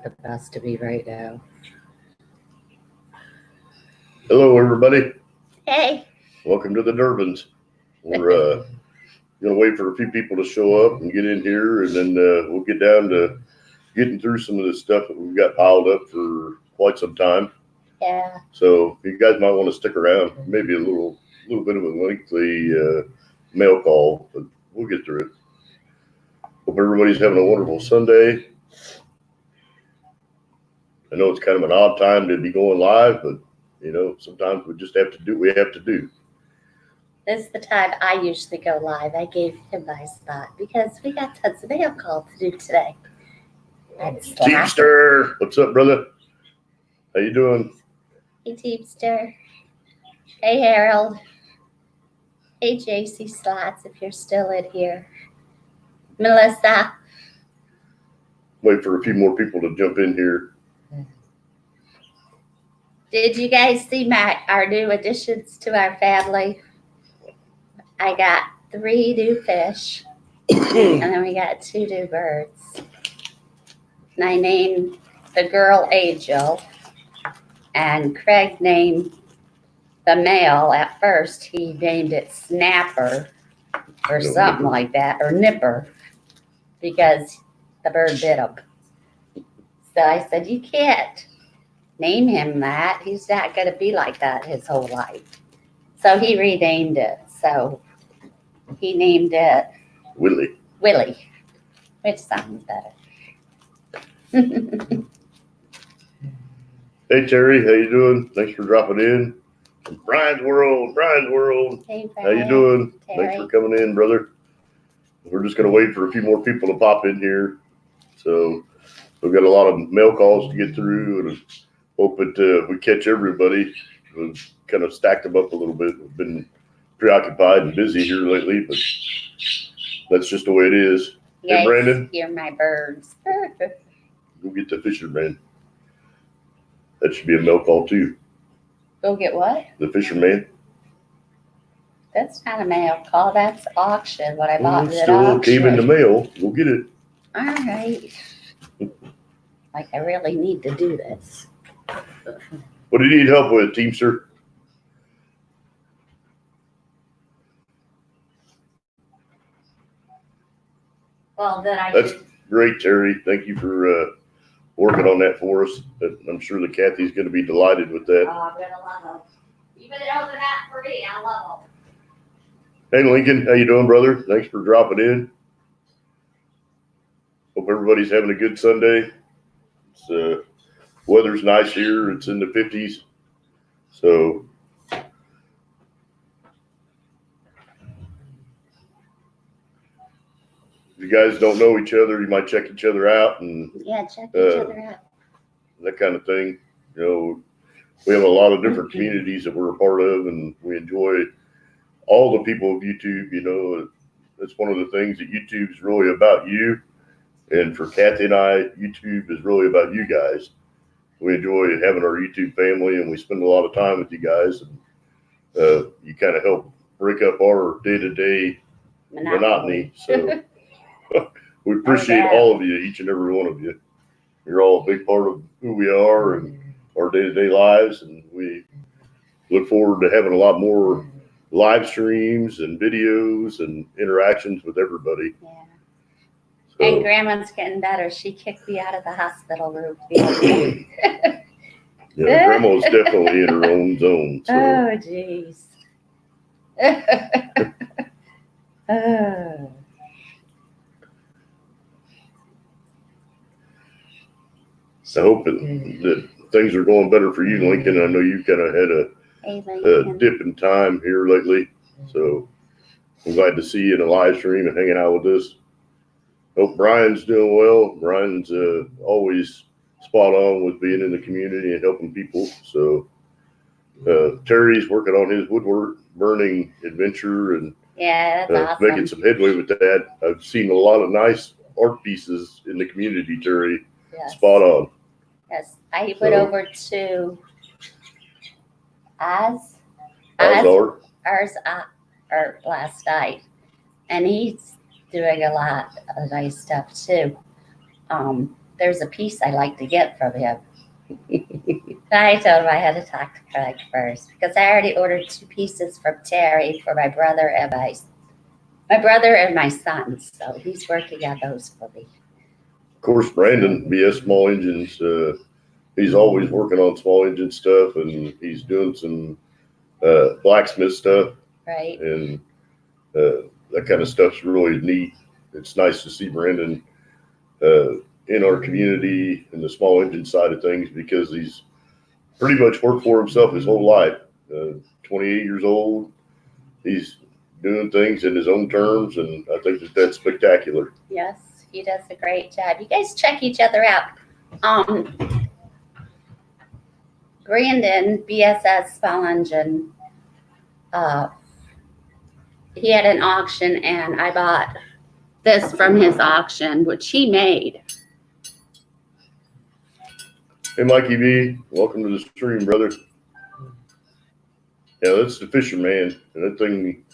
the best to be right now. Hello, everybody. Hey. Welcome to the Durbans. We're going to wait for a few people to show up and get in here, and then we'll get down to getting through some of the stuff that we've got piled up for quite some time. Yeah. So you guys might want to stick around. Maybe a little bit of a lengthy mail call, but we'll get through it. Hope everybody's having a wonderful Sunday. I know it's kind of an odd time to be going live, but you know, sometimes we just have to do what we have to do. This is the time I usually go live. I gave him my spot because we got tons of mail calls to do today. Teamster, what's up, brother? How you doing? Hey, Teamster. Hey, Harold. Hey, JC Slots, if you're still in here. Melissa. Wait for a few more people to jump in here. Did you guys see our new additions to our family? I got 3 new fish, and then we got 2 new birds. And I named the girl Angel, and Craig named the male. At first, he named it Snapper or something like that, or Nipper, because the bird bit him. So I said, you can't name him that. He's not going to be like that his whole life. So he renamed it. So he named it Willie, which sounds better. Hey, Terry, how you doing? Thanks for dropping in. Brian's World. Hey, Brian. How you doing? Terry. Thanks for coming in, brother. We're just going to wait for a few more people to pop in here. So we've got a lot of mail calls to get through, and hope that we catch everybody. We've kind of stacked them up a little bit. We've been preoccupied and busy here lately, but that's just the way it is. Yes, Hey, Brandon. You're my birds. Go get the fisherman. That should be a mail call too. Go get what? The fisherman. That's not a mail call. That's auction. What I bought at Still auction. came in the mail. We'll get it. All right. Like I really need to do this. What do you need help with, Teamster? Well, then That's great, Terry. Thank you for working on that for us. I'm sure that Kathy's going to be delighted with that. I'm going to love them. Even though they're not for me, I love them. Hey, Lincoln, how you doing, brother? Thanks for dropping in. Hope everybody's having a good Sunday. It's weather's nice here. It's in the 50s. So if you guys don't know each other, you might check each other out and Yeah, check each other out. that kind of thing. You know, we have a lot of different communities that we're a part of, and we enjoy all the people of YouTube. You know, that's one of the things that YouTube is really about you. And for Kathy and I, YouTube is really about you guys. We enjoy having our YouTube family, and we spend a lot of time with you guys. And you kind of help break up our day-to-day monotony. So we appreciate all of you, each and every one of you. You're all a big part of who we are and our day-to-day lives, and we look forward to having a lot more live streams and videos and interactions with everybody. Yeah. So, And Grandma's getting better. She kicked me out of the hospital room the other day. yeah, Grandma's definitely in her own zone. So. Oh, jeez. Oh. I hope that things are going better for you, Lincoln. I know you kind of had a dip in time here lately. So I'm glad to see you in a live stream and hanging out with us. Hope Brian's doing well. Brian's always spot on with being in the community and helping people. So Terry's working on his woodwork burning adventure and yeah, that's awesome. Making some headway with that. I've seen a lot of nice art pieces in the community, Terry. Yes. Spot on. Yes, I went over to Oz Art last night, and he's doing a lot of nice stuff too. there's a piece I like to get from him. I told him I had to talk to Craig first because I already ordered 2 pieces from Terry for my brother and my son. So he's working on those for me. Of course, Brandon, BS Small Engines, he's always working on small engine stuff, and he's doing some blacksmith stuff, Right? and that kind of stuff's really neat. It's nice to see Brandon in our community in the small engine side of things because he's pretty much worked for himself his whole life. 28 years old, he's doing things in his own terms, and I think that's spectacular. Yes, he does a great job. You guys check each other out. Brandon, BSS Small Engine, he had an auction and I bought this from his auction, which he made. Hey, Mikey B, welcome to the stream, brother. Yeah, that's the Fisherman, and that thing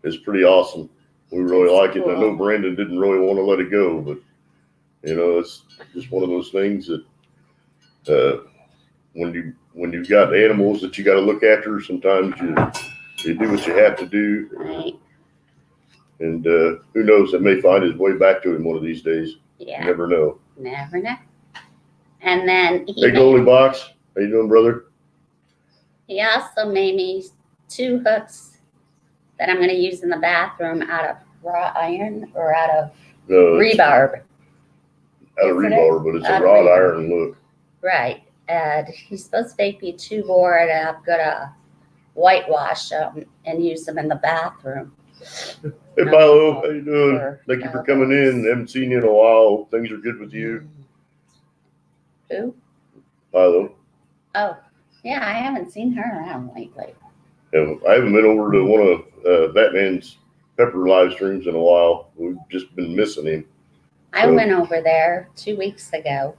is pretty awesome. We really like it. And I know Brandon didn't really want to let it go, but it's just one of those things that when you've got animals that you got to look after, sometimes you do what you have to do. Right. And who knows, it may find his way back to him one of these days. Yeah. You never know. Never know. And then Hey, Goldie Box, how you doing, brother? he also made me 2 hooks that I'm going to use in the bathroom out of raw iron or out of rebarb. Out of Isn't rebar, but it's Out a of wrought rebar. iron look. Right. And he's supposed to make me 2 more, and I'm going to whitewash them and use them in the bathroom. Hey, Philo, how you doing? Thank you for coming in. Haven't seen you in a while. Things are good with you, Who? Philo. Oh, yeah, I haven't seen her around lately. And I haven't been over to one of Batman's Pepper live streams in a while. We've just been missing him. I went over there 2 weeks ago.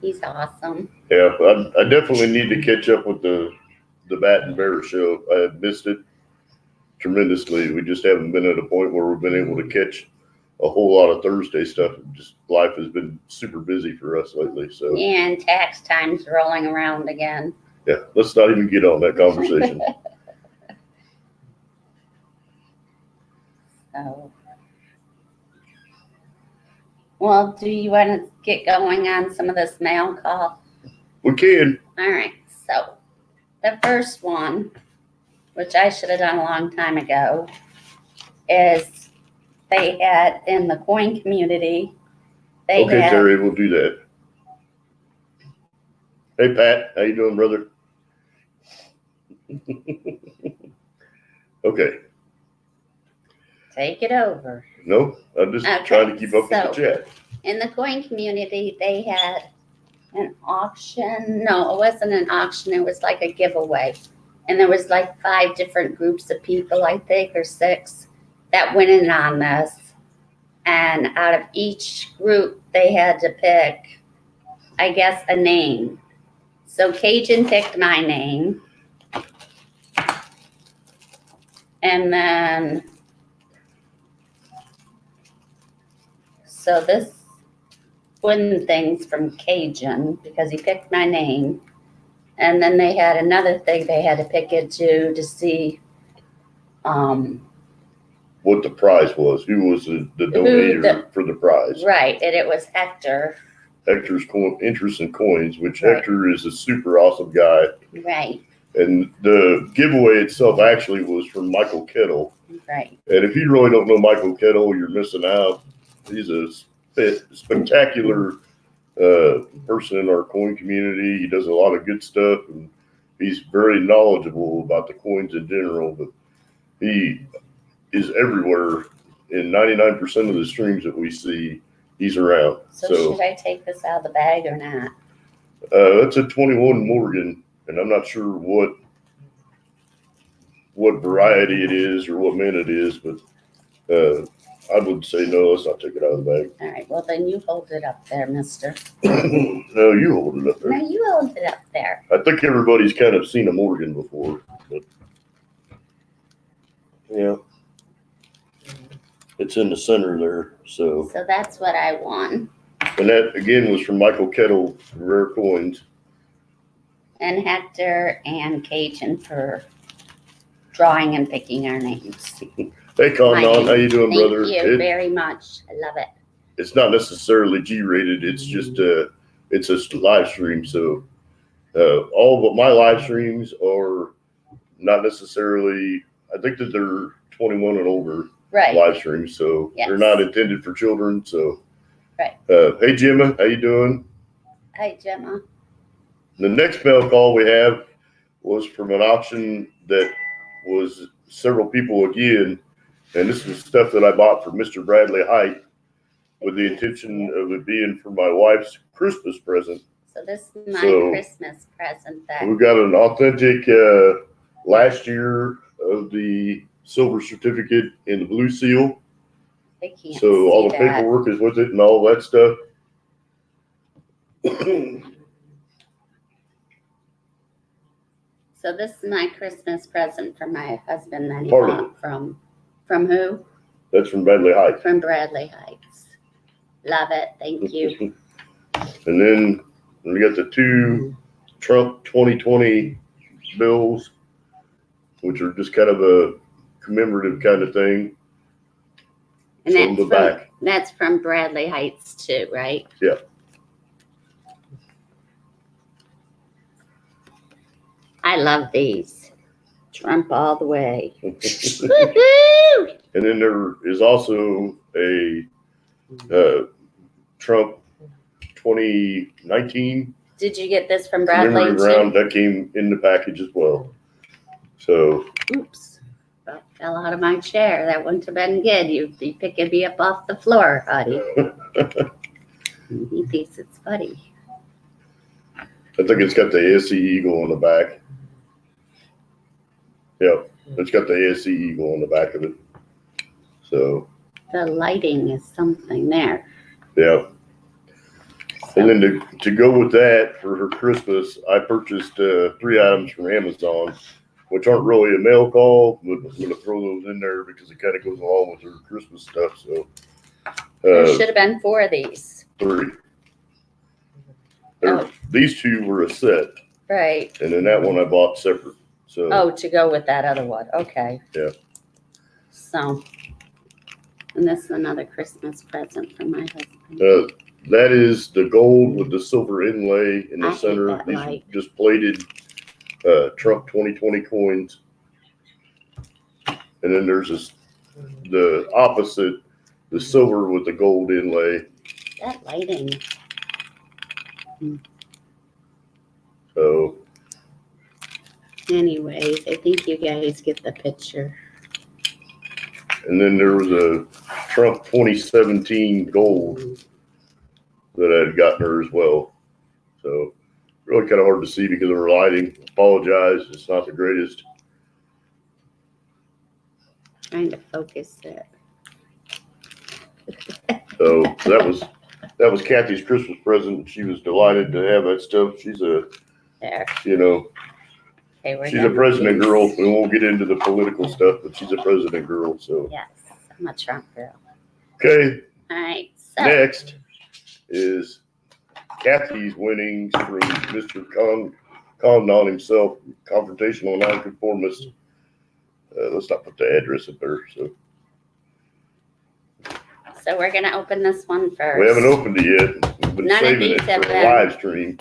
He's awesome. Yeah, I definitely need to catch up with the Bat and Bear show. I have missed it tremendously. We just haven't been at a point where we've been able to catch a whole lot of Thursday stuff. Just life has been super busy for us lately. So And tax time's rolling around again. yeah, let's not even get on that conversation. So, well, do you want to get going on some of this mail call? We can. All right. So, the first one, which I should have done a long time ago, is they had in the coin community. They Okay, had, Terry, we'll do that. Hey, Pat, how you doing, brother? Okay. Take it over. No, I'm just Okay, trying to keep up with the so- chat. In the coin community, they had an auction. No, it wasn't an auction. It was like a giveaway. And there was like 5 different groups of people, I think, or 6 that went in on this. And out of each group, they had to pick, I guess, a name. So Cajun picked my name. And then, so this wooden thing's from Cajun because he picked my name. And then they had another thing they had to pick it to see What the prize was? Who was the donator for the prize? right, and it was Hector. Hector's Interest in Coins, which Right. Hector is a super awesome guy. Right, And the giveaway itself actually was from Michael Kettle. right. And if you really don't know Michael Kettle, you're missing out. He's a spectacular person in our coin community. He does a lot of good stuff, and he's very knowledgeable about the coins in general. But he is everywhere. In 99% of the streams that we see, he's around. So, So should I take this out of the bag or not? that's a 21 Morgan, and I'm not sure what variety it is or what mint it is, but I would say no, let's not take it out of the bag. All right, well then you hold it up there, mister. No, you hold it up there. No, you hold it up there. I think everybody's kind of seen a Morgan before, but yeah, it's in the center there. So So that's what I won. And that again was from Michael Kettle, Rare Coins. And Hector and Cajun for drawing and picking our names. Hey, Condon, how you doing, Thank brother? you very much. I love it. It's not necessarily G-rated. It's just it's a live stream. So all of my live streams are not necessarily. I think that they're 21 and older Right. live streams, so Yes. they're not intended for children. So, Right. Hey, Gemma, how you doing? Hi, Gemma. The next mail call we have was from an auction that was several people again, and this was stuff that I bought for Mr. Bradley Height with the intention of it being for my wife's Christmas present. So this is my So, Christmas present that We've got an authentic last year of the silver certificate in the blue seal. they can't So all the see that. paperwork is with it and all that stuff. So this is my Christmas present for my husband that he Part of bought from who? That's from Bradley Height. From Bradley Heights. Love it. Thank you. And then we got the two Trump 2020 bills, which are just kind of a commemorative kind of thing. And From the back. that's from Bradley Heights too, right? Yeah. I love these. Trump all the way. And Woohoo! then there is also a Trump 2019 Did you get this from Bradley commemorative too? round that came in the package as well. So Oops. Well, fell out of my chair. That wouldn't have been good. You'd be picking me up off the floor, Huddy. He thinks it's funny. I think it's got the ASC Eagle on the back. Yep, it's got the ASC Eagle on the back of it. So, The lighting is something there. yeah. And then to go with that for her Christmas, I purchased 3 items from Amazon, which aren't really a mail call, but I'm going to throw those in there because it kind of goes along with her Christmas stuff. So, There should have been 4 of these. 3. Oh. These 2 were a set, Right. and then that one I bought separate. So, Oh, to go with that other one. Okay. Yeah. So, and this is another Christmas present for my husband. that is the gold with the silver inlay in the I hate center. that These light. are just plated Trump 2020 coins. And then there's the opposite, the silver with the gold inlay. That lighting. So, Anyways, I think you guys get the picture. and then there was a Trump 2017 gold that I had gotten her as well. So, really kind of hard to see because of her lighting. Apologize, it's not the greatest. Trying to focus it. So that was Kathy's Christmas present. She was delighted to have that stuff. She's a, There. you know, Okay, we're she's a done with president these. girl. We won't get into the political stuff, but she's a president girl. So, Yes, I'm a Trump girl. okay. All right. So, Next is Kathy's winnings from Mr. Condon himself, confrontational nonconformist. Let's not put the address up there. So we're going to open this one first. we haven't opened it yet. We've been None of saving these it have for a been- live stream.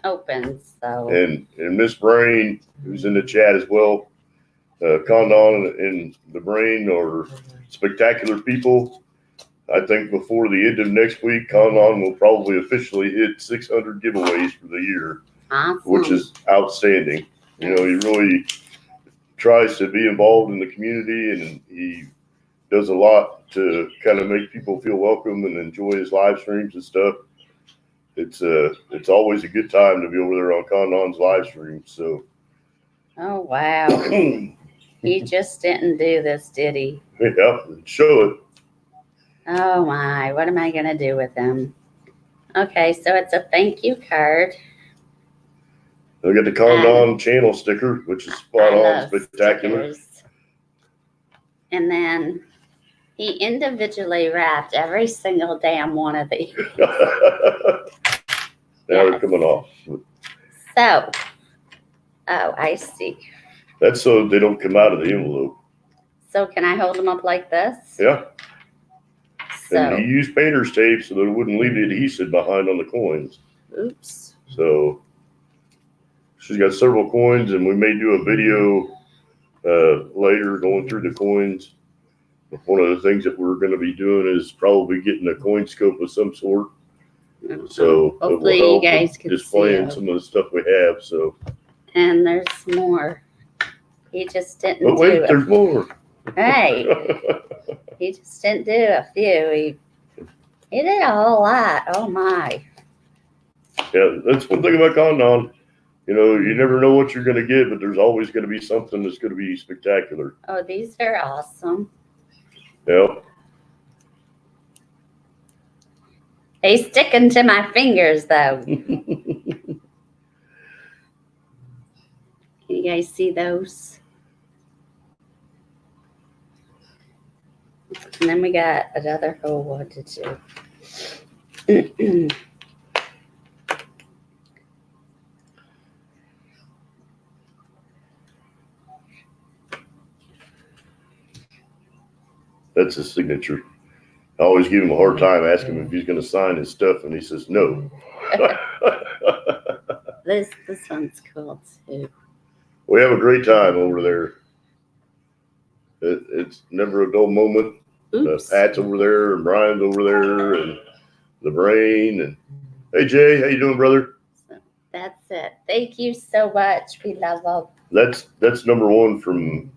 Open, so. And Miss Brain, who's in the chat as well, Condon and the Brain are spectacular people. I think before the end of next week, Condon will probably officially hit 600 giveaways for the year, Awesome. which is outstanding. You know, he really tries to be involved in the community, and he does a lot to kind of make people feel welcome and enjoy his live streams and stuff. It's always a good time to be over there on Condon's live stream. So, Oh, wow. He just didn't do this, did he? yeah, show it. Oh, my. What am I going to do with him? Okay, so it's a thank you card. We got the Condon channel sticker, which is spot I on, love spectacular. stickers. And then He individually wrapped every single damn one of these. Now they're Yes. coming off. So, oh, I see. That's so they don't come out of the envelope. So can I hold them up like this? Yeah. And he So, used painter's tape so that it wouldn't leave the adhesive behind on the coins. oops. So she's got several coins, and we may do a video later going through the coins. One of the things that we're going to be doing is probably getting a coin scope of some sort. So it will hopefully you help guys with can see displaying it. some of the stuff we have. So, And there's more. He just didn't but do wait, it. there's more. Right. He just didn't do a few. He did a whole lot. Oh my. Yeah, that's one thing about Condon. You know, you never know what you're going to get, but there's always going to be something that's going to be spectacular. Oh, these are awesome. Yeah. They sticking to my fingers though. Can you guys see those? And then we got another whole one to do. That's his signature. I always give him a hard time, asking him if he's going to sign his stuff, and he says no. This one's cool too. We have a great time over there. It's never a dull moment. Oops. Pat's over there, and Brian's over there, and the brain. And hey, Jay, how you doing, brother? That's it. Thank you so much. We love them. That's number one from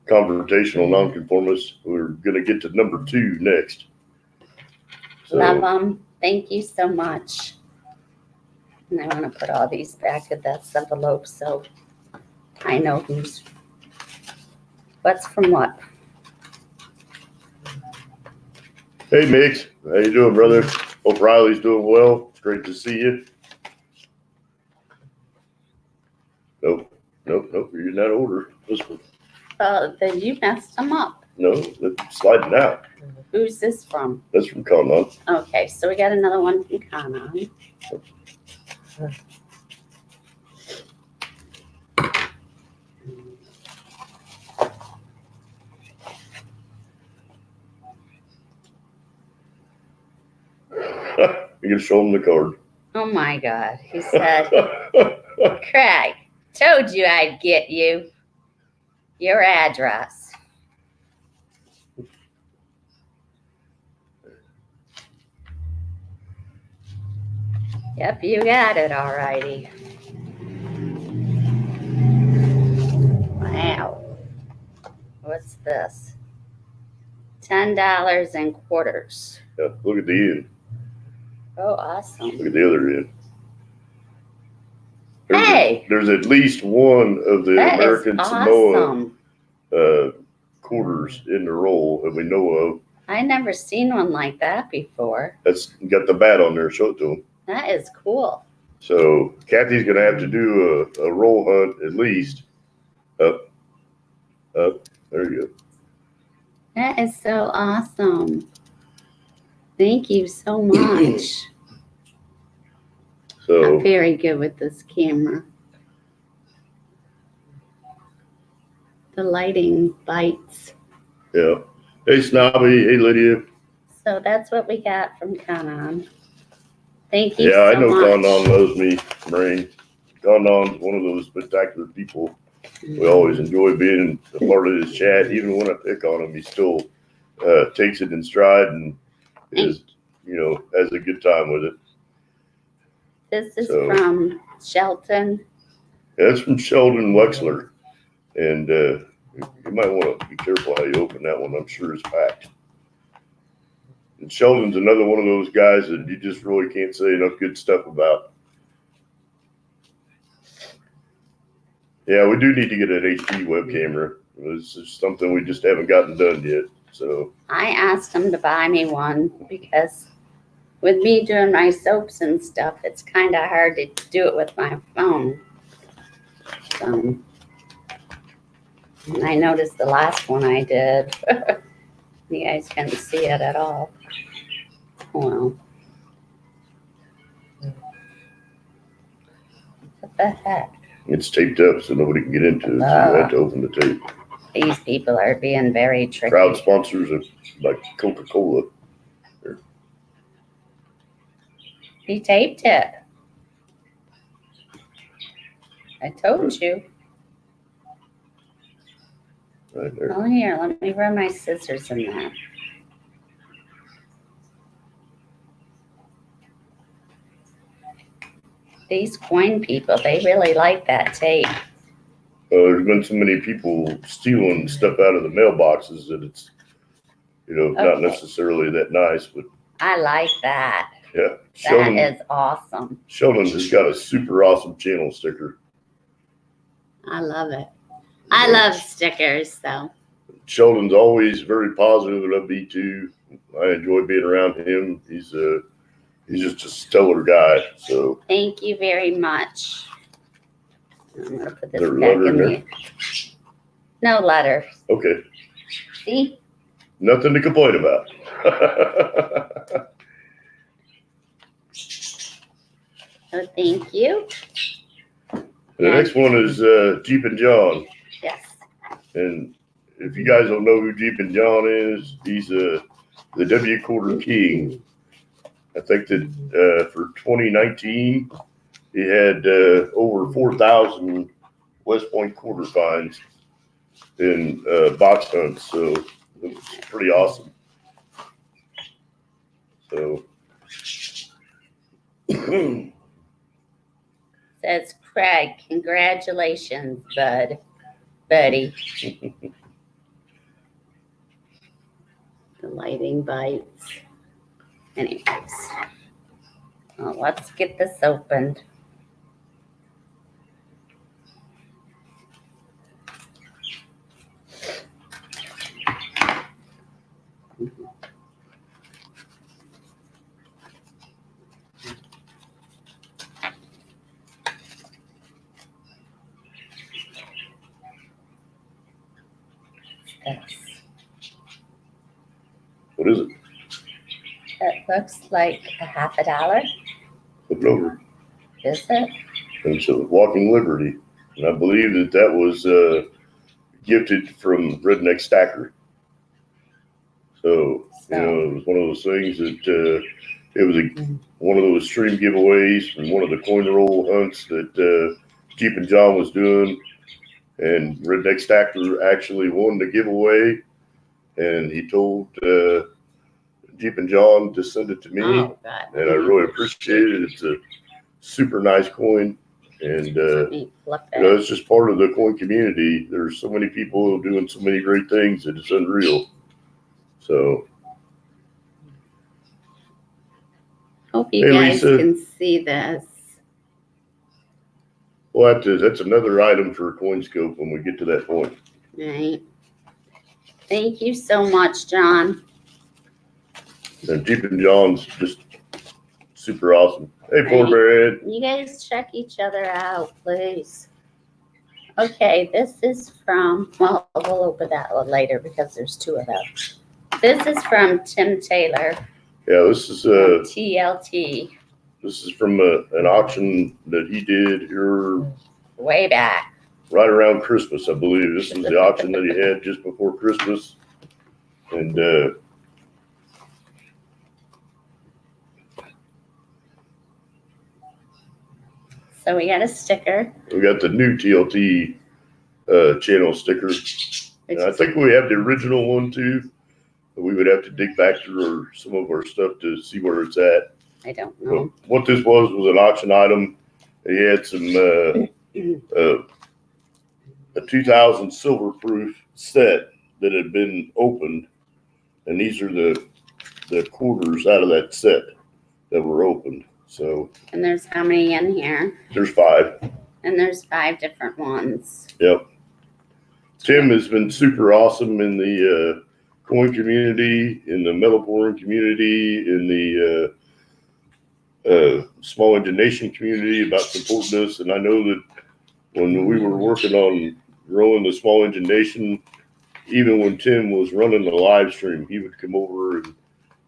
confrontational nonconformists. We're going to get to number 2 next. So, Love them. Thank you so much. And I want to put all these back in this envelope so I know what's from what. hey, Mix, how you doing, brother? Hope Riley's doing well. It's great to see you. Nope. You're in that order. This one. Oh, then you messed them up. No, that's sliding out. Who's this from? That's from Condon. Okay, so we got another one from Kanan. You can show him the card. Oh my God. He said, Craig, told you I'd get you. Your address. Yep, you got it, all righty. Wow. What's this? $10 and quarters. Yeah, look at the end. Oh, awesome. Look at the other end. There's, Hey! there's at least one of the That American is Samoa awesome. quarters in the roll that we know of. I never seen one like that before. That's got the bat on there. Show it to him. That is cool. So Kathy's going to have to do a roll hunt at least. Up. There you go. That is so awesome. Thank you so much. So I'm very good with this camera. The lighting bites. yeah. Hey Snobby. Hey Lydia. So that's what we got from Kanan. Thank you Yeah, so I know much. Condon loves me, Brain. Condon's one of those spectacular people. We always enjoy being a part of his chat. Even when I pick on him, he still takes it in stride and is, has a good time with it. This is So- from Shelton. Yeah, that's from Sheldon Wexler. And you might want to be careful how you open that one. I'm sure it's packed. And Sheldon's another one of those guys that you just really can't say enough good stuff about. Yeah, we do need to get an HD web camera. This is something we just haven't gotten done yet. So, I asked him to buy me one because with me doing my soaps and stuff, it's kind of hard to do it with my phone. So, and I noticed the last one I did, You guys couldn't see it at all. Well. What the heck? It's taped up so nobody can get into it. So you have to open the tape. These people are being very tricky. Proud sponsors of like Coca-Cola. He taped it. I told you. Right there. Oh, here, let me run my scissors in that. These coin people, they really like that tape. There's been so many people stealing stuff out of the mailboxes that it's, not necessarily that nice, but I like that. yeah. That is awesome. Sheldon has got a super awesome channel sticker. I love it. I love stickers, though. Sheldon's always very positive and upbeat too. I enjoy being around him. He's just a stellar guy. So Thank you very much. I'm gonna put this There a back letter in in there. No letter. okay, See? nothing to complain about. So thank you. The next one is Jeep and John. Yes. And if you guys don't know who Jeep and John is, he's the W Quarter King. I think that for 2019, he had over 4,000 West Point quarter finds in box hunts. So it was pretty awesome. So Says Craig, congratulations, buddy. The lighting bites. Anyways, well, let's get this opened. This. what is it? It looks like $50. Flip it over. Is it? And so Walking Liberty. And I believe that was gifted from Redneck Stacker. So, it was one of those things that it was one of those stream giveaways from one of the coin roll hunts that Jeep and John was doing. And Redneck Stacker actually won the giveaway. And he told Jeep and John to send it to me. Oh, God. And I really appreciate it. It's a super nice coin. And, Let me flip it's just part of the coin community. There's so many people doing so many great things that it's unreal. So, Hope you Hey, guys Lisa. can see this. well, that's another item for CoinScope when we get to that point. Right. Thank you so much, John. And Jeep and John's just super awesome. Hey, Poor Right. Bear Head. You guys check each other out, please. Okay, this is from, well, we'll open that one later because there's two of them. This is from Tim Taylor, Yeah, this is TLT, from an auction that he did here way back. right around Christmas, I believe. This was the auction that he had just before Christmas. And So we got a sticker. we got the new TLT channel sticker. And I think we have the original one too. But we would have to dig back through some of our stuff to see where it's at. I don't But know. what this was an auction item. He had some a 2000 silver proof set that had been opened, and these are the quarters out of that set that were opened. So And there's how many in here? there's 5. And there's 5 different ones. Yep. Tim has been super awesome in the coin community, in the metal pouring community, in the small engine nation community about supporting us. And I know that when we were working on growing the small engine nation, even when Tim was running the live stream, he would come over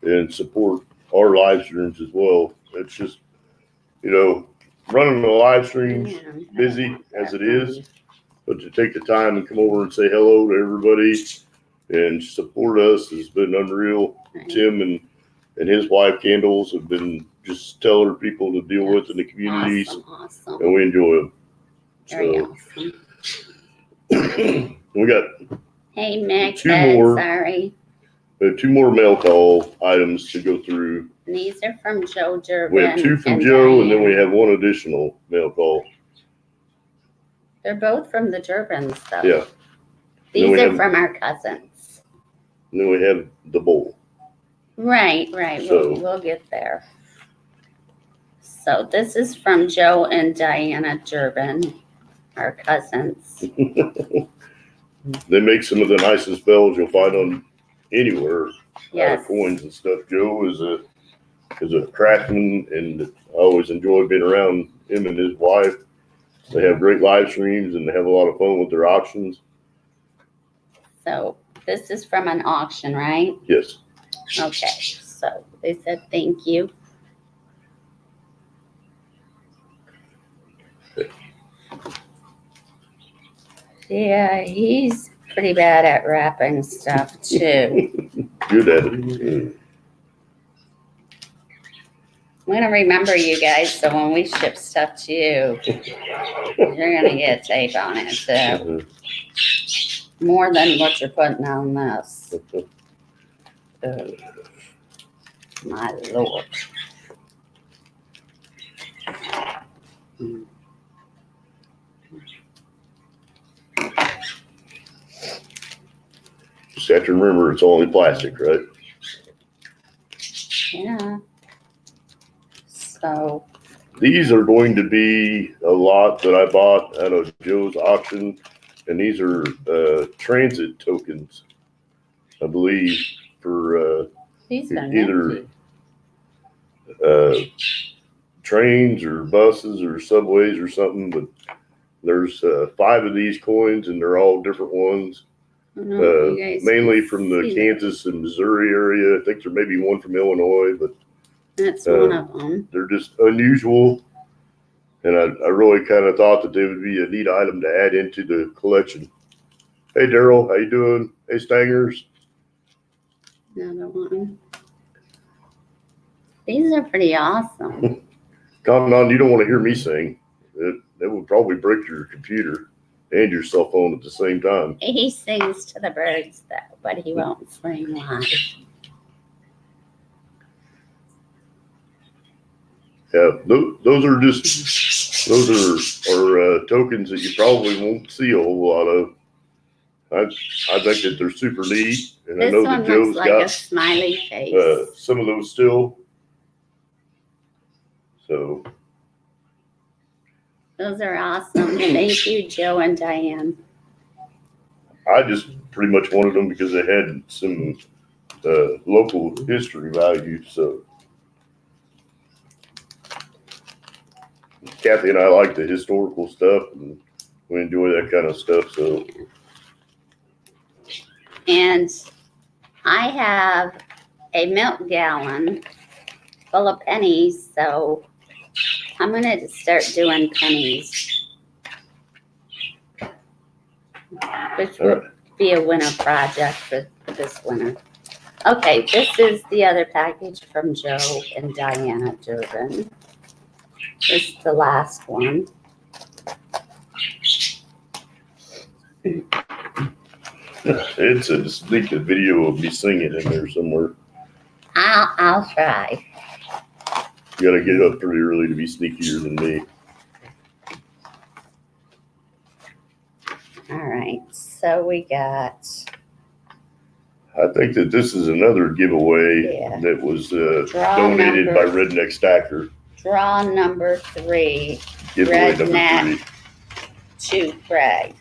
and support our live streams as well. It's just, running the live streams, busy as it is, but to take the time and come over and say hello to everybody and support us has been unreal. Right. Tim and his wife Candles have been just stellar people to deal with in the communities, Awesome. and we enjoy them. Very So awesome. we got Hey, Mick, Two more. sorry. we have 2 more mail call items to go through. These are from Joe Durbin. We have 2 from and Joe, and then we Diane. have 1 additional mail call. They're both from the Durbins, though. Yeah. These Then we are have- from our cousins. And then we have the bowl. Right. So- We'll get there. So this is from Joe and Diana Durbin, our cousins. They make some of the nicest bells you'll find on anywhere. Out Yes. of coins and stuff. Joe is a craftsman, and I always enjoy being around him and his wife. They have great live streams and they have a lot of fun with their auctions. So this is from an auction, right? Yes. Okay. So they said thank you. Yeah, he's pretty bad at wrapping stuff too. Good at it. I'm gonna remember you guys, so when we ship stuff to you, you're gonna get tape on it too. More than what you're putting on this. Oh, my Lord. Just have to remember it's only plastic, right? Yeah. So, These are going to be a lot that I bought out of Joe's auction, and these are transit tokens, I believe, for these are Either- nifty. trains or buses or subways or something. But there's 5 of these coins, and they're all different ones. I don't know if you guys Mainly can from the see Kansas and Missouri area. I think there may be one from Illinois, but that. That's one of them. they're just unusual. And I really kind of thought that they would be a neat item to add into the collection. Hey, Daryl, how you doing? Hey, Stangers. Another one. These are pretty awesome. Come on, you don't want to hear me sing. It would probably break your computer and your cell phone at the same time. He sings to the birds though, but he won't sing live. Yeah, those are just are tokens that you probably won't see a whole lot of. I think that they're super neat, and I This know one that Joe's looks like a got smiley face. some of those still. So Those are awesome. Thank you, Joe and Diane. I just pretty much wanted them because they had some local history value. So Kathy and I like the historical stuff, and we enjoy that kind of stuff. So And I have a milk gallon full of pennies, so I'm gonna start doing pennies. Which all would right, be a winter project for this winter. Okay, this is the other package from Joe and Diana Durbin. This is the last one. it's a distinctive video of me singing in there somewhere. I'll try. You got to get up pretty early to be sneakier than me. All right, so we got, I think that this is another giveaway Yeah. that was Draw donated by number- Redneck Stacker. draw number 3 Giveaway number Redneck. 3. to Craig.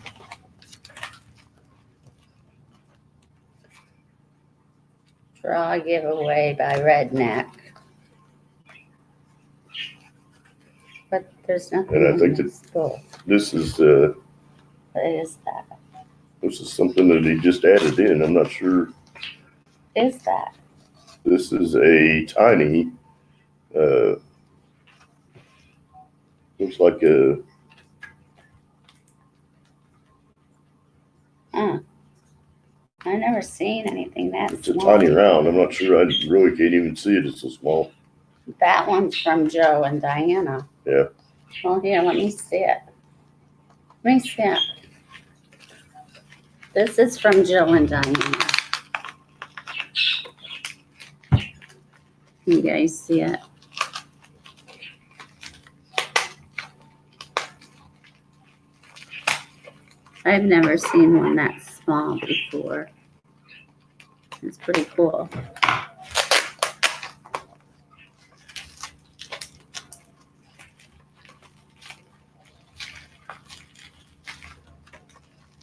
Draw giveaway by Redneck. But there's nothing And I in think this book. This is What is that? This is something that he just added in. I'm not sure. Is that? This is a tiny, looks like a, I've never seen anything that it's a small. tiny round. I'm not sure. I really can't even see it. It's so small. That one's from Joe and Diana. Yeah. Well, here, let me see it. Let me see it. This is from Joe and Diana. You guys see it? I've never seen one that small before. It's pretty cool.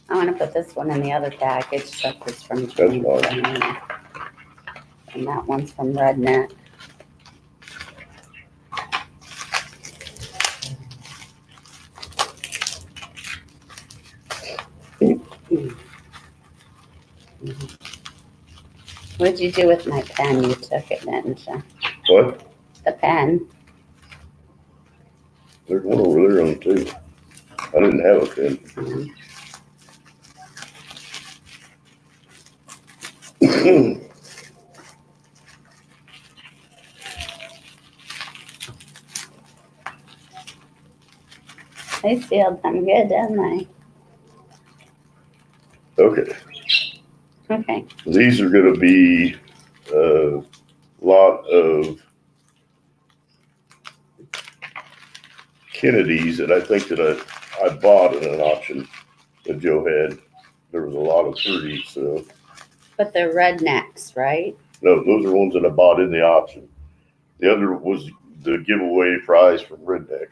I want to put this one in the other package. Stuff is from That's Jane fine. and Diana. And that one's from Redneck. What'd you do with my pen? You took it, didn't you? What? The pen. There's one over there on the table. I didn't have a pen. They sealed them good, didn't they? Okay. Okay. These are going to be a lot of Kennedys that I think that I bought in an auction that Joe had. There was a lot of 30s, so But they're rednecks, right? no, those are ones that I bought in the auction. The other was the giveaway prize from Redneck.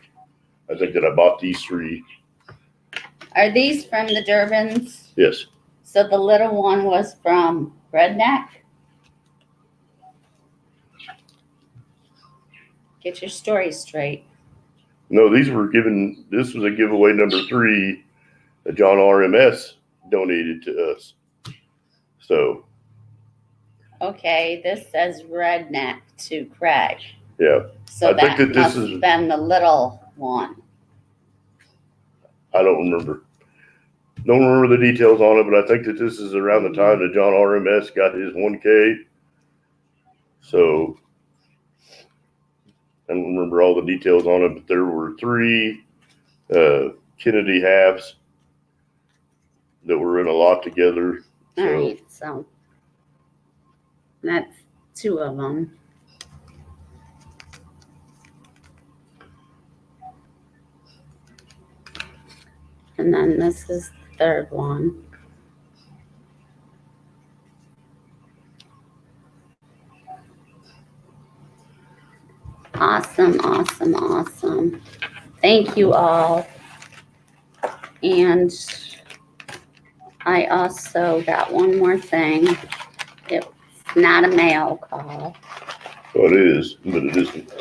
I think that I bought these 3. Are these from the Durbans? Yes. So the little one was from Redneck? Get your story straight. No, these were given. This was a giveaway number 3 that John RMS donated to us. So Okay, this says Redneck to Craig. yeah, So I think that this must is- have been the little one. I don't remember. Don't remember the details on it, but I think that this is around the time that John RMS got his 1K. So I don't remember all the details on it, but there were 3 Kennedy halves that were in a lot together. All So right, so that's 2 of them. And then this is the third one. Awesome, awesome, awesome. Thank you all. And I also got one more thing. It's not a mail call. well, it is, but it isn't.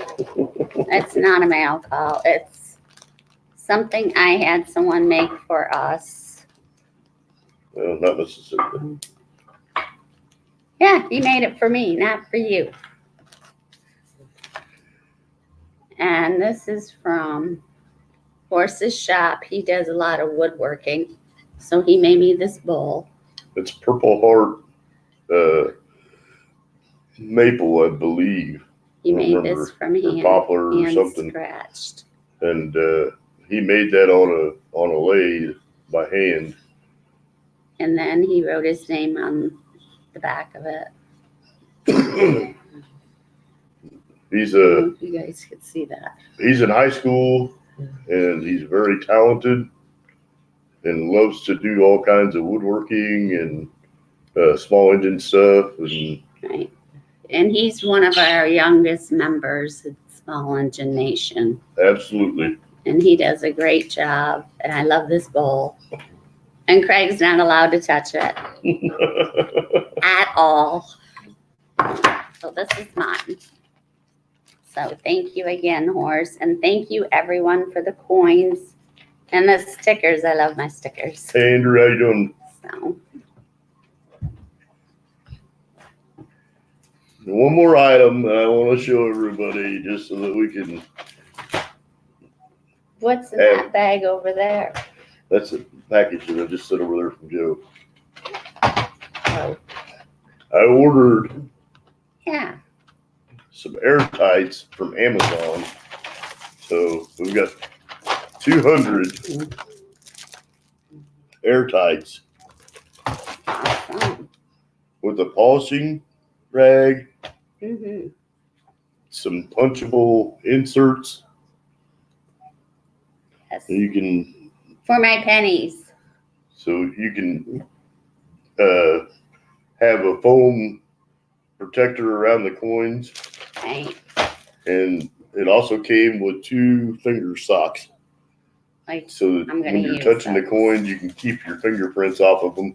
It's not a mail call. It's something I had someone make for us. Well, not necessarily. Yeah, he made it for me, not for you. And this is from Horse's Shop. He does a lot of woodworking. So he made me this bowl. It's Purple Heart maple, I believe, He made remember, this from or hand, poplar or hand something. scratched. And he made that on a lathe by hand. And then he wrote his name on the back of it. He's You guys could see that. he's in high school and he's very talented and loves to do all kinds of woodworking and small engine stuff. And Right. And he's one of our youngest members at Small Engine Nation. absolutely. And he does a great job. And I love this bowl. And Craig's not allowed to touch it at all. So this is mine. So thank you again, Horse. And thank you everyone for the coins and the stickers. I love my stickers. Hey, Andrew, how you doing? So, And one more item that I want to show everybody, just so that we can. what's in that bag over there? That's a package that I just sent over there from Joe. Oh, I ordered yeah. some air tights from Amazon. So we've got 200 air tights Awesome. with a polishing rag, Mm-hmm. some punchable inserts. Yes. You can, For my pennies. so you can have a foam protector around the coins, Right. and it also came with 2 finger socks. Like, So that I'm gonna when you're use touching the those. coins, you can keep your fingerprints off of them.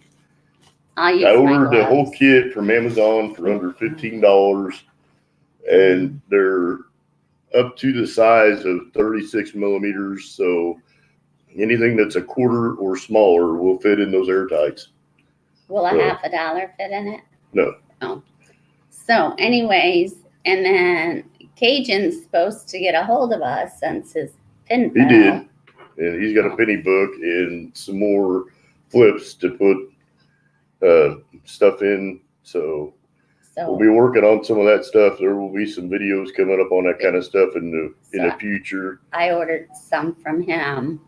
I'll use I my ordered the whole gloves. kit from Amazon for under $15, and they're up to the size of 36 millimeters. So anything that's a quarter or smaller will fit in those air tights. Will a So- $50 fit in it? No. Oh. So anyways, and then Cajun's supposed to get a hold of us since his pin He fell. did, and he's got a penny book and some more flips to put stuff in. So we'll be So, working on some of that stuff. There will be some videos coming up on that kind of stuff in the So- future. I ordered some from him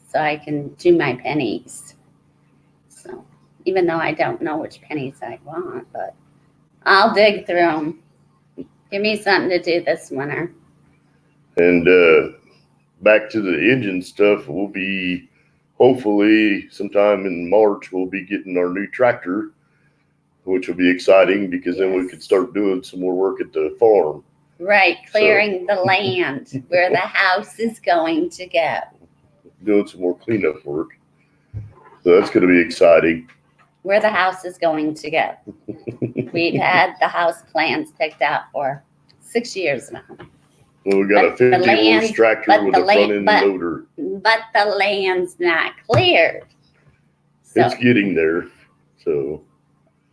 so I can do my pennies. So even though I don't know which pennies I want, but I'll dig through them. Give me something to do this winter. And back to the engine stuff, we'll be hopefully sometime in March, we'll be getting our new tractor, which will be exciting because then we Yes. can start doing some more work at the farm, Right, clearing the land where the house is going to go. doing some more cleanup work. So that's going to be exciting. Where the house is going to go. We've had the house plans picked out for 6 years now. Well, we got a But the 50 horse land- tractor but with the a front land- end but- loader. But the land's not cleared. So, It's getting there. So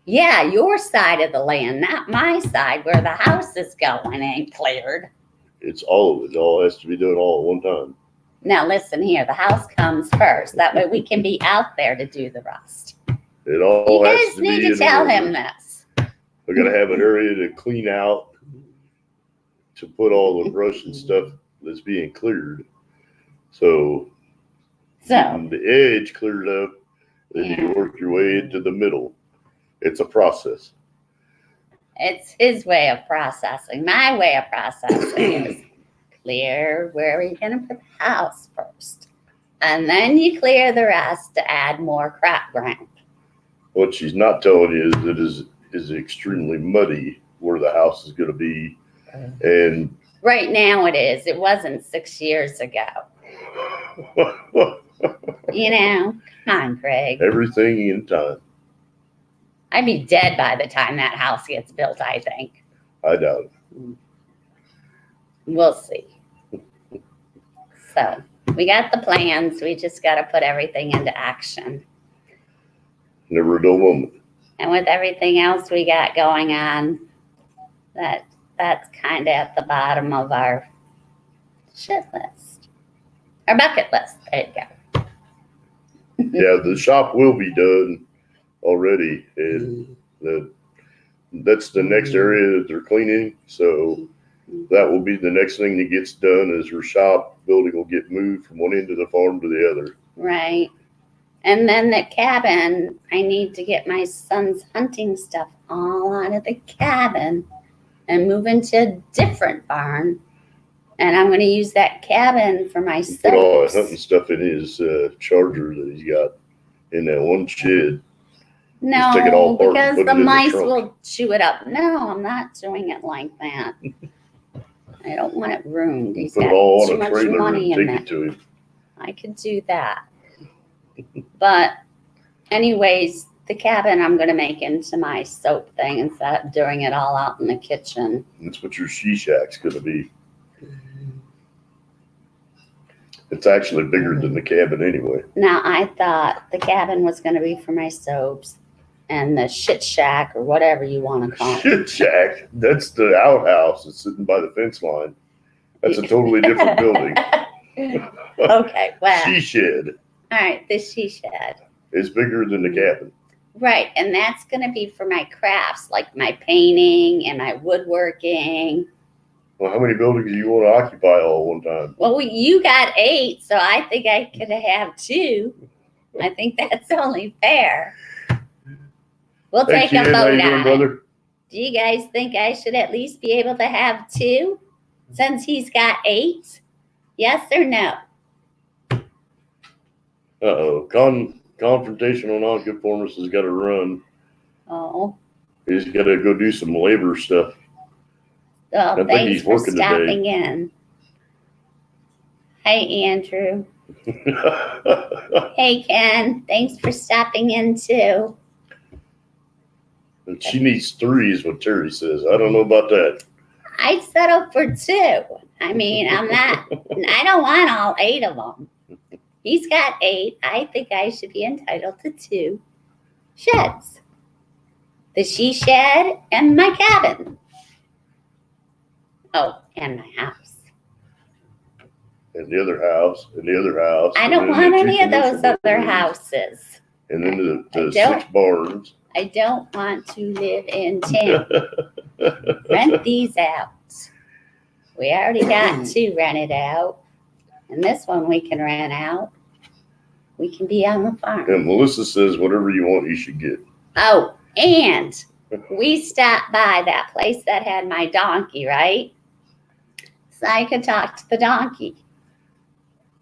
yeah, your side of the land, not my side where the house is going ain't cleared. it's all of it. It all has to be done all at one time. Now listen here, the house comes first. That way we can be out there to do the rest. It all You has guys to need be to in tell order. him this. We got to have an area to clean out, to put all the brush and stuff that's being cleared. So So, getting the edge cleared up, then you Yeah. work your way into the middle. It's a process. it's his way of processing. My way of processing is clear where are you going to put the house first. And then you clear the rest to add more crop ground. What she's not telling you is it is extremely muddy where the house is going to be, and Right now it is. It wasn't 6 years ago. You know, come on, Craig. everything in time. I'd be dead by the time that house gets built, I think. I doubt it. We'll see. So we got the plans. We just got to put everything into action. Never a dull moment. And with everything else we got going on, that's kind of at the bottom of our shit list. Our bucket list. There you go. Yeah, the shop will be done already, and that's the next area that they're cleaning. So that will be the next thing that gets done. Is her shop building will get moved from one end of the farm to the other. Right. And then the cabin, I need to get my son's hunting stuff all out of the cabin and move into a different barn. And I'm going to use that cabin for my Put all that hunting soaps. stuff in his Charger that he's got in that one shed. No, take it all apart and because put the it in the mice trunk. will chew it up. No, I'm not doing it like that. I don't want it ruined. He's Put got it all too on a much trailer money and in take that. it to him. I could do that. But anyways, the cabin I'm going to make into my soap thing instead of doing it all out in the kitchen. That's what your she shack's gonna be. It's actually bigger than the cabin anyway. Now, I thought the cabin was gonna be for my soaps and the shit shack or whatever you wanna call it. Shit shack. That's the outhouse that's sitting by the fence line. That's a totally different building. Okay, well, She shed all right, the she shed. is bigger than the cabin. Right, and that's gonna be for my crafts, like my painting and my woodworking. Well, how many buildings do you want to occupy all at one time? Well, you got 8, so I think I could have 2. I think that's only fair. We'll Hey, take a Ken, how you vote doing, on it. brother? Do you guys think I should at least be able to have 2 since he's got 8? Yes or no? Uh-oh. Confrontational nonconformist has got to run. Oh, He's got to go do some labor stuff. well, think thanks he's for working today. stopping in. Hi, Andrew. Hey, Ken. Thanks for stopping in too. And she needs 3 is what Terry says. I don't know about that. I'd settle for 2. I mean, I don't want all 8 of them. He's got 8. I think I should be entitled to 2 sheds. The she shed and my cabin. Oh, and my house. And the other house, and the other house. I and don't then want the 2 any of those commercial other buildings, houses. And then I the don't. 6 barns. I don't want to live in town. Rent these out. We already got 2 rented out. And this one we can rent out. We can be on the farm. And Melissa says, whatever you want, you should get. Oh, and we stopped by that place that had my donkey, right? So I could talk to the donkey.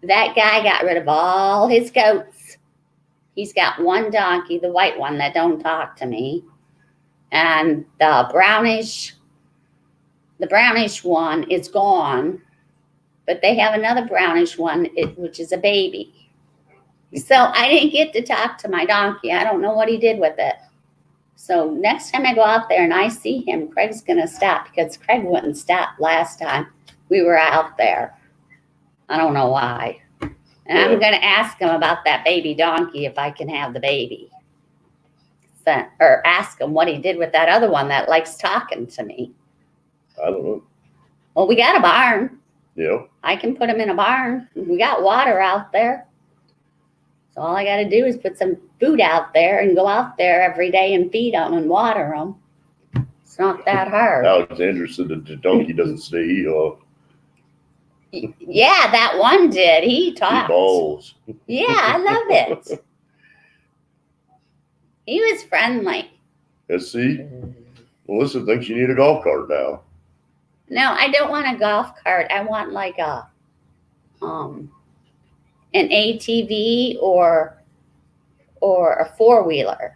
That guy got rid of all his goats. He's got 1 donkey, the white one that don't talk to me. And the brownish one is gone. But they have another brownish one, which is a baby. So I didn't get to talk to my donkey. I don't know what he did with it. So next time I go out there and I see him, Craig's going to stop because Craig wouldn't stop last time we were out there. I don't know why. And I'm going to ask him about that baby donkey if I can have the baby. So, or ask him what he did with that other one that likes talking to me. I don't know. Well, we got a barn. Yeah. I can put him in a barn. We got water out there. So all I got to do is put some food out there and go out there every day and feed them and water them. It's not that hard. Alexander said that the donkey doesn't stay Yeah, that one did. He he talked. balls. Yeah, I love it. He was friendly. Let's see. Melissa thinks you need a golf cart now. No, I don't want a golf cart. I want like an ATV or a 4-wheeler.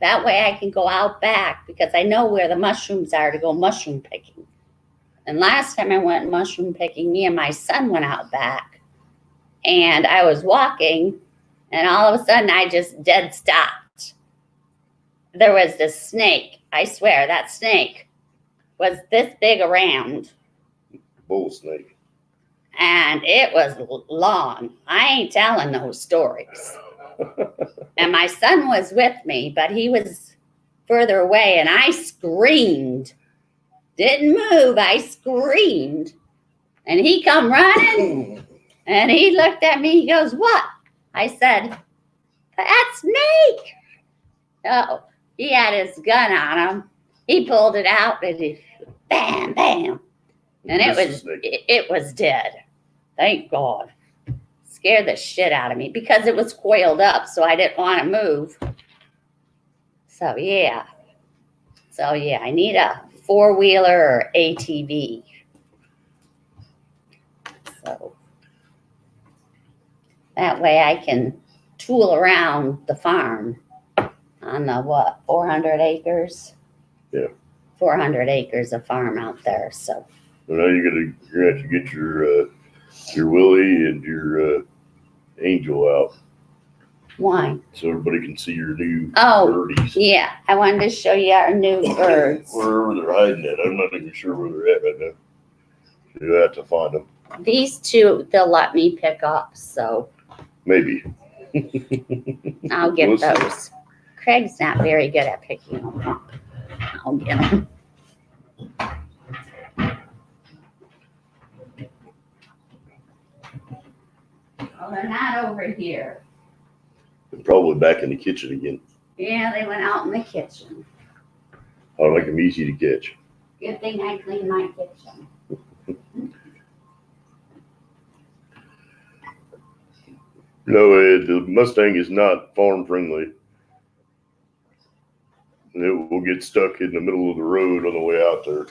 That way I can go out back because I know where the mushrooms are to go mushroom picking. And last time I went mushroom picking, me and my son went out back and I was walking and all of a sudden I just dead stopped. There was this snake. I swear that snake was this big around. Bull snake. And it was long. I ain't telling those stories. And my son was with me, but he was further away and I screamed. Didn't move, I screamed. And he come running and he looked at me, he goes, "What?" I said, "That snake." Oh, he had his gun on him. He pulled it out and he bam, bam. And it was dead. Thank God. Scared the shit out of me because it was coiled up, so I didn't want to move. So yeah, I need a 4-wheeler or ATV. So that way I can tool around the farm on the 400 acres? Yeah. 400 acres of farm out there, so. So now you're gonna have to get your Willie and your Angel out Why? so everybody can see your new Oh, birdies. yeah, I wanted to show you our new birds. Wherever they're hiding at, I'm not even sure where they're at right now. You have to find them. These two, they'll let me pick up, so Maybe. I'll get We'll see. those. Craig's not very good at picking them up. I'll get them. Oh, they're not over here. Probably back in the kitchen again. Yeah, they went out in the kitchen. I'll make them easy to catch. Good thing I cleaned my kitchen. No, the Mustang is not farm friendly. And it will get stuck in the middle of the road on the way out there.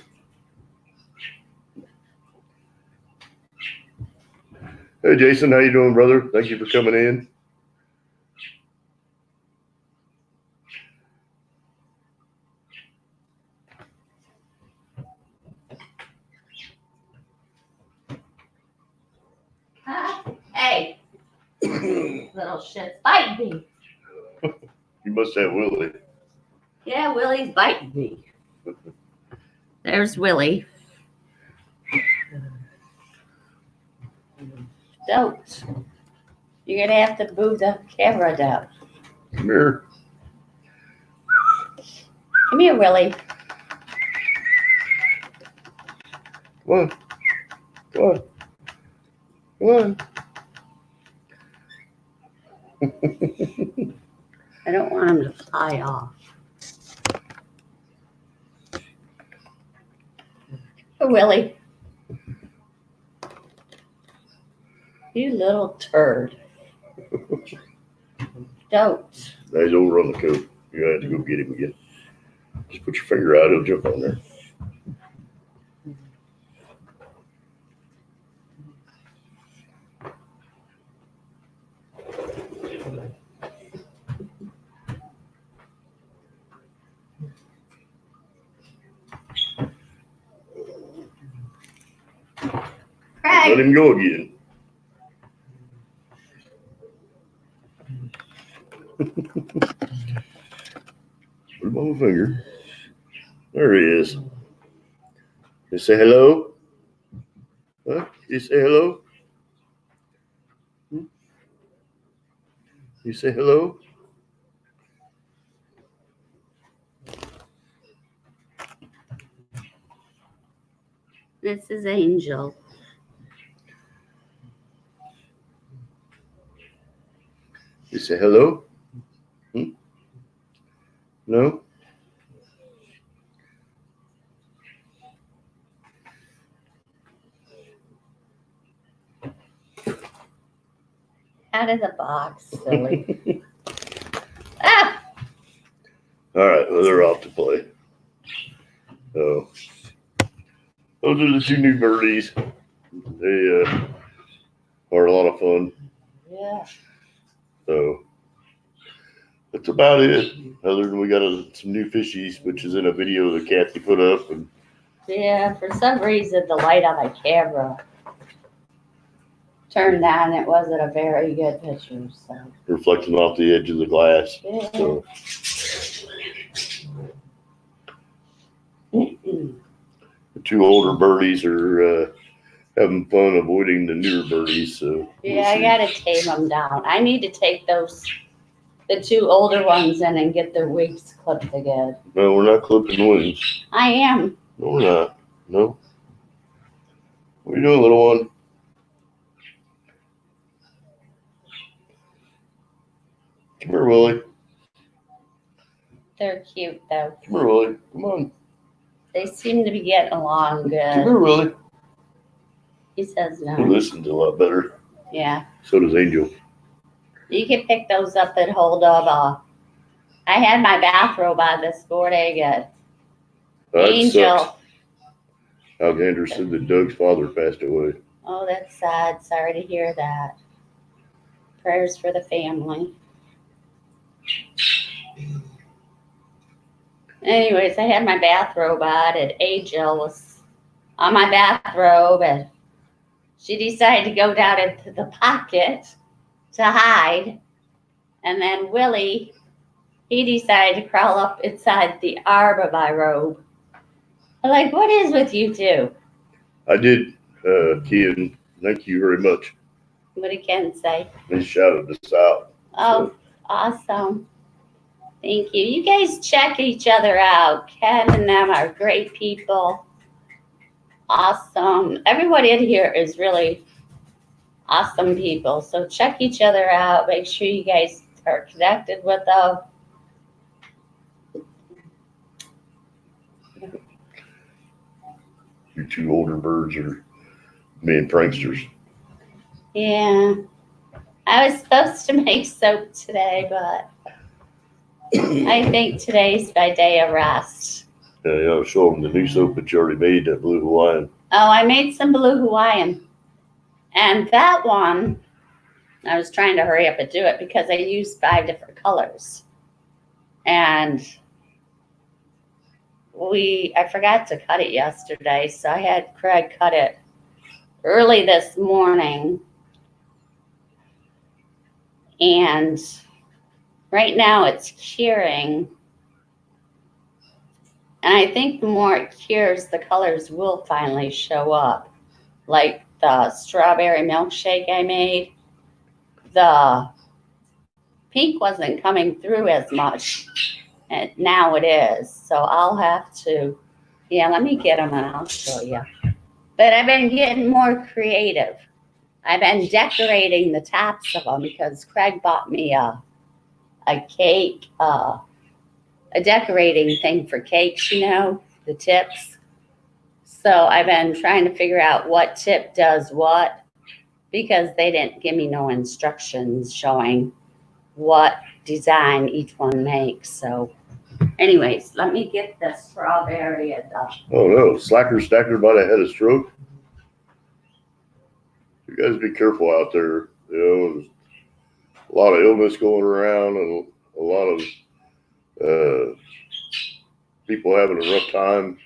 Hey, Jason, how you doing, brother? Thank you for coming in. Huh? Hey, little shit's biting me. You must have Willie. Yeah, Willie's biting me. There's Willie. Don't. You're gonna have to move the camera down. Come here. Come here, Willie. Come on. Come on. Come on. I don't want him to fly off. Oh, Willie. You little turd. Don't. Now he's over on the coat. You have to go get him again. Just put your finger out, he'll jump on there. Let Craig. him go again. Put him on my finger. There he is. You say hello? Huh? You say hello? You say hello? This is Angel. You say hello? No? Out of the box, silly. Ah! All right, well, they're off to play. So, those are the two new birdies. They are a lot of fun. Yeah. So, that's about it. Other than we got some new fishies, which is in a video that Kathy put up. And Yeah, for some reason, the light on my camera turned on. It wasn't a very good picture, so. reflecting off the edge of the glass. Yeah. So, the two older birdies are having fun avoiding the newer birdies. So Yeah, I gotta tame them down. I need to take the two older ones in and get their wings clipped again. No, we're not clipping wings. I am. No, we're not. No. What are you doing, little one? Come here, Willie. They're cute though. Come here, Willie. Come on. They seem to be getting along Come good. here, Willie. He says He no. listens a lot better. Yeah. So does Angel. You can pick those up and hold them. I had my bathrobe on this morning and That Angel. sucks. Alexander said that Doug's father passed away. Oh, that's sad. Sorry to hear that. Prayers for the family. Anyways, I had my bathrobe on and Angel was on my bathrobe and she decided to go down into the pocket to hide. And then Willie, he decided to crawl up inside the arm of my robe. I'm like, what is with you two? I did key in thank you very much. What did Ken say? They shouted us out. Oh, awesome. Thank you. You guys check each other out. Ken and them are great people. Awesome. Everyone in here is really awesome people. So check each other out. Make sure you guys are connected with them. You two older birds are being pranksters. Yeah. I was supposed to make soap today, but I think today's my day of rest. Yeah, I'll show them the new soap that you already made, that Blue Hawaiian. Oh, I made some blue Hawaiian. And that one, I was trying to hurry up and do it because I used 5 different colors. And I forgot to cut it yesterday, so I had Craig cut it early this morning. And right now it's curing. And I think the more it cures, the colors will finally show up. Like the strawberry milkshake I made, the pink wasn't coming through as much. And now it is. So I'll have to, let me get them and I'll show you. But I've been getting more creative. I've been decorating the tops of them because Craig bought me a cake, a decorating thing for cakes, the tips. So I've been trying to figure out what tip does what because they didn't give me no instructions showing what design each one makes. So anyways, let me get the strawberry and the... Oh no, Slacker Stacker might have had a stroke. You guys be careful out there. There's a lot of illness going around and a lot of people having a rough time.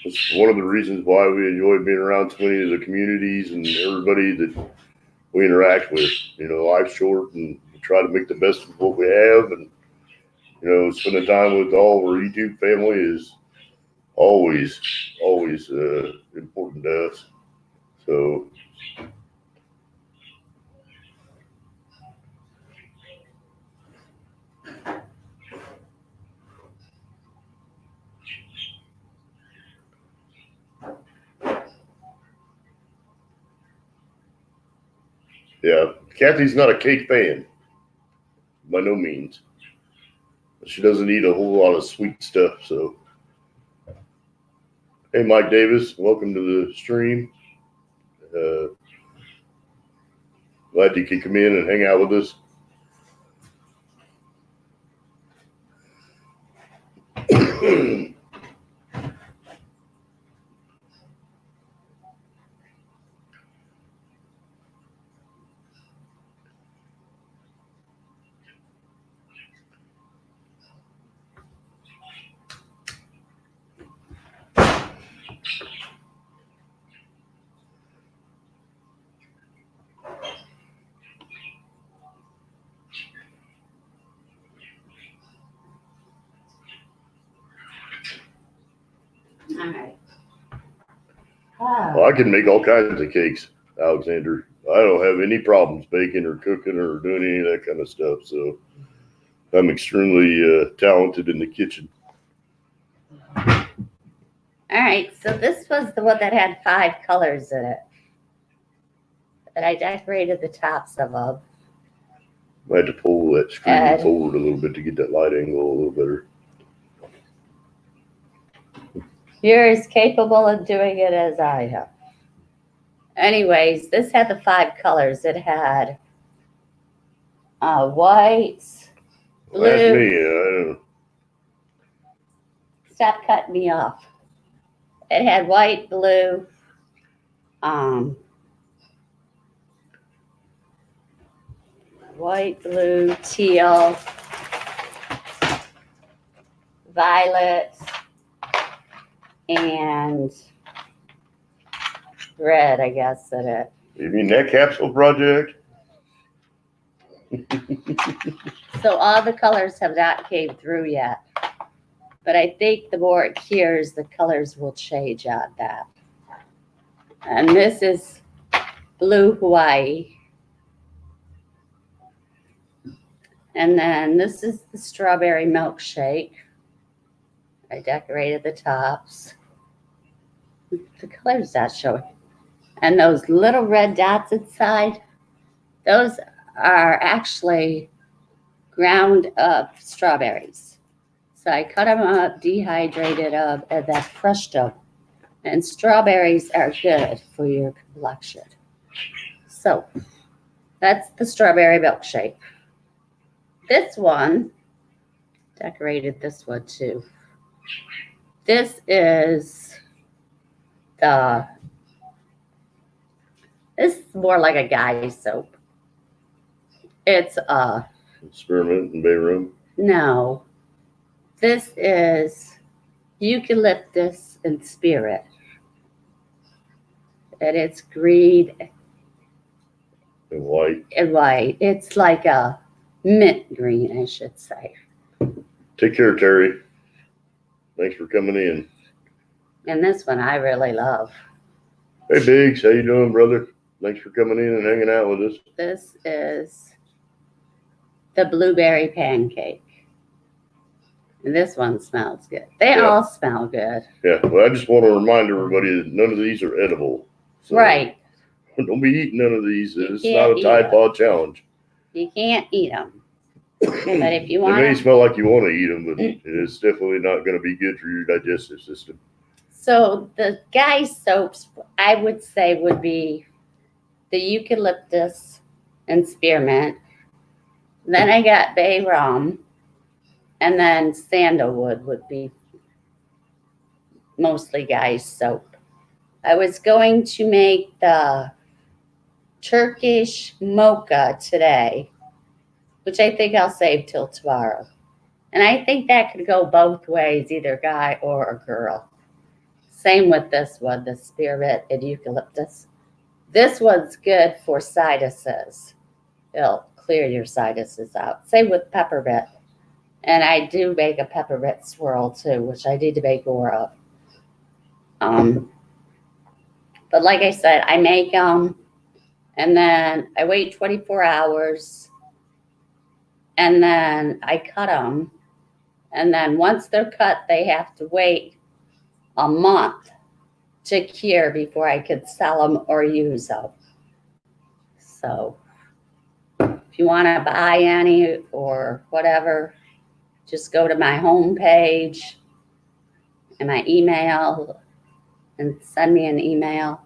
It's one of the reasons why we enjoy being around so many of the communities and everybody that we interact with. Life's short and we try to make the best of what we have. And, spending time with all of our YouTube family is always important to us. So, yeah, Kathy's not a cake fan, by no means. She doesn't eat a whole lot of sweet stuff. So, hey, Mike Davis, welcome to the stream. Glad you could come in and hang out with us. All right. Well, I can make all kinds of cakes, Alexander. I don't have any problems baking or cooking or doing any of that kind of stuff. So I'm extremely talented in the kitchen. All right. So this was the one that had 5 colors in it. And I decorated the tops of them. I had to pull that screen forward a little bit to get that light angle a little better. You're as capable of doing it as I am. Anyways, this had the 5 colors. It had white, blue. That's me. I don't... Stop cutting me off. It had white, blue, teal, violet, and red, I guess, in it. You mean that capsule project? So all the colors have not came through yet. But I think the more it cures, the colors will change on that. And this is Blue Hawaii. And then this is the strawberry milkshake. I decorated the tops. The color's not showing. And those little red dots inside, those are actually ground up strawberries. So I cut them up, dehydrated them, and then crushed them. And strawberries are good for your complexion. So that's the strawberry milkshake. This one, decorated this one too. This is this is more like a guy's soap. It's Spearmint and bay rum. no. This is eucalyptus and spirit. And it's green And white. and white. It's like a mint green, I should say. Take care, Terry. Thanks for coming in. And this one I really love. Hey, Biggs, how you doing, brother? Thanks for coming in and hanging out with us. This is the blueberry pancake. And this one smells good. They Yeah. all smell good. Yeah, well, I just want to remind everybody that none of these are edible. So Right. Don't be eating none of these. You It's can't not a eat Tide them. Pod challenge. You can't eat them. But if you They want may to. smell like you want to eat them, but it's definitely not going to be good for your digestive system. So the guy's soaps, I would say, would be the eucalyptus and spearmint. Then I got bay rum. And then sandalwood would be mostly guy's soap. I was going to make the Turkish mocha today, which I think I'll save till tomorrow. And I think that could go both ways, either guy or a girl. Same with this one, the spearmint and eucalyptus. This one's good for sinuses. It'll clear your sinuses out. Same with peppermint. And I do make a peppermint swirl too, which I need to make more of. But like I said, I make them and then I wait 24 hours and then I cut them. And then once they're cut, they have to wait a month to cure before I could sell them or use them. So if you want to buy any or whatever, just go to my homepage and my email and send me an email.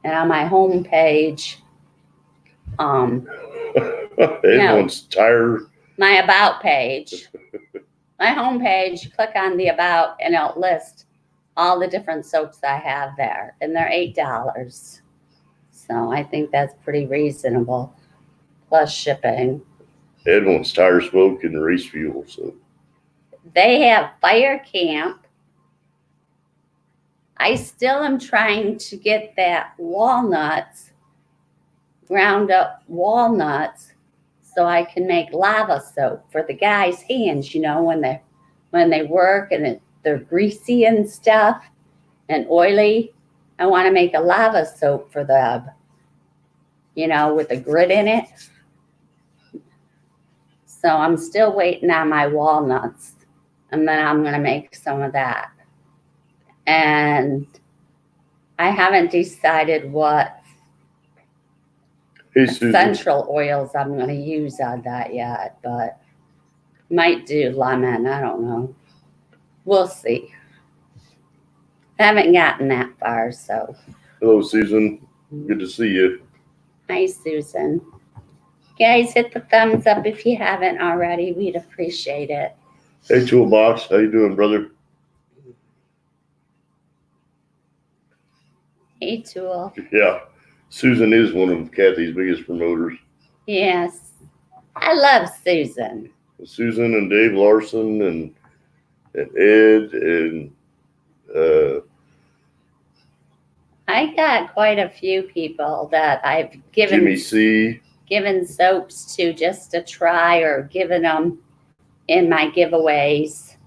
And on my homepage, Everyone's tired. my about page, my homepage, click on the about and it'll list all the different soaps I have there. And they're $8. So I think that's pretty reasonable, plus shipping. Everyone's tire smoke and race fuel. So They have Fire Camp. I still am trying to get that walnuts, ground up walnuts, so I can make lava soap for the guys' hands, you know, when they work and they're greasy and stuff and oily. I want to make a lava soap for them, you know, with a grit in it. So I'm still waiting on my walnuts. And then I'm going to make some of that. And I haven't decided what hey, Susan. essential oils I'm going to use on that yet, but might do lemon. I don't know. We'll see. I haven't gotten that far, so. Hello, Susan. Good to see you. Hi, Susan. Guys, hit the thumbs up if you haven't already. We'd appreciate it. Hey, Toolbox. How you doing, brother? Hey, Tool. Yeah. Susan is one of Kathy's biggest promoters. Yes. I love Susan. Susan and Dave Larson and Ed and I got quite a few people that I've Jimmy C. given soaps to just to try or given them in my giveaways.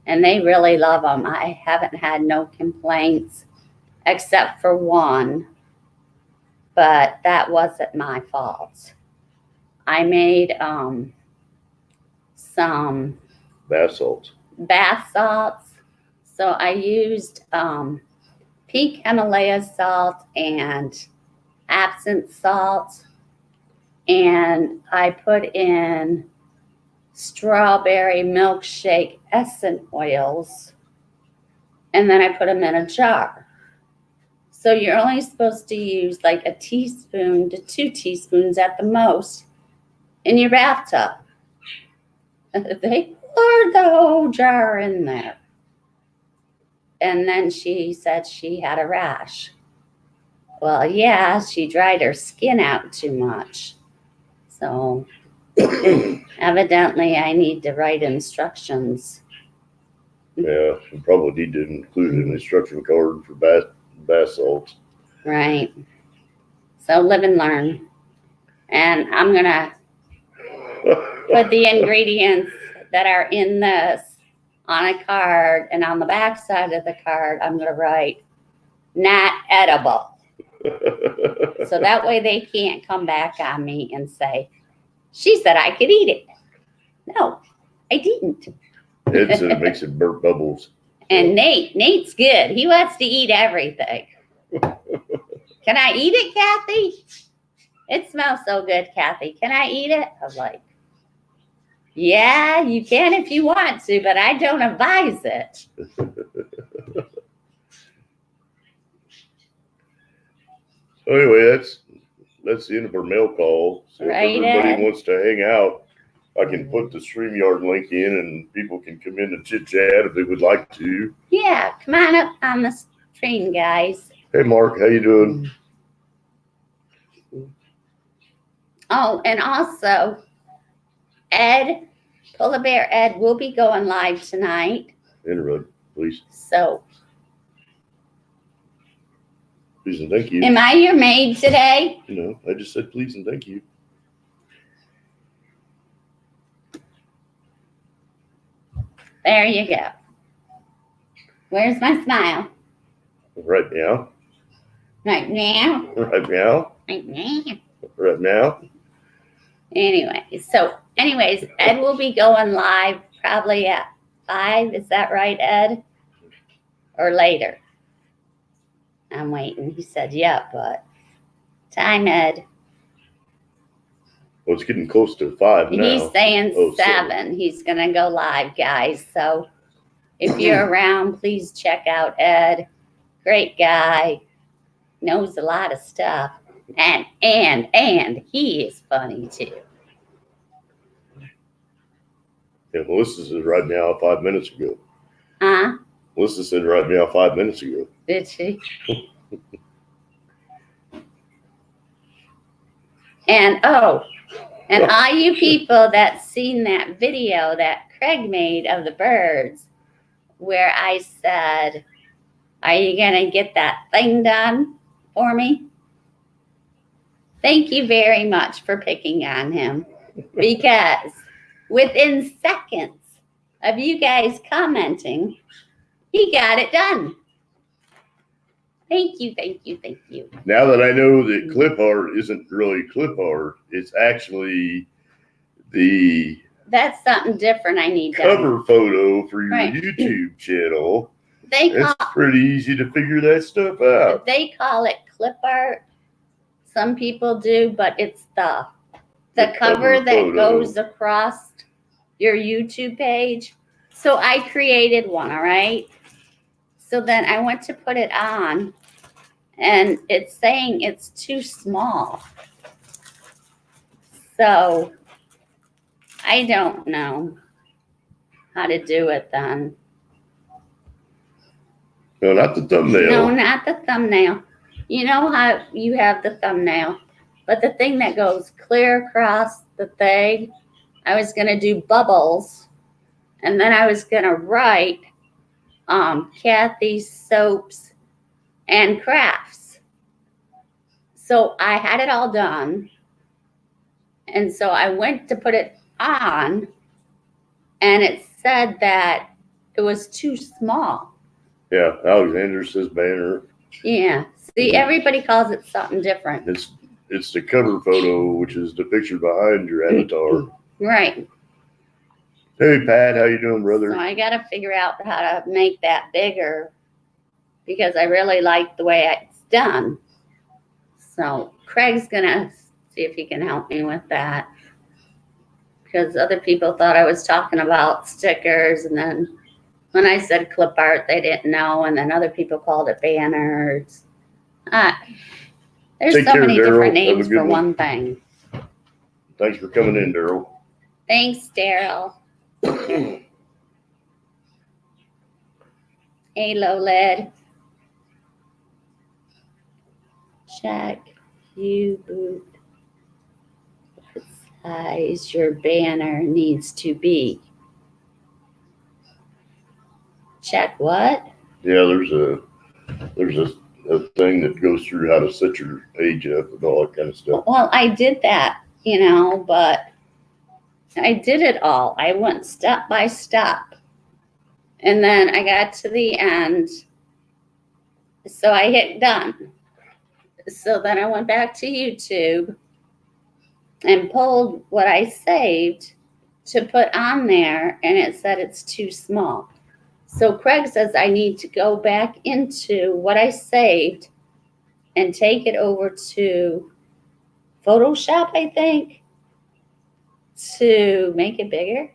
and they really love them. I haven't had no complaints except for one, but that wasn't my fault. I made some Bath salts. bath salts. So I used pink Himalaya salt and Absinthe salt, and I put in strawberry milkshake essence oils, and then I put them in a jar. So you're only supposed to use like a teaspoon to 2 teaspoons at the most in your bathtub. They poured the whole jar in there. And then she said she had a rash. Well, yeah, she dried her skin out too much. So evidently I need to write instructions. Yeah, we probably need to include an instruction card for bath salts. Right. So live and learn. And I'm going to put the ingredients that are in this on a card, and on the back side of the card, I'm going to write not edible. So that way they can't come back on me and say, she said I could eat it. No, I didn't. It makes it burp bubbles. And Nate's good. He wants to eat everything. Can I eat it, Kathy? It smells so good, Kathy. Can I eat it? I'm like, yeah, you can if you want to, but I don't advise it. So anyway, that's the end of our mail call. So Right, if everybody Ed? wants to hang out, I can put the StreamYard link in and people can come in and chit chat if they would like to. Yeah, come on up on the train, guys. Hey Mark, how you doing? Oh, and also, Ed, Polar Bear Ed will be going live tonight. Interrupt, please. So, Please and thank you. am I your maid today? No, I just said please and thank you. There you go. Where's my smile? Right now. Right now. Right now. Right now. Right now. Anyways, Ed will be going live probably at 5. Is that right, Ed? Or later? I'm waiting. He said, yeah, but time, Ed. Well, it's getting close to 5 now. He's saying Oh, 7. He's going to go live, guys. So if you're around, please check out Ed. Great guy. Knows a lot of stuff. And he is funny too. Yeah, Melissa said right now 5 minutes ago. Huh? Melissa said right now 5 minutes ago. Did she? And all you people that seen that video that Craig made of the birds, where I said, are you going to get that thing done for me? Thank you very much for picking on him, because within seconds of you guys commenting, he got it done. Thank you, thank you, thank you. Now that I know that clip art isn't really clip art, it's actually the That's something different I need done. cover photo for your Right. YouTube channel. They It's pretty easy to figure that stuff out. call it clip art. Some people do, but it's the The cover cover that photo. goes across your YouTube page. So I created one, all right? So then I went to put it on, and it's saying it's too small. So I don't know how to do it then. No, not the thumbnail. No, not the thumbnail. You know how you have the thumbnail, but the thing that goes clear across the thing, I was going to do bubbles, and then I was going to write Kathy's Soaps and Crafts. So I had it all done, and so I went to put it on, and it said that it was too small. Yeah, Alexander says banner. Yeah. See, everybody calls it something different. It's the cover photo, which is the picture behind your avatar. Right. Hey Pat, how you doing, So brother? I got to figure out how to make that bigger because I really like the way it's done. So Craig's going to see if he can help me with that. Because other people thought I was talking about stickers. And then when I said clip art, they didn't know. And then other people called it banners. There's Take so care, many Daryl. different Have a names good for one. one thing. Thanks for coming in, Daryl. Thanks, Daryl. Hey, Loled. Check you boot. What size your banner needs to be. Check what? Yeah, there's a thing that goes through how to set your page up and all that kind of stuff. Well, I did that, but I did it all. I went step by step. And then I got to the end. So I hit done. So then I went back to YouTube and pulled what I saved to put on there, and it said it's too small. So Craig says I need to go back into what I saved and take it over to Photoshop, I think, to make it bigger.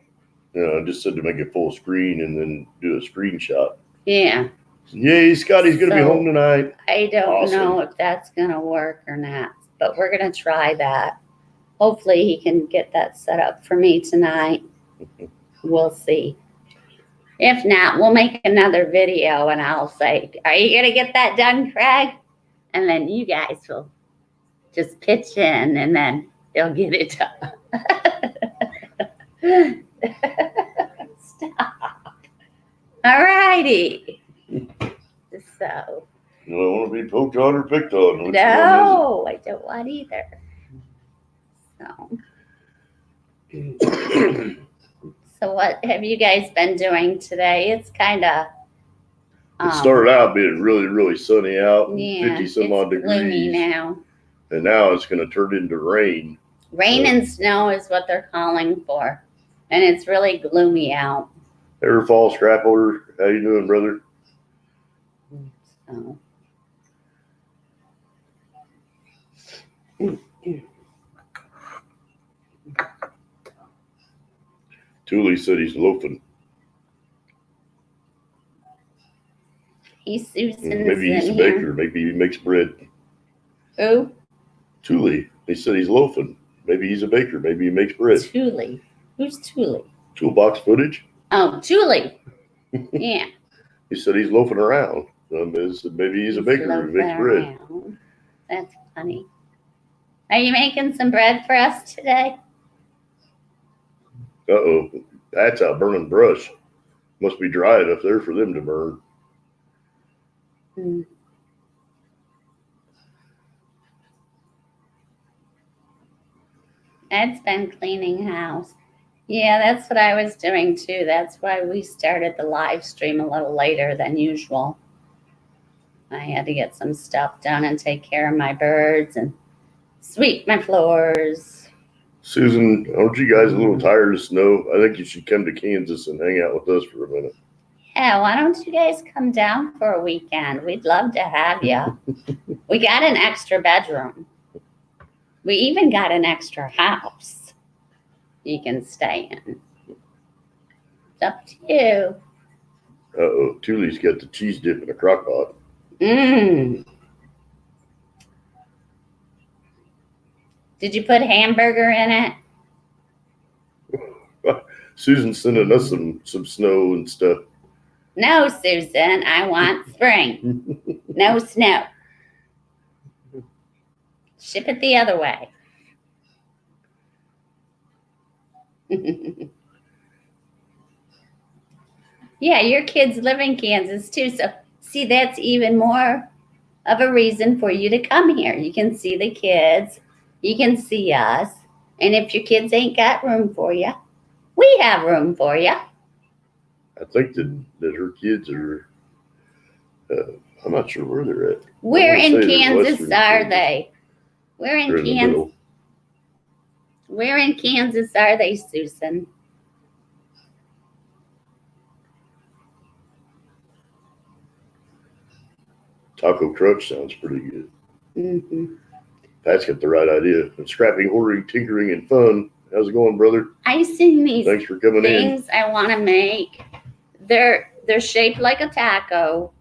I just said to make it full screen and then do a screenshot. Yeah. Yay, Scotty's gonna be So- home tonight. I don't Awesome. know if that's going to work or not, but we're going to try that. Hopefully he can get that set up for me tonight. We'll see. If not, we'll make another video and I'll say, are you going to get that done, Craig? And then you guys will just pitch in and then they'll get it done. Stop. All righty. So. You don't want to be poked on or picked on. Which No, I don't want either. So, one is it? so what have you guys been doing today? It's kind of. It started out being really, really sunny out, Yeah, 50 some odd it's gloomy degrees. now. And now it's going to turn into rain. Rain and snow is what they're calling for, and it's really gloomy out. Ever fall scrap order? How you doing, brother? So. Thule said he's loafing. Susan's Maybe he's a in here. baker. Maybe he makes bread. Who? Thule. They said he's loafing. Maybe he's a baker. Maybe he makes bread. Thule. Who's Thule? Toolbox footage. Oh, Thule. Yeah. He said he's loafing around. Maybe he's a baker who Loafing makes bread. around. That's funny. Are you making some bread for us today? Uh-oh. That's out burning brush. Must be dry enough there for them to burn. Ed's been cleaning house. Yeah, that's what I was doing too. That's why we started the live stream a little later than usual. I had to get some stuff done and take care of my birds and sweep my floors. Susan, aren't you guys a little tired of snow? I think you should come to Kansas and hang out with us for a minute. Yeah, why don't you guys come down for a weekend? We'd love to have you. We got an extra bedroom. We even got an extra house you can stay in. It's up to you. Uh-oh. Thule's got the cheese dip in a crock pot. Mmm. Did you put hamburger in it? Susan's sending us some snow and stuff. No, Susan, I want spring. No snow. Ship it the other way. Yeah, your kids live in Kansas too. So, see, that's even more of a reason for you to come here. You can see the kids, you can see us. And if your kids ain't got room for you, we have room for you. I think that her kids are. I'm not sure where they're at. Where wanna in say they're Kansas western are Kansas. they? Where They're in in the Kansas? middle. Where in Kansas are they, Susan? Taco Crunch sounds pretty good. Mm-hmm. Pat's got the right idea. And scrapping, hoarding, tinkering, and fun. How's it going, brother? I've seen these Thanks for coming in. things I want to make. They're shaped like a taco,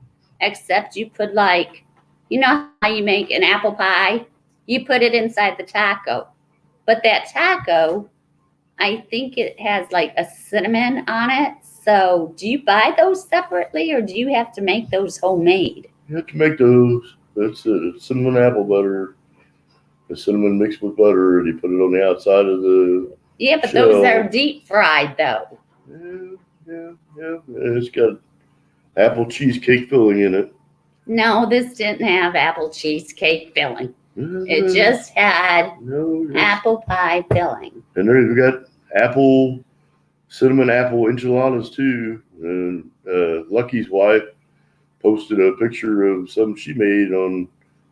except you put like, you know how you make an apple pie? You put it inside the taco. But that taco, I think it has like a cinnamon on it. So do you buy those separately or do you have to make those homemade? You have to make those. That's it. Cinnamon apple butter. The cinnamon mixed with butter, and you put it on the outside of the. Yeah, but those Shell. are deep fried though. Yeah. And it's got apple cheesecake filling in it. No, this didn't have apple cheesecake filling. It Mm-hmm. just had No, just- apple pie filling. And there we got cinnamon apple enchiladas too. And Lucky's wife posted a picture of something she made on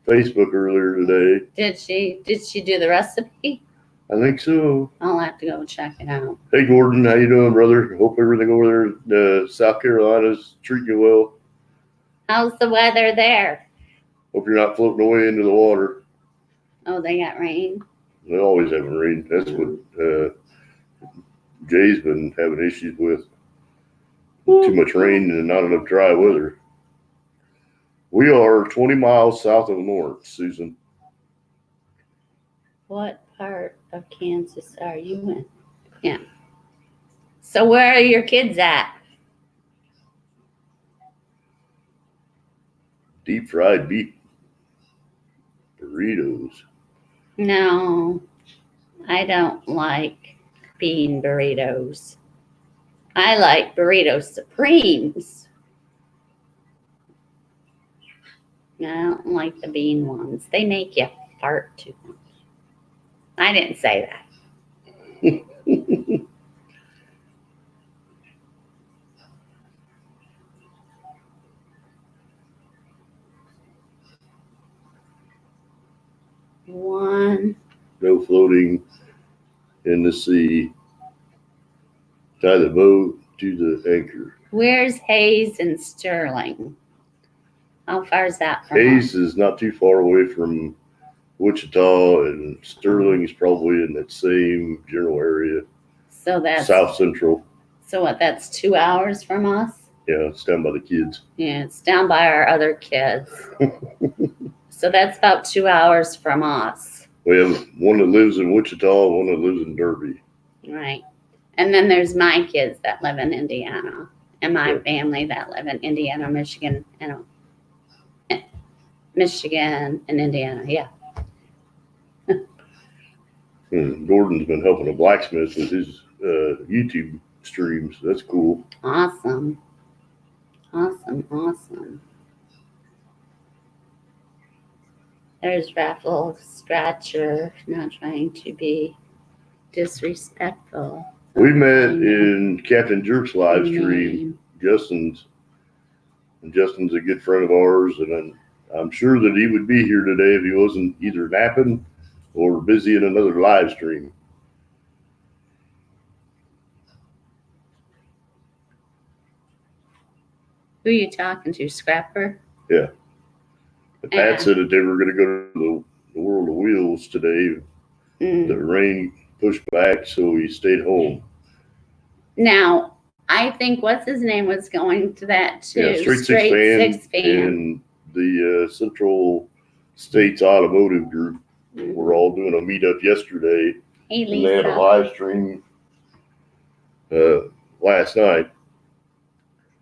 Facebook earlier today. Did she do the recipe? I think so. I'll have to go check it out. Hey Gordon, how you doing, brother? Hope everything over there in South Carolina's treating you well. How's the weather there? Hope you're not floating away into the water. Oh, they got rain. They always having rain. That's what Jay's been having issues with. Too much rain and not enough dry weather. We are 20 miles south of Lawrence, Susan. What part of Kansas are you in? Yeah. So where are your kids at? Deep fried beef burritos. No, I don't like bean burritos. I like burrito supremes. I don't like the bean ones. They make you fart too much. I didn't say that. One. No floating in the sea. Tie the boat to the anchor. Where's Hayes and Sterling? How far is that from us? Hayes is not too far away from Wichita, and Sterling is probably in that same general area. So that's South Central. So what? That's 2 hours from us. Yeah, it's down by the kids. Yeah, it's down by our other kids. So that's about 2 hours from us, We have one that lives in Wichita, one that lives in Derby. right? And then there's my kids that live in Indiana, and my Yeah. family that live in Indiana, Michigan, and Michigan and Indiana. Yeah. And Gordon's been helping a blacksmith with his YouTube streams. That's cool. Awesome. Awesome. There's Raffle Scratcher, not trying to be disrespectful. We met in Captain Jerk's live stream. Justin's a good friend of ours, and I'm sure that he would be here today if he wasn't either napping or busy in another live stream. Who are you talking to, Scrapper? Pat Yeah. said that they were going to go to the World of Wheels today. Mm. The rain pushed back, so he stayed home. Now, I think what's his name was going to that too. Yeah, Straight Six Fan and the Central States Automotive Group were all doing a meetup yesterday, Hey, and they had a Lisa. live stream last night.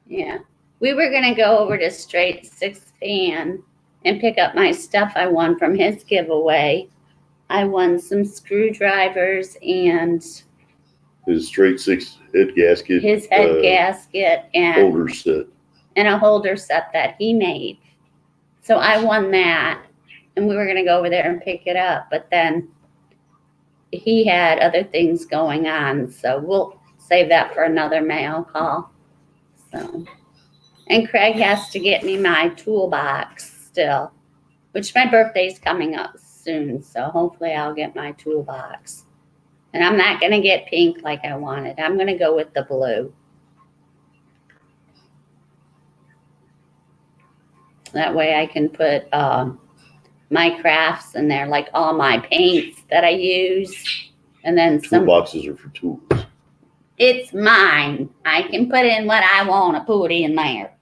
Yeah. We were going to go over to Straight Six Fan and pick up my stuff I won from his giveaway. I won some screwdrivers and His Straight Six head gasket his head gasket and holder set. a holder set that he made. So I won that, and we were going to go over there and pick it up, but then he had other things going on, so we'll save that for another mail call. So, and Craig has to get me my toolbox still, which my birthday's coming up soon. So hopefully I'll get my toolbox. And I'm not going to get pink like I wanted. I'm going to go with the blue. That way I can put my crafts in there, like all my paints that I use. And then some. Toolboxes are for tools. It's mine. I can put in what I want to put in there.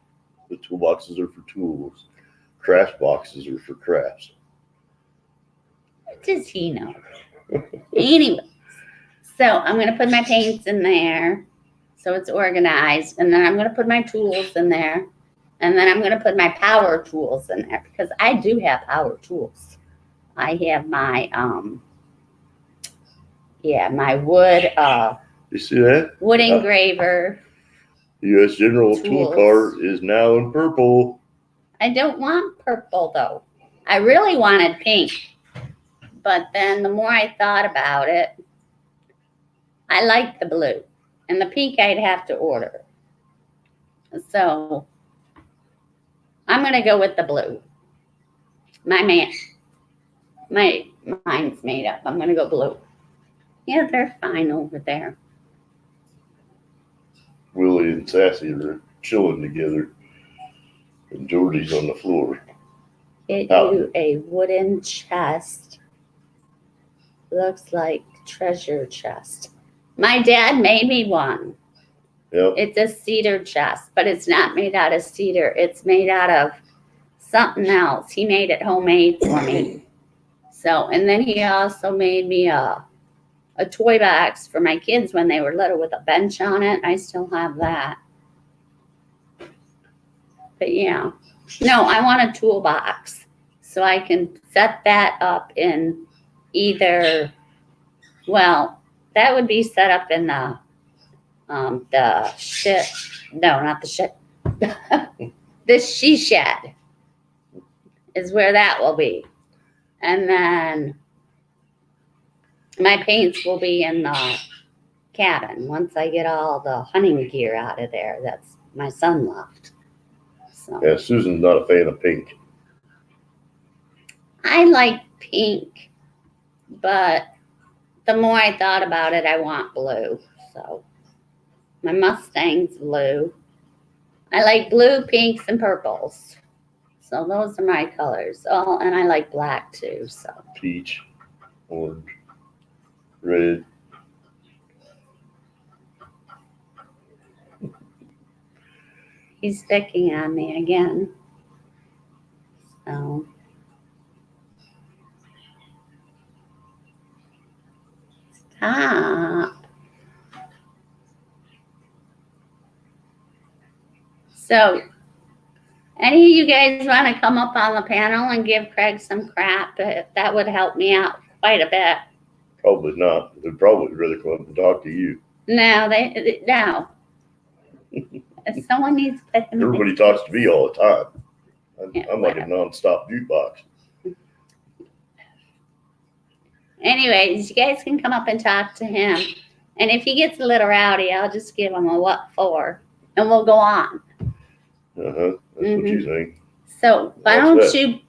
The toolboxes are for tools. Craft boxes are for crafts. What does he know? Anyway, so I'm going to put my paints in there so it's organized. And then I'm going to put my tools in there. And then I'm going to put my power tools in there because I do have power tools. I have my, my wood, You see that? wood engraver. U.S. General Tool Tools. Cart is now in purple. I don't want purple though. I really wanted pink. But then the more I thought about it, I like the blue. And the pink I'd have to order. So I'm going to go with the blue. Mine's made up. I'm going to go blue. Yeah, they're fine over there. Willie and Sassy are chilling together. And Geordie's on the floor. Get Oh. you a wooden chest. Looks like treasure chest. My dad made me one. Yep. It's a cedar chest, but it's not made out of cedar. It's made out of something else. He made it homemade for me. So, and then he also made me a toy box for my kids when they were little with a bench on it. I still have that. But yeah, no, I want a toolbox so I can set that up in either, well, that would be set up in the shit. No, not the shit. The she shed is where that will be. And then my paints will be in the cabin once I get all the hunting gear out of there. That's my son left. So Yeah, Susan's not a fan of pink. I like pink, but the more I thought about it, I want blue. So my Mustang's blue. I like blue, pinks, and purples. So those are my colors. Oh, and I like black too. So Peach, orange, red. he's picking on me again. So stop. So, any of you guys want to come up on the panel and give Craig some crap? That would help me out quite a bit. Probably not. They'd probably rather come up and talk to you. No. Someone needs to put them. Everybody talks to me all the time. Yeah, I'm like a whatever. non-stop jukebox. Anyways, you guys can come up and talk to him. And if he gets a little rowdy, I'll just give him a what for, and we'll go on. Uh-huh. That's what you think. So why What's don't you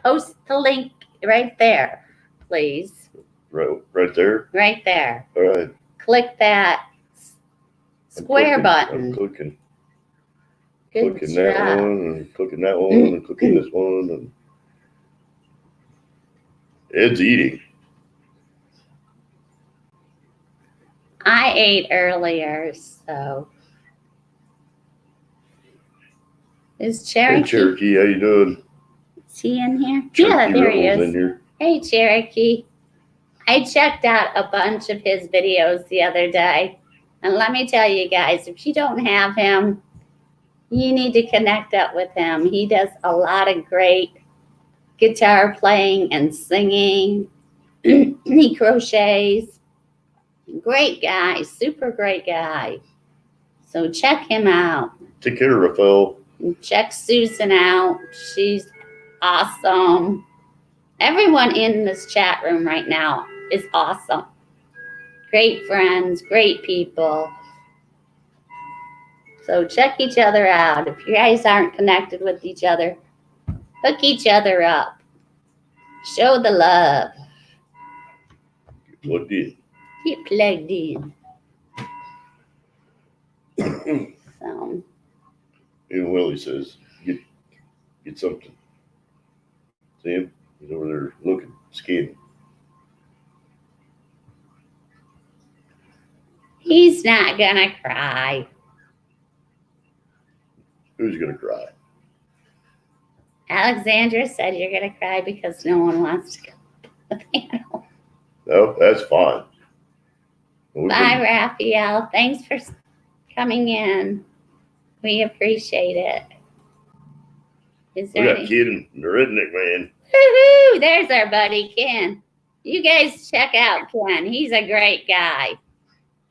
post the link right there, please? Right there. Right there. All right. Click that I'm square clicking- button. I'm clicking. Good Clicking that job. one and clicking that one and clicking this one and Ed's eating. I ate earlier, so is Hey Cherokee? Cherokee, how you doing? Is he in here? Cherokee Yeah, there he Rebel's is. in here. Hey, Cherokee. I checked out a bunch of his videos the other day. And let me tell you guys, if you don't have him, you need to connect up with him. He does a lot of great guitar playing and singing. He crochets. Great guy, super great guy. So check him out. Take care, Rafael. Check Susan out. She's awesome. Everyone in this chat room right now is awesome. Great friends, great people. So check each other out. If you guys aren't connected with each other, hook each other up. Show the love. What did? Get plugged in. So Even Willie says, get something. See him? He's over there looking, scanning. he's not gonna cry. Who's gonna cry? Alexandra said you're gonna cry because no one wants to go to the panel. No, that's fine. We've Bye, been- Raphael. Thanks for coming in. We appreciate it. Is We there got any? Kid and the Redneck Man. Woohoo! There's our buddy Ken. You guys check out Ken. He's a great guy.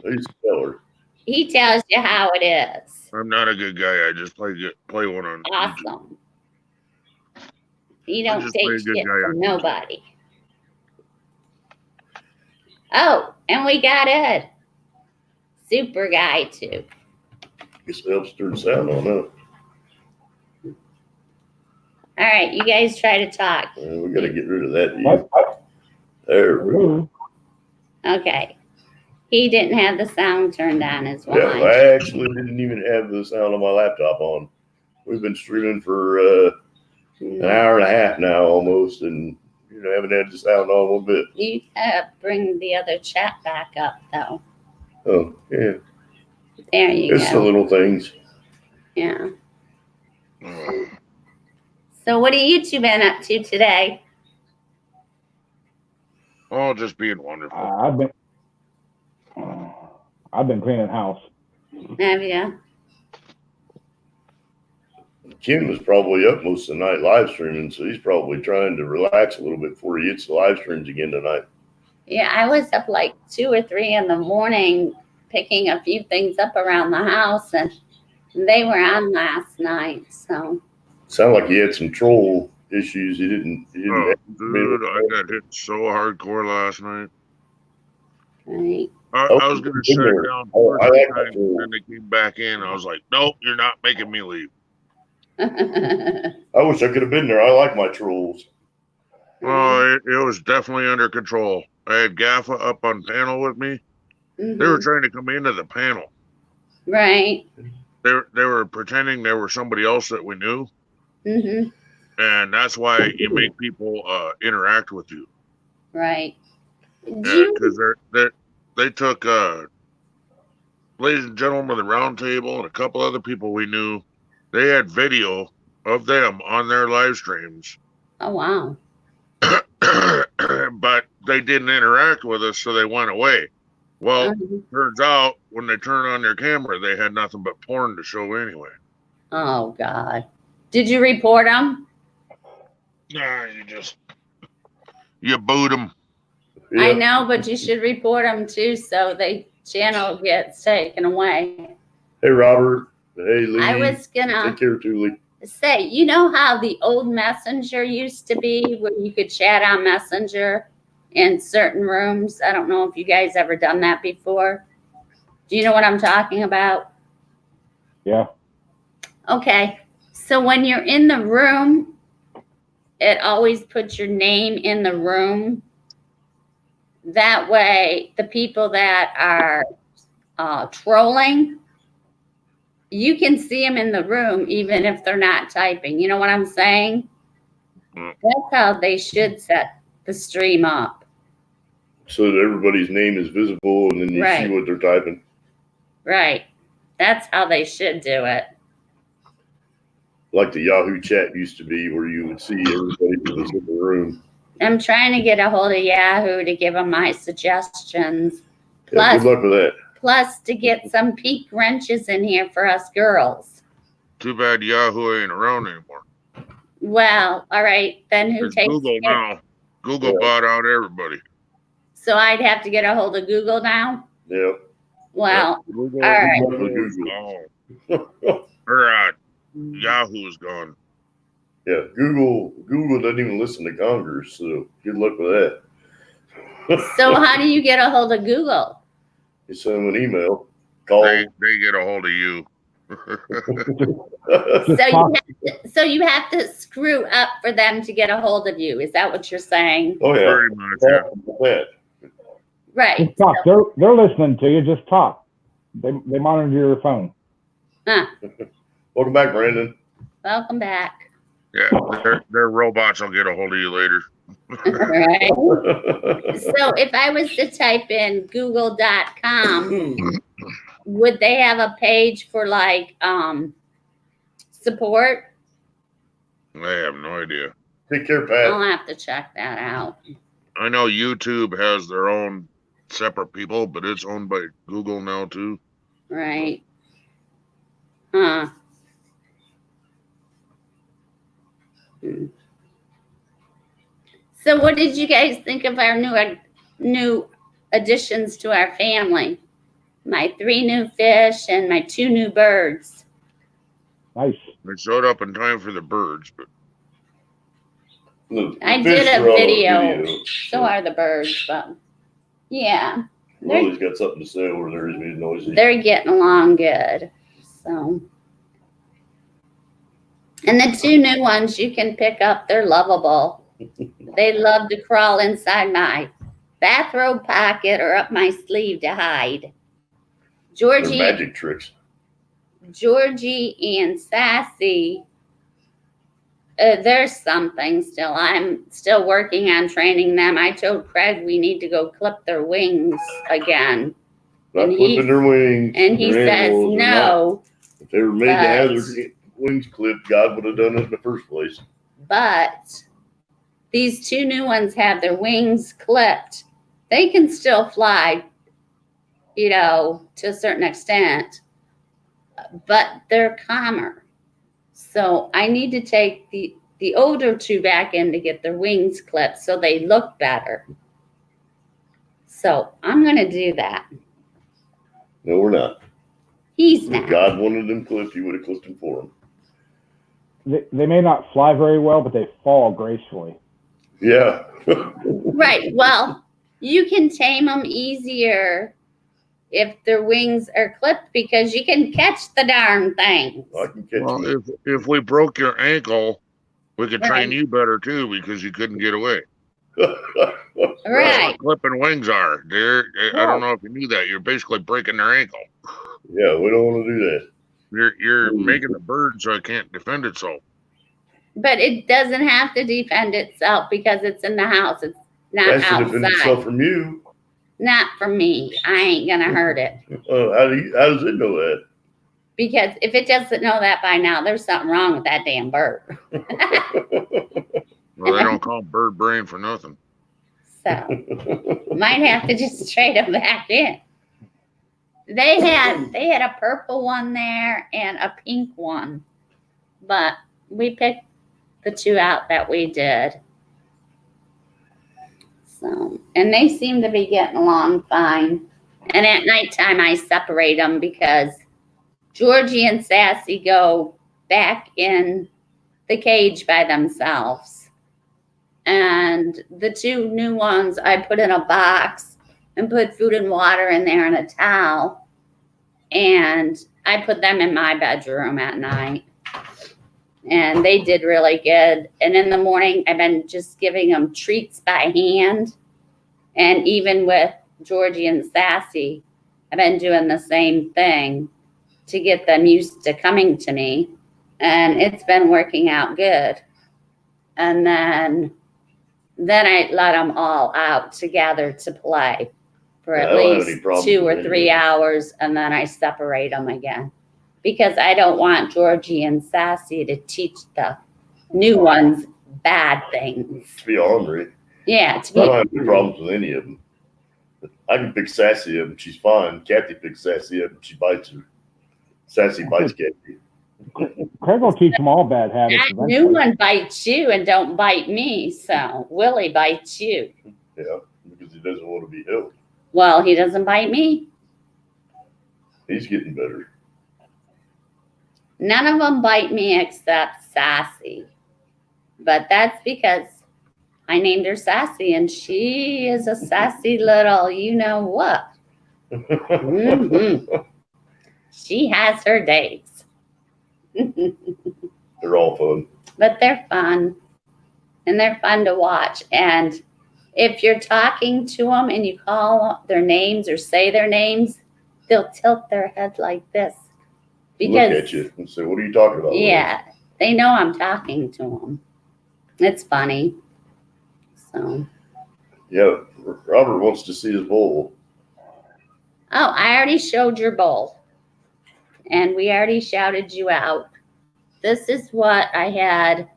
He's a feller. He tells you how it is. I'm not a good guy. I just play one on YouTube. Awesome. He don't just take play a good shit guy from on YouTube. nobody. Oh, and we got Ed. Super guy too. Guess it helps turn sound on up. All right, you guys try to talk. We gotta get rid of that. What? There we go. Okay. He didn't have the sound turned on as well. Yeah, I actually didn't even have the sound on my laptop on. We've been streaming for an hour and a half now almost, and haven't had the sound on one bit. You bring the other chat back up though. Oh, yeah. There you It's the go. little things. Yeah. Oh, So what have you two been up to today? oh, just being wonderful. I've been cleaning house. Have you? Ken was probably up most of the night live streaming, so he's probably trying to relax a little bit before he hits the live streams again tonight. Yeah, I was up like 2 or 3 in the morning picking a few things up around the house, and they were on last night. So Sounded like he had some troll issues. He didn't Oh, dude, I got hit so hardcore last night. right. I was gonna shut it down Oh, I 4 like times, that too. and then they came back in. I was like, nope, you're not making me leave. I wish I could have been there. I like my trolls. Oh, it was definitely under control. I had Gaffa up on panel with me. They were trying to come into the panel. Right. They were pretending they were somebody else that we knew, Mm-hmm. and that's why you make people interact with you. Right. Did you- Because they took ladies and gentlemen of the round table and a couple other people we knew. They had video of them on their live streams, Oh wow. but they didn't interact with us, so they went away. Well, turns out when they turned on their camera, they had nothing but porn to show anyway. Oh God. Did you report them? Nah, you boot them. I Yeah. know, but you should report them too, so the channel gets taken away. Hey, Robert. Hey, Lee. I was gonna Take care, too, Lee. say, you know how the old Messenger used to be, where you could chat on Messenger in certain rooms? I don't know if you guys ever done that before. Do you know what I'm talking about? Yeah. Okay. So when you're in the room, it always puts your name in the room. That way, the people that are trolling, you can see them in the room even if they're not typing. You know what I'm saying? Mm. That's how they should set the stream up. So that everybody's name is visible, and then you Right. see what they're typing. Right. That's how they should do it. Like the Yahoo chat used to be, where you would see everybody that was in the room. I'm trying to get a hold of Yahoo to give them my suggestions. Yeah, Plus, good luck with that. plus to get some peak wrenches in here for us girls. Too bad Yahoo ain't around anymore. Well, all right, then who It's takes Google care? now. Google Yeah. bought out everybody. So I'd have to get a hold of Google now? Yeah. Well, Google, all right. Google's gone. Or Yahoo's gone. Yeah, Google doesn't even listen to Congress, so good luck with that. so how do you get a hold of Google? You send them an email, call. They get a hold of you. Just So talk. you have to screw up for them to get a hold of you. Is that what you're saying? Oh, yeah. Very much, yeah. Yeah. Right. Just talk. They're listening to you. Just talk. They monitor your phone. Huh. Welcome back, Brandon. Welcome back. Yeah, their robots will get a hold of you later. Right. So if I was to type in google.com, would they have a page for like support? I have no idea. Take care, I'll Pat. have to check that out. I know YouTube has their own separate people, but it's owned by Google now too. Right. Huh. Hmm. So what did you guys think of our new additions to our family? My 3 new fish and my 2 new birds. Nice. They showed up in time for the birds, but The I fish did a were on video. So are the birds, but yeah, Lily's got something to say over there. He's being noisy. they're getting along good. So, and the 2 new ones you can pick up, they're lovable. They love to crawl inside my bathrobe pocket or up my sleeve to hide. They're Georgie magic tricks. and Sassy, there's something still. I'm still working on training them. I told Craig we need to go clip their wings again. Not And clipping their wings. And he Their says animals are not. no, If they were made to have but- their wings clipped, God would have done it in the first place. but these 2 new ones have their wings clipped. They can still fly, to a certain extent, but they're calmer. So I need to take the older 2 back in to get their wings clipped so they look better. So I'm going to do that. No, we're not. He's If not. God wanted them clipped, he would have clipped them for them. They may not fly very well, but they fall gracefully. Yeah. Right. Well, you can tame them easier if their wings are clipped because you can catch the darn things. I can catch well, them. if we broke your ankle, we could train Right. you better too because you couldn't get away. Right. That's what clipping wings are. I don't know if you knew that. You're basically breaking their ankle. Yeah, we don't want to do that. You're Ooh. making the bird so it can't defend itself. But it doesn't have to defend itself because it's in the house. It's not That's to defend outside. itself from you. Not from me. I ain't gonna hurt it. How does it know that? Because if it doesn't know that by now, there's something wrong with that damn bird. Well, they don't call them bird brain for nothing. So might have to just trade them back in. They had a purple one there and a pink one, but we picked the 2 out that we did. So, and they seem to be getting along fine. And at nighttime, I separate them because Georgie and Sassy go back in the cage by themselves. And the 2 new ones I put in a box and put food and water in there and a towel. And I put them in my bedroom at night. And they did really good. And in the morning, I've been just giving them treats by hand. And even with Georgie and Sassy, I've been doing the same thing to get them used to coming to me. And it's been working out good. And then I let them all out together to play for Yeah, at I don't have any least problems 2 with or any 3 of it. hours, and then I separate them again. Because I don't want Georgie and Sassy to teach the new ones bad things. To be ornery. Yeah, to I be don't have any problems with any of them. I can pick Sassy up and she's fine. Kathy picks Sassy up and she bites her. Sassy bites Kathy. Craig will teach them all bad habits. that eventually. new one bites you and don't bite me. So Willie bites you. Yeah, because he doesn't want to be held. Well, he doesn't bite me. He's getting better. None of them bite me except Sassy. But that's because I named her Sassy, and she is a sassy little you know what. Mhm. She has her days. They're all fun. But they're fun. And they're fun to watch. And if you're talking to them and you call their names or say their names, they'll tilt their head like this. Look at you and say, "What are you talking about?" Yeah, they know I'm talking to them. It's funny. So, Yeah, Robert wants to see his bull. oh, I already showed your bowl. And we already shouted you out. This is what I had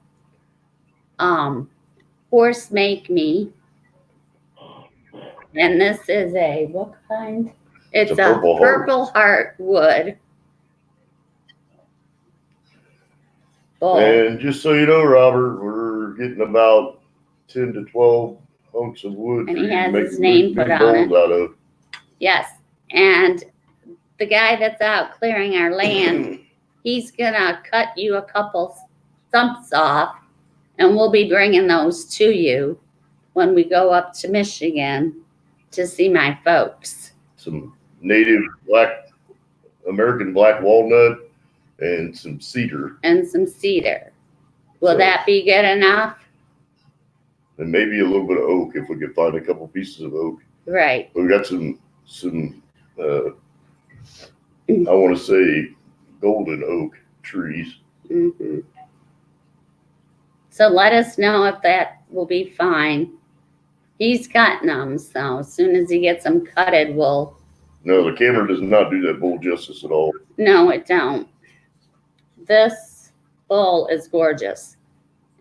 horse make me. And this is a what kind? It's a purple heart wood bowl. And just so you know, Robert, we're getting about 10 to 12 hunks of wood. And for he you to has make his name big put on it. bowls out of. Yes. And the guy that's out clearing our land, he's gonna cut you a couple stumps off, and we'll be bringing those to you when we go up to Michigan to see my folks. Some native American black walnut and some cedar, And some cedar. Will So- that be good enough? and maybe a little bit of oak if we can find a couple pieces of oak. Right. We've got some I want to say golden oak trees. hmm So let us know if that will be fine. He's cutting them, so as soon as he gets them cutted, we'll. No, the camera does not do that bull justice at all. No, it don't. This bull is gorgeous,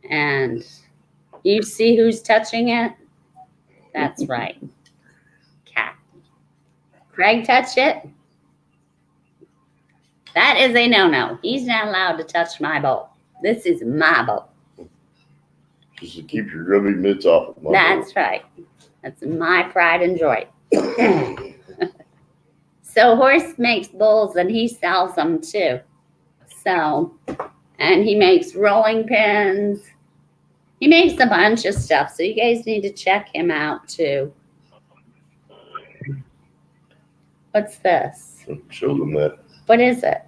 and you see who's touching it? That's right, Cat. Craig touch it? That is a no-no. He's not allowed to touch my bull. This is my bull. Just to keep your grubby mitts off of my That's right. That's my pride and joy. So Horse makes bowls and he sells them too. So, and he makes rolling pins. He makes a bunch of stuff. So you guys need to check him out too. What's this? bull. Show them that. What is it?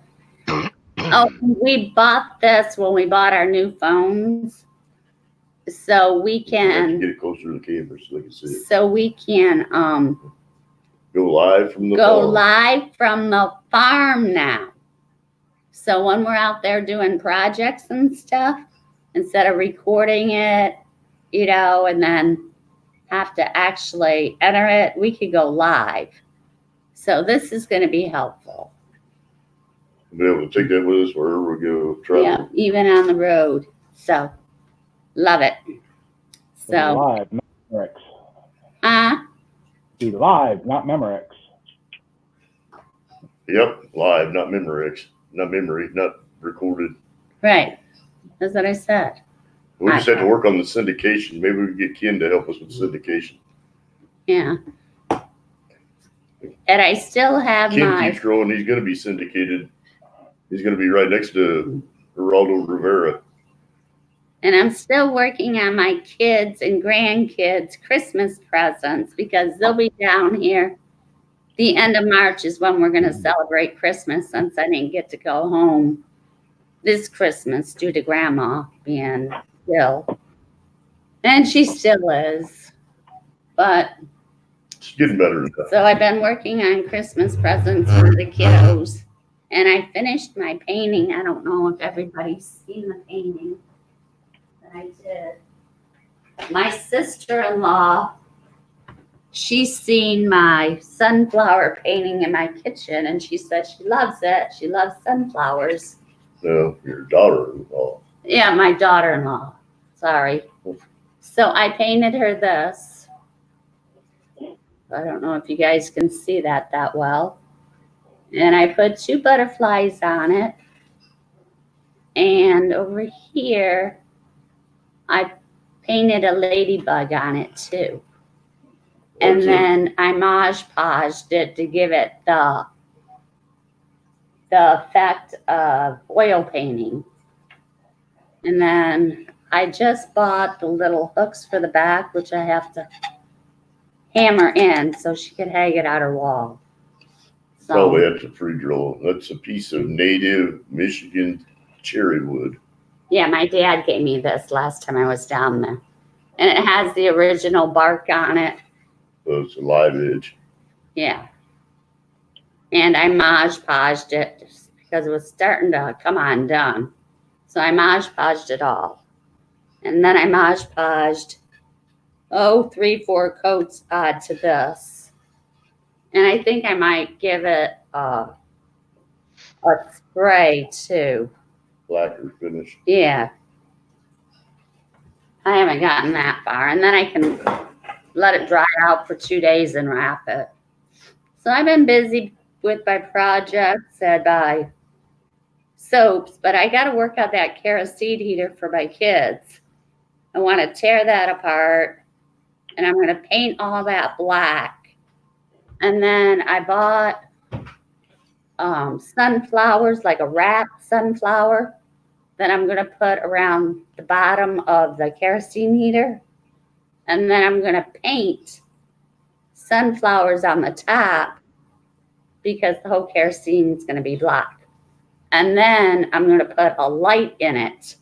Oh, we bought this when we bought our new phones. So we can, Get it closer to the camera so they can see it. so we can, Go live from the go farm. live from the farm now. So when we're out there doing projects and stuff, instead of recording it, and then have to actually enter it, we could go live. So this is going to be helpful. Be able to take that with us wherever we go travel. Yeah, even on the road. So love it. So, Live, not Memorex. Be live, not Memorex. Yep, live, not Memorex, not memory, not recorded. right. That's what I said. We just have to work on the syndication. Maybe we can get Ken to help us with syndication. Yeah. And I still have Ken my, keeps growing. He's going to be syndicated. He's going to be right next to Geraldo Rivera. and I'm still working on my kids and grandkids' Christmas presents because they'll be down here. The end of March is when we're going to celebrate Christmas since I didn't get to go home this Christmas due to Grandma being ill. And she still is. But It's getting better than that. so I've been working on Christmas presents for the kiddos. And I finished my painting. I don't know if everybody's seen the painting that I did. My sister-in-law, she's seen my sunflower painting in my kitchen, and she said she loves it. She loves sunflowers. No, your daughter-in-law. Yeah, my daughter-in-law. Sorry. So I painted her this. I don't know if you guys can see that well. And I put 2 butterflies on it. And over here, I painted a ladybug on it too. And then I Mod Podged it to give it the effect of oil painting. And then I just bought the little hooks for the back, which I have to hammer in so she could hang it on her wall. Probably that's a free drill. That's a piece of native Michigan cherry wood. Yeah, my dad gave me this last time I was down there. And it has the original bark on it. So it's a live edge. Yeah. And I Mod Podged it just because it was starting to come undone. So I Mod Podged it all. And then I Mod Podged, 3-4 coats to this. And I think I might give it a spray too. Lacquer finish. Yeah. I haven't gotten that far. And then I can let it dry out for 2 days and wrap it. So I've been busy with my projects and my soaps, but I got to work on that kerosene heater for my kids. I want to tear that apart, and I'm going to paint all that black. And then I bought sunflowers, like a wrapped sunflower, that I'm going to put around the bottom of the kerosene heater. And then I'm going to paint sunflowers on the top because the whole kerosene is going to be black. And then I'm going to put a light in it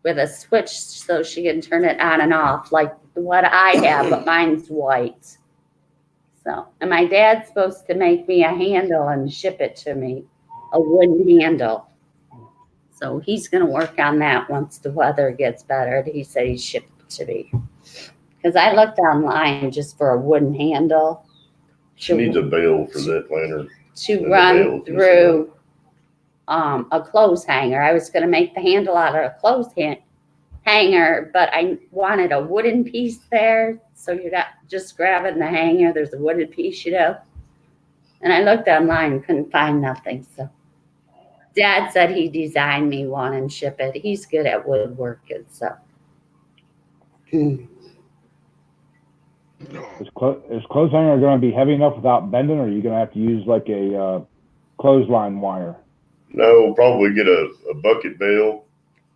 with a switch so she can turn it on and off like what I have, but mine's white. So, and my dad's supposed to make me a handle and ship it to me, a wooden handle. So he's going to work on that once the weather gets better. He said he'd ship it to me. Because I looked online just for a wooden handle. She needs a bail for that lantern. To run through a clothes hanger. I was going to make the handle out of a clothes hanger, but I wanted a wooden piece there. So you're not just grabbing the hanger. There's a wooden piece, And I looked online and couldn't find nothing. So Dad said he designed me one and ship it. He's good at woodworking, so. Is clothes hanger going to be heavy enough without bending, or are you going to have to use like a clothesline wire? No, probably get a bucket bail.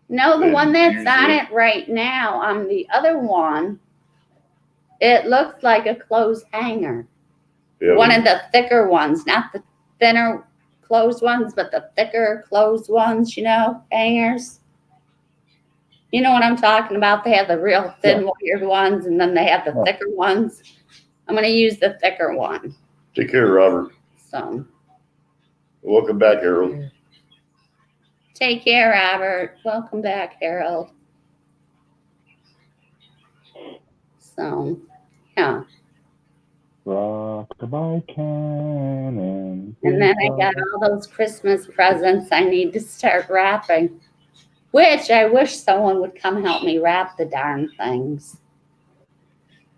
No, the And one that's use on it. it right now, the other one, it looks like a clothes hanger. Yeah, One of the thicker ones, not the thinner clothes ones, but the thicker clothes ones, hangers. You know what I'm talking about? They have the real thin wired ones, and then they have the thicker ones. I'm going to use the thicker one. Take care, Robert. So Welcome back, Harold. take care, Robert. Welcome back, Harold. So, yeah. Rock-a-bye cannon. And then I got all those Christmas presents I need to start wrapping, which I wish someone would come help me wrap the darn things.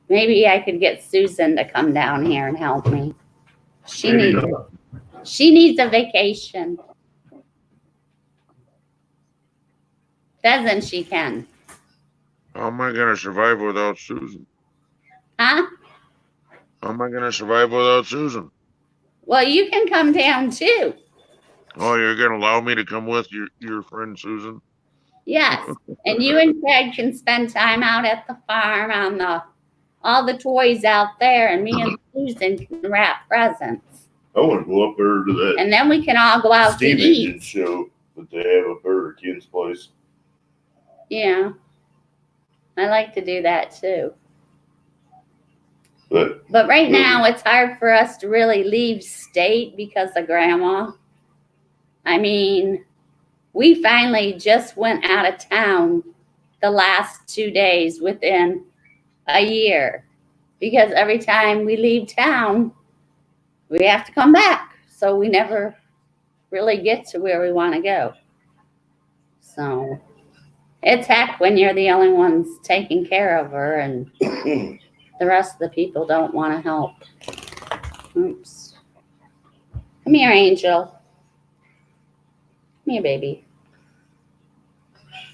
Maybe I could get Susan to come down here and help me. She needs a vacation. Doesn't she, Ken? How am I going to survive without Susan? Huh? How am I going to survive without Susan? Well, you can come down too. Oh, you're going to allow me to come with your friend Susan? Yes. And you and Craig can spend time out at the farm on all the toys out there, and me and Susan can wrap presents. I want to go up there to that And then we can all go out steam to engine eat. show that they have up there at Ken's place. Yeah. I like to do that too. But But right now, it's hard for us to really leave state because of Grandma. I mean, we finally just went out of town the last 2 days within a year. Because every time we leave town, we have to come back. So we never really get to where we want to go. So it's heck when you're the only ones taking care of her and the rest of the people don't want to help. Oops. Come here, Angel. Come here, baby.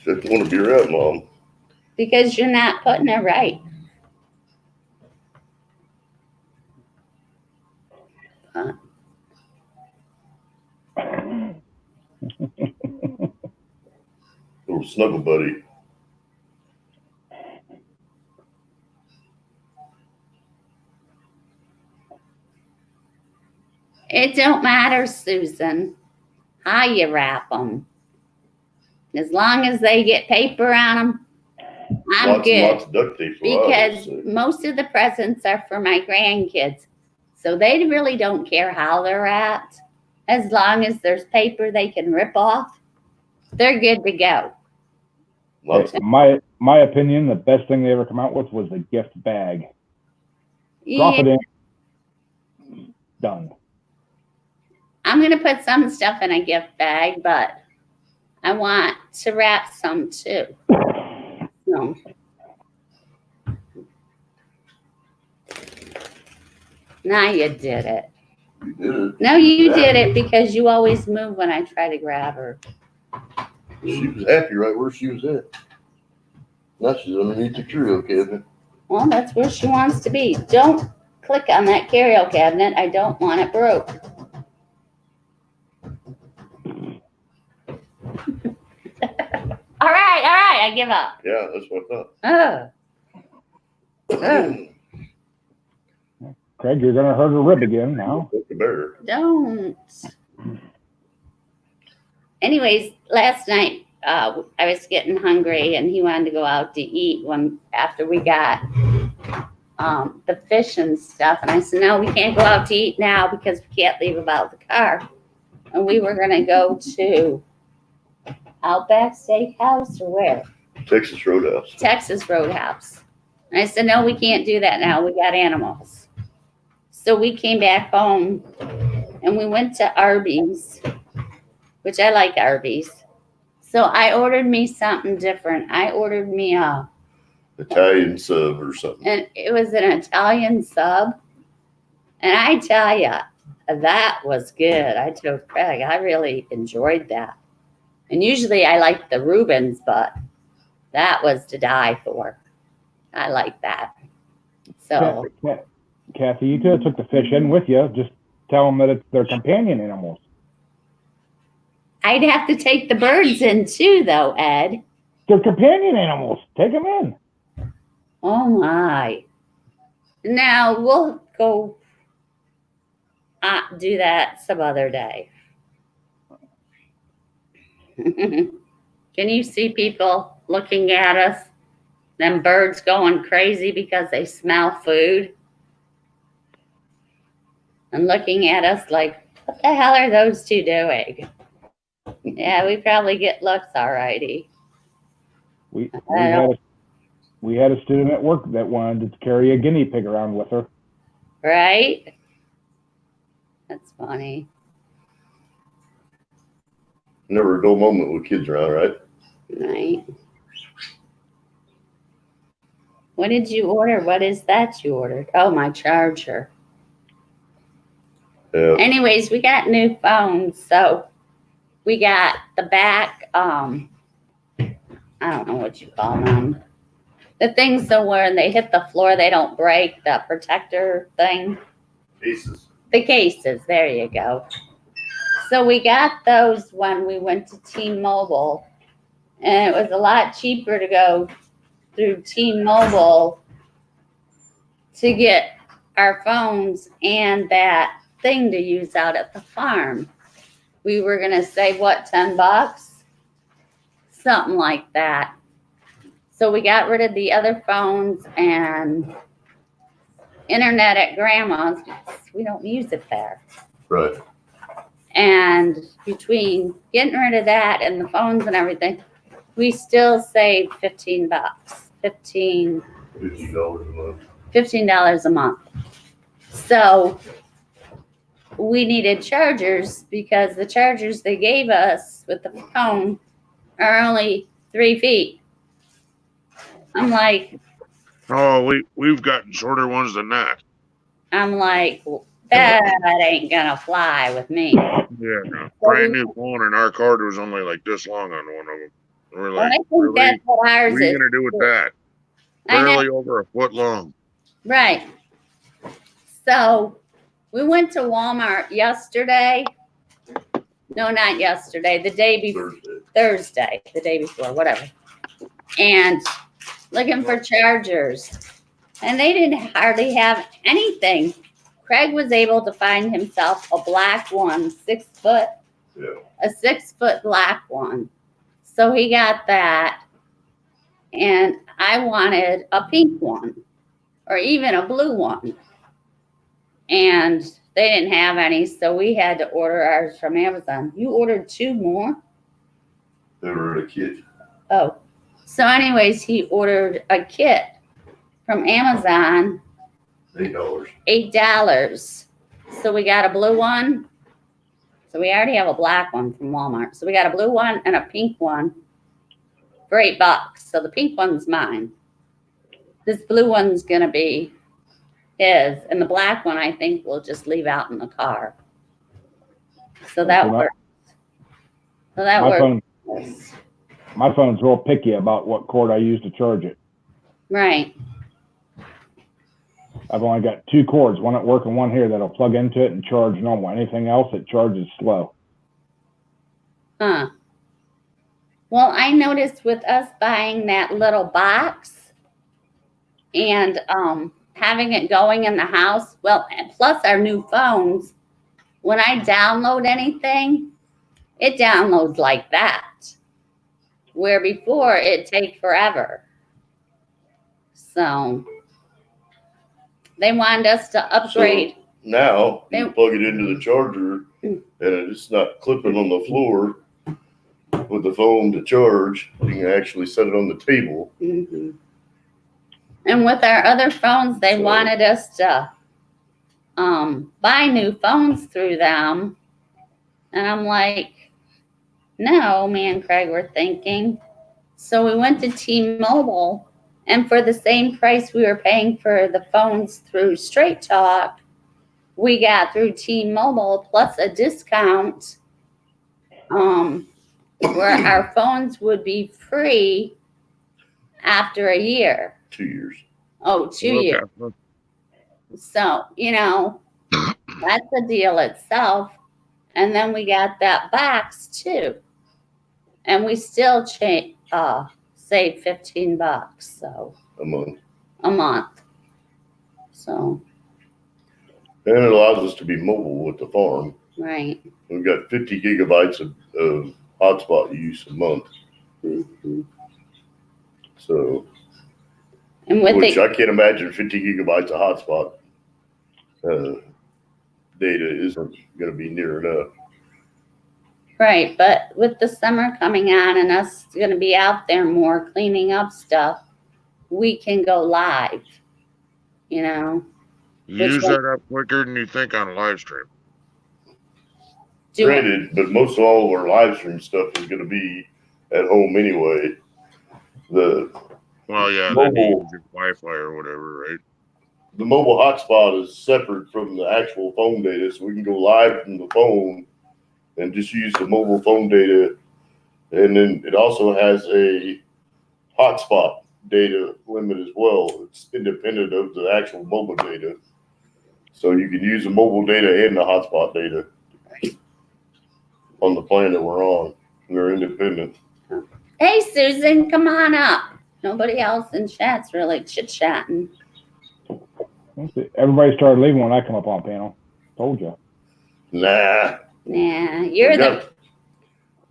just want to be around, Mom. Because you're not putting it right. Little snuggle buddy. It don't matter, Susan, how you wrap them. As long as they get paper on them, I'm Lots and good. lots of duct tape. is what I would Because say. most of the presents are for my grandkids. So they really don't care how they're at. As long as there's paper they can rip off, they're good to go. Lots In my opinion, the best thing they ever come out with was the gift bag. Drop it in. Done. I'm going to put some stuff in a gift bag, but I want to wrap some too. So. Now you did it. You did it. No, you did it because you always move when I try to grab her. She was happy right where she was at. Now she's underneath the curio cabinet. Well, that's where she wants to be. Don't click on that curio cabinet. I don't want it broke. All right, I give up. Yeah, that's what I Oh, thought. Craig, you're gonna hurt her rib again now. The bear. don't. Anyways, last night I was getting hungry and he wanted to go out to eat after we got the fish and stuff. And I said, no, we can't go out to eat now because we can't leave without the car. And we were going to go to Outback Steakhouse or where? Texas Roadhouse. Texas Roadhouse. And I said, no, we can't do that now. We got animals. So we came back home and we went to Arby's, which I like Arby's. So I ordered me something different. I ordered me Italian sub or something. and it was an Italian sub. And I tell you, that was good. I told Craig, I really enjoyed that. And usually I like the Reubens, but that was to die for. I like that. So, Kathy, you could have took the fish in with you. Just tell them that they're companion animals. I'd have to take the birds in too, though, Ed. They're companion animals. Take them in. Oh, my. Now, we'll go do that some other day. Can you see people looking at us? Them birds going crazy because they smell food? And looking at us like, what the hell are those two doing? Yeah, we probably get looks alrighty. We had a student at work that wanted to carry a guinea pig around with her. Right? That's funny. Never a dull moment with kids around, right? Right. What did you order? What is that you ordered? Oh, my charger. Yeah. Anyways, we got new phones, so we got the back, I don't know what you call them. The things that when they hit the floor, they don't break, the protector thing. Cases. The cases, there you go. So we got those when we went to T-Mobile, and it was a lot cheaper to go through T-Mobile to get our phones and that thing to use out at the farm. We were gonna save what, $10? Something like that. So we got rid of the other phones and internet at grandma's because we don't use it there. Right. And between getting rid of that and the phones and everything, we still saved $15. $50 a month. $15 a month. So we needed chargers because the chargers they gave us with the phone are only 3 feet. I'm like, Oh, we've gotten shorter ones than that. that ain't gonna fly with me. Yeah, no. Brand new phone, and our cord was only like this long on one of them. We're And like, I think really? that's what What ours are you is. gonna do with that? I know. Barely over a foot long. Right. So we went to Walmart yesterday. No, not yesterday. The day before. Thursday, the day before, whatever. And looking for chargers. And they didn't hardly have anything. Craig was able to find himself a black one, 6 foot. Yeah. A 6 foot black one. So he got that. And I wanted a pink one or even a blue one. And they didn't have any, so we had to order ours from Amazon. You ordered 2 more? They were a kid. Oh. So anyways, he ordered a kit from Amazon, $8. $8. So we got a blue one. So we already have a black one from Walmart. So we got a blue one and a pink one for $8. So the pink one's mine. This blue one's gonna be his, and the black one I think we'll just leave out in the car. So that works. So that works. My phone's real picky about what cord I use to charge it. Right. I've only got 2 cords, one at work and one here that'll plug into it and charge normal. Anything else, it charges slow. Huh. Well, I noticed with us buying that little box and having it going in the house, well, and plus our new phones, when I download anything, it downloads like that. Where before it'd take forever. So they wanted us to upgrade. So now you plug it into the charger and it's not clipping on the floor with the phone to charge. You can actually set it on the table. Mm-hmm. And with our other phones, they wanted us to buy new phones through them. And I'm like, no, me and Craig were thinking. So we went to T-Mobile, and for the same price we were paying for the phones through Straight Talk, we got through T-Mobile plus a discount where our phones would be free after a year. 2 years. Oh, 2 years. So, that's the deal itself. And then we got that box too. And we still saved $15. So A month. So. And it allows us to be mobile with the farm. Right. We've got 50 gigabytes of hotspot use a month. Mm-hmm. So, and with which I can't imagine 50 gigabytes of hotspot data isn't going to be near enough. Right, but with the summer coming on and us going to be out there more cleaning up stuff, we can go live, You use that up quicker than you think on a live stream. Granted, but most of all of our live stream stuff is going to be at home anyway. Well, yeah, then you use your Wi-Fi or whatever, right? The mobile hotspot is separate from the actual phone data, so we can go live from the phone and just use the mobile phone data. And then it also has a hotspot data limit as well. It's independent of the actual mobile data. So you can use the mobile data and the hotspot data on the plan that we're on. They're independent. Hey, Susan, come on up. Nobody else in chat's really chit-chatting. Everybody started leaving when I come up on panel. Told you. Nah. Yeah,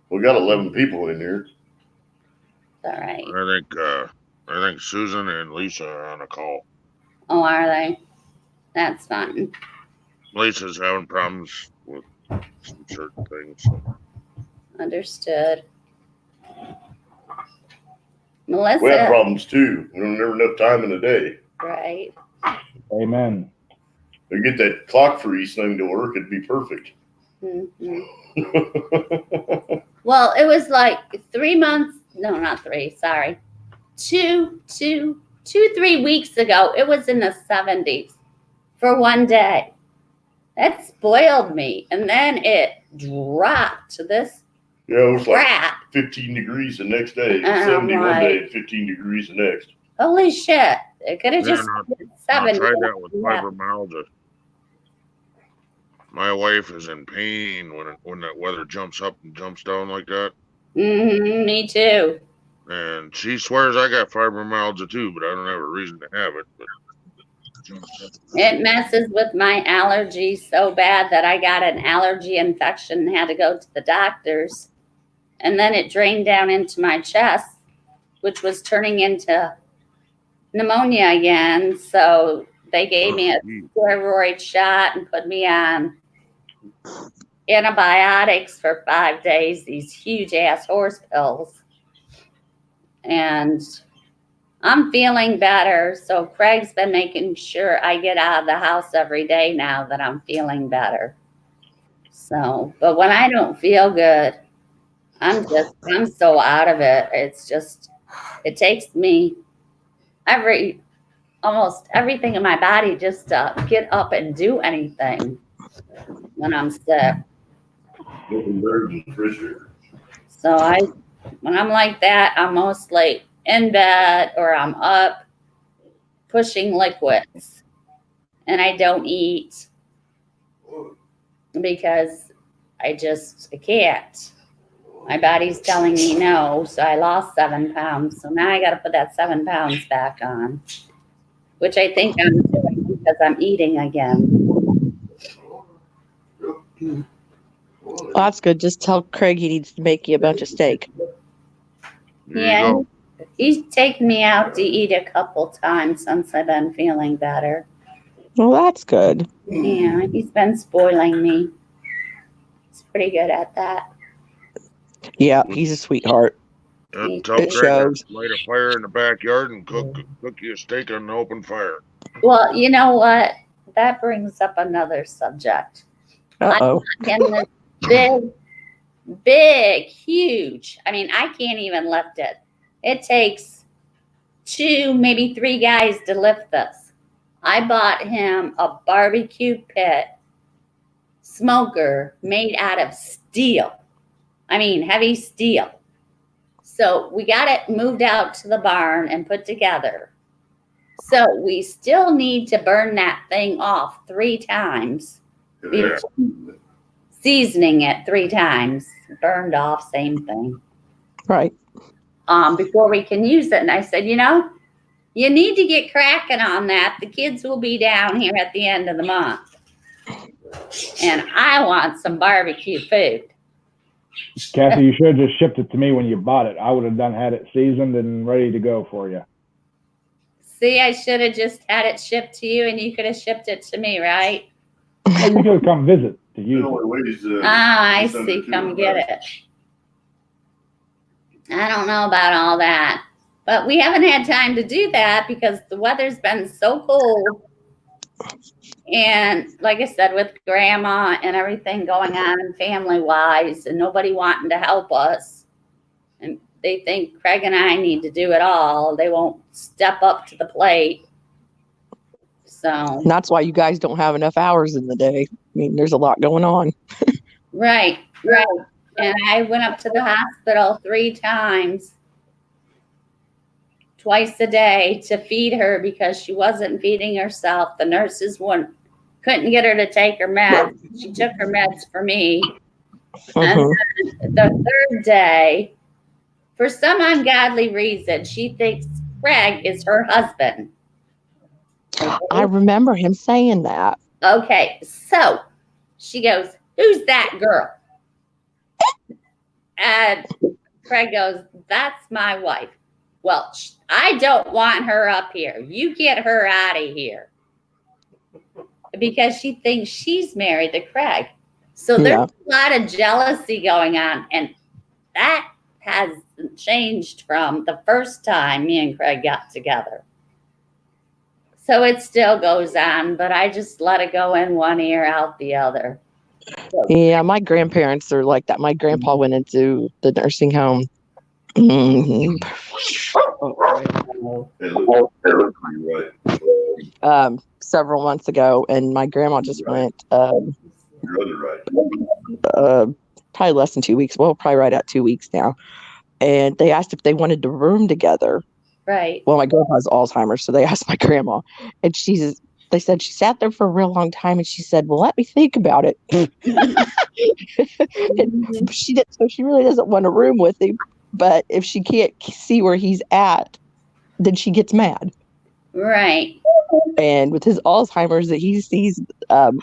we got 11 people in here. All right. I think Susan and Lisa are on a call. Oh, are they? That's fine. Lisa's having problems with some certain things. So. Understood. Melissa. We have problems too. We don't have enough time in the day. Right. Amen. We get that clock freeze thing to work, it'd be perfect. Mm-hmm. Well, it was like 3 months. No, not 3. Sorry. 3 weeks ago. It was in the 70s for one day. That spoiled me. And then it dropped to this Yeah, it was like crap. 15 degrees the next day, And I'm 71 like, day, and 15 degrees the next. Holy shit. It could have just been I 70. tried that with fibromyalgia. My wife is in pain when that weather jumps up and jumps down like that. Mm-hmm, me too. And she swears I got fibromyalgia too, but I don't have a reason to have it. But It messes with my allergies so bad that I got an allergy infection and had to go to the doctors. and then it drained down into my chest, which was turning into pneumonia again. So they gave me a steroid shot and put me on antibiotics for 5 days, these huge ass horse pills. And I'm feeling better. So Craig's been making sure I get out of the house every day now that I'm feeling better. So, but when I don't feel good, I'm so out of it. It's just, it takes me almost everything in my body just to get up and do anything when I'm sick. So when I'm like that, I'm mostly in bed or I'm up pushing liquids, and I don't eat because I can't. My body's telling me no. So I lost 7 pounds. So now I got to put that 7 pounds back on, which I think I'm doing because I'm eating again. Well, that's good. Just tell Craig he needs to make you a bunch of steak. There Yeah, you go. he's taken me out to eat a couple times since I've been feeling better. Well, that's good. Yeah, he's been spoiling me. He's pretty good at that. Yeah, he's a sweetheart. And tell It Craig shows. to light a fire in the backyard and cook you a steak on an open fire. Well, you know what? That brings up another subject. Uh-oh. And this big, huge, I mean, I can't even lift it. It takes 2, maybe 3 guys to lift this. I bought him a barbecue pit smoker made out of steel. I mean, heavy steel. So we got it moved out to the barn and put together. So we still need to burn that thing off 3 times. Yeah. Seasoning it 3 times. Burned off, same thing. Right. Before we can use it. And I said, you need to get cracking on that. The kids will be down here at the end of the month. And I want some barbecue food. Kathy, you should have just shipped it to me when you bought it. I would have had it seasoned and ready to go for you. See, I should have just had it shipped to you and you could have shipped it to me, right? Oh, you could have come visit to use it. I see. Come get it. I don't know about all that. But we haven't had time to do that because the weather's been so cold. And like I said, with grandma and everything going on family-wise and nobody wanting to help us. And they think Craig and I need to do it all. They won't step up to the plate. So. And that's why you guys don't have enough hours in the day. I mean, there's a lot going on. Right. And I went up to the hospital 3 times. Twice a day to feed her because she wasn't feeding herself. The nurses couldn't get her to take her meds. She took her meds for me. And then the 3rd day, for some ungodly reason, she thinks Craig is her husband. I remember him saying that. Okay, so she goes, "Who's that girl?" And Craig goes, "That's my wife." Well, I don't want her up here. You get her out of here. Because she thinks she's married to Craig. So there's a lot of jealousy going on. And that hasn't changed from the first time me and Craig got together. So it still goes on, but I just let it go in one ear, out the other. Yeah, my grandparents are like that. My grandpa went into the nursing home. Several months ago, and my grandma just went probably less than 2 weeks. Well, probably right at 2 weeks now. And they asked if they wanted to room together. Right. Well, my grandpa has Alzheimer's, so they asked my grandma, and they said she sat there for a real long time, and she said, "Well, let me think about it." And she really doesn't want to room with him. But if she can't see where he's at, then she gets mad. Right. And with his Alzheimer's, that he sees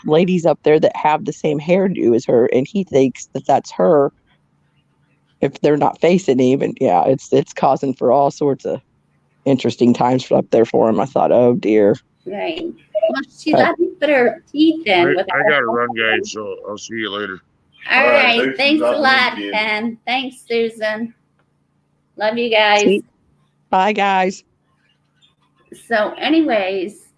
ladies up there that have the same hairdo as her, and he thinks that that's her. if they're not facing him. And yeah, it's causing for all sorts of interesting times up there for him. I thought, oh dear. Right. Well, she let me put her teeth in. I without gotta a- run, guys, so I'll see you later. All right. thanks, Thanks a Susan. lot, Thank you. Ken. Thanks, Susan. Love you guys. See? Bye, guys. So, anyways,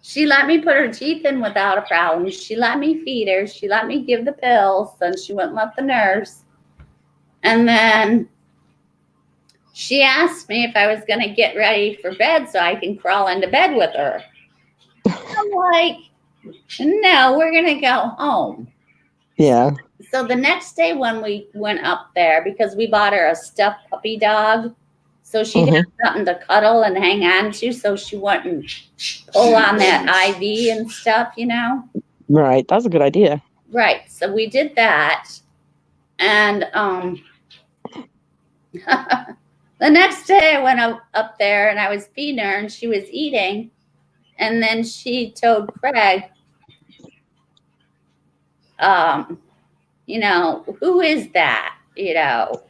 she let me put her teeth in without a problem. She let me feed her. She let me give the pills, and she wouldn't let the nurse. And then she asked me if I was going to get ready for bed so I can crawl into bed with her. I'm like, no, we're going to go home. Yeah. So the next day when we went up there, because we bought her a stuffed puppy dog, so she'd have something to cuddle and hang on to so she wouldn't pull on that IV and stuff, you know? Right. That's a good idea. Right. So we did that. And the next day I went up there and I was feeding her and she was eating. And then she told Craig, you know, who is that? You know,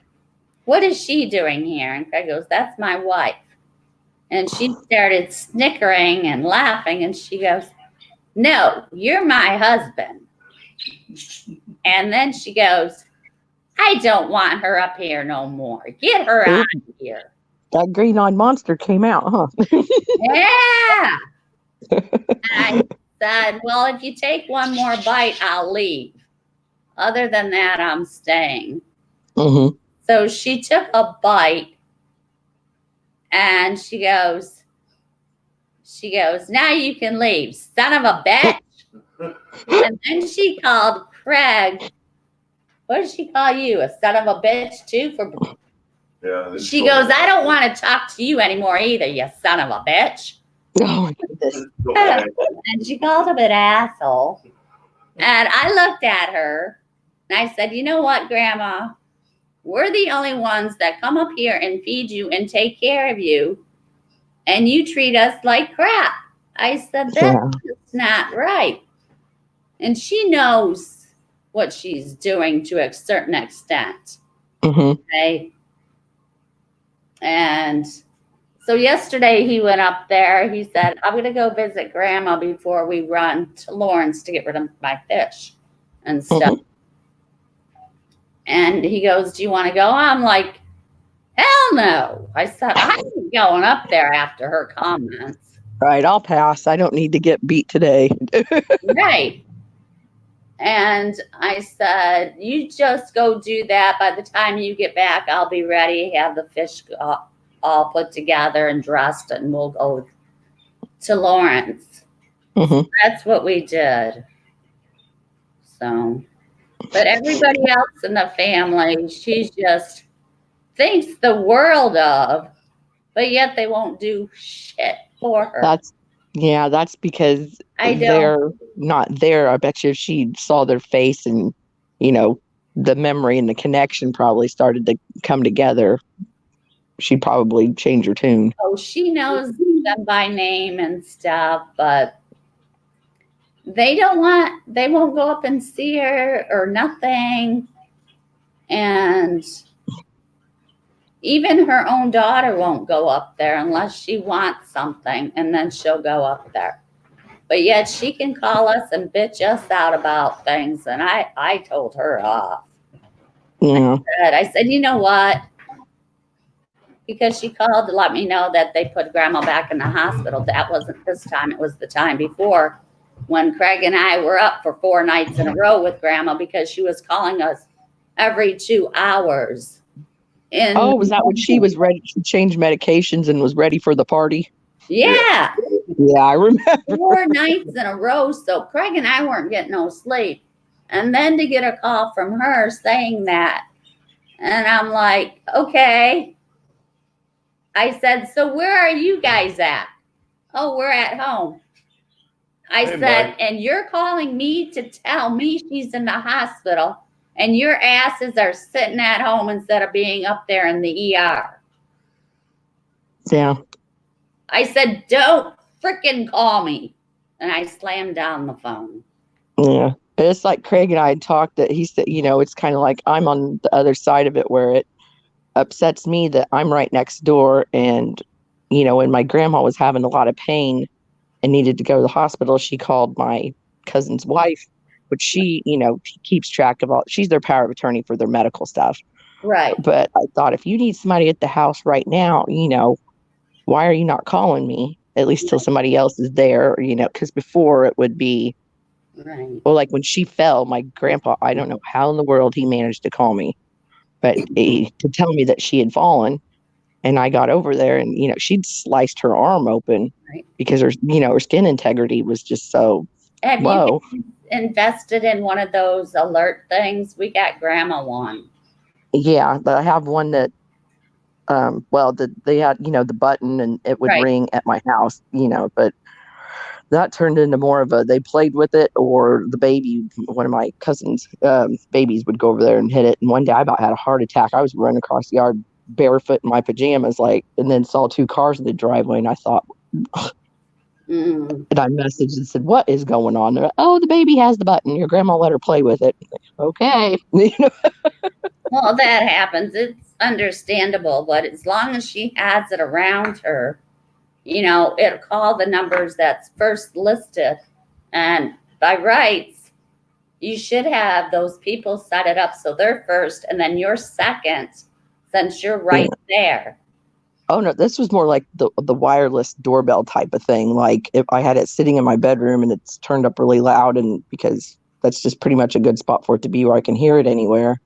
what is she doing here? And Craig goes, that's my wife. And she started snickering and laughing. And she goes, no, you're my husband. And then she goes, I don't want her up here no more. Get her out of here. That green-eyed monster came out, huh? Yeah. And I said, well, if you take one more bite, I'll leave. Other than that, I'm staying. Mm-hmm. So she took a bite and she goes, now you can leave, son of a bitch. And then she called Craig. What did she call you? A son of a bitch too? Yeah. She goes, I don't want to talk to you anymore either, you son of a bitch. Oh my goodness. And she called him an asshole. And I looked at her and I said, you know what, Grandma? We're the only ones that come up here and feed you and take care of you. And you treat us like crap. I said, that's not right. And she knows what she's doing to a certain extent. Mm-hmm. Okay. And so yesterday he went up there. He said, I'm going to go visit Grandma before we run to Lawrence to get rid of my fish and stuff. Mm-hmm. And he goes, do you want to go? I'm like, hell no. I said, I'm going up there after her comments. Right, I'll pass. I don't need to get beat today. Right. And I said, you just go do that. By the time you get back, I'll be ready, have the fish all put together and dressed, and we'll go to Lawrence. Mm-hmm. That's what we did. So, but everybody else in the family, she just thinks the world of, but yet they won't do shit for her. That's because they're not there. I bet you if she saw their face and, you know, the memory and the connection probably started to come together, she'd probably change her tune. Oh, she knows them by name and stuff, but they won't go up and see her or nothing. And even her own daughter won't go up there unless she wants something, and then she'll go up there. But yet she can call us and bitch us out about things, and I told her off. Yeah. I said, you know what? Because she called to let me know that they put Grandma back in the hospital. That wasn't this time. It was the time before when Craig and I were up for 4 nights in a row with Grandma because she was calling us every 2 hours. Was that when she was ready to change medications and was ready for the party? Yeah. Yeah, I remember. 4 nights in a row. So Craig and I weren't getting no sleep. And then to get a call from her saying that. And I'm like, okay. I said, so where are you guys at? Oh, we're at home. I said, Mike. and you're calling me to tell me she's in the hospital and your asses are sitting at home instead of being up there in the ER. Yeah. I said, don't freaking call me. And I slammed down the phone. Yeah. It's like Craig and I had talked that he said, it's kind of like I'm on the other side of it where it upsets me that I'm right next door. And, when my grandma was having a lot of pain and needed to go to the hospital, she called my cousin's wife, which she keeps track of she's their power of attorney for their medical stuff. Right. But I thought, if you need somebody at the house right now, why are you not calling me at least till somebody else is there? Because before it would be, right. Well, like when she fell, my grandpa, I don't know how in the world he managed to call me, but to tell me that she had fallen. And I got over there and, she'd sliced her arm open because her skin integrity was just so low. You invested in one of those alert things? We got grandma one. Yeah, but I have one that, they had, the button and it would ring at my house, but that turned into more of they played with it, or the baby, one of my cousins' babies would go over there and hit it. And one day I about had a heart attack. I was running across the yard barefoot in my pajamas, and then saw two cars in the driveway, and I thought, and I messaged and said, "What is going on?" They're like, "Oh, the baby has the button. Your grandma let her play with it." Okay. Well, that happens. It's understandable, but as long as she has it around her, it'll call the numbers that's first listed. And by rights, you should have those people set it up so they're first and then you're second, since you're right there. Oh no, this was more like the wireless doorbell type of thing. Like if I had it sitting in my bedroom and it's turned up really loud, and because that's just pretty much a good spot for it to be where I can hear it anywhere.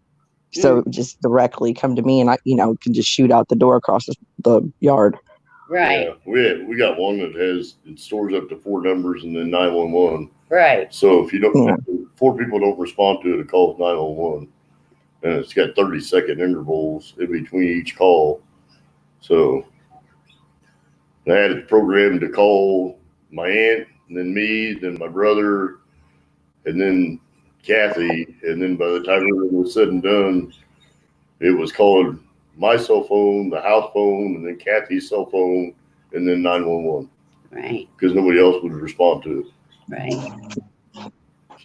So just directly come to me, and I, can just shoot out the door across the yard. Right. Yeah, we got one that it stores up to 4 numbers and then 911. Right. So if you don't, 4 people don't respond to it, it calls 911, and it's got 30-second intervals in between each call. So I had it programmed to call my aunt, and then me, then my brother, and then Kathy, and then by the time everything was said and done, it was calling my cell phone, the house phone, and then Kathy's cell phone, and then 911. Right. Because nobody else would respond to it. Right.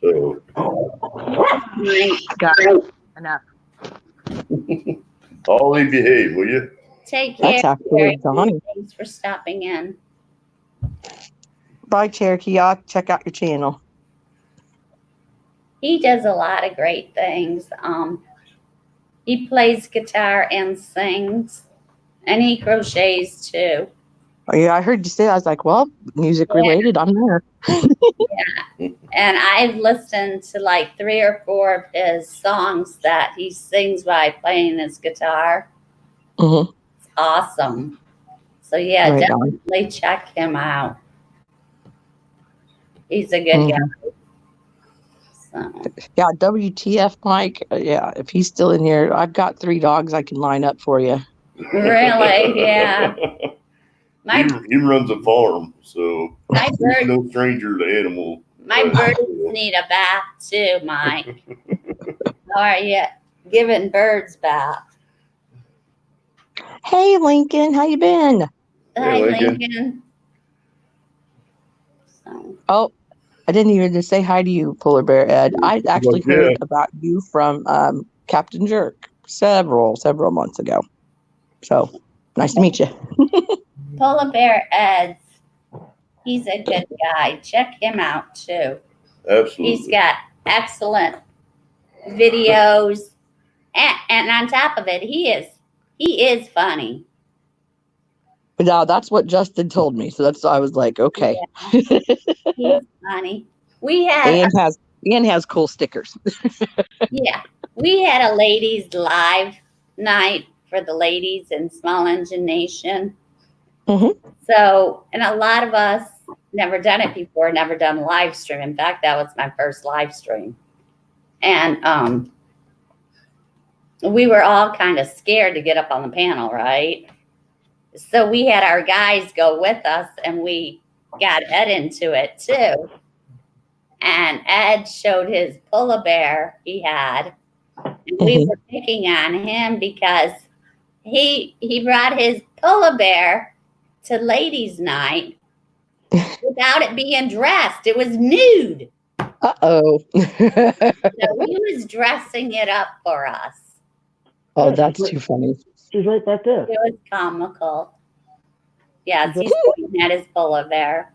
So. Got it. Enough. Ollie, behave, will you? Take care. That's actually Donnie. Thanks for stopping in. Bye, Cherokee. I'll check out your channel. He does a lot of great things. He plays guitar and sings, and he crochets too. Oh, yeah, I heard you say that. I was like, well, music related, I'm there. Yeah. And I've listened to like 3 or 4 of his songs that he sings by playing his guitar. Mm-hmm. It's awesome. So yeah, definitely check him out. He's a good guy. So. Yeah, WTF Mike. Yeah, if he's still in here, I've got 3 dogs I can line up for you. Really? Yeah. He runs a farm, so he's no stranger to animals. My birds need a bath too, Mike. How are you giving birds bath? Hey, Lincoln, how you been? Hi, Lincoln. So. Oh, I didn't even just say hi to you, Polar Bear Ed. I actually heard about you from Captain Jerk several months ago. So nice to meet you. Polar Bear Ed, he's a good guy. Check him out too. Absolutely. He's got excellent videos, and on top of it, he is funny. No, that's what Justin told me. So I was like, okay. Yeah. He's funny. Ian has cool stickers. Yeah. We had a ladies live night for the ladies in Small Engine Nation. Mm-hmm. So, and a lot of us never done it before, never done a live stream. In fact, that was my first live stream. And we were all kind of scared to get up on the panel, right? So we had our guys go with us, and we got Ed into it too. And Ed showed his polar bear he had. And we were picking on him because he brought his polar bear to ladies' night without it being dressed. It was nude. Uh-oh. So he was dressing it up for us. Oh, that's too funny. She's right back there. It was comical. Yes, he's pointing at his bullet there.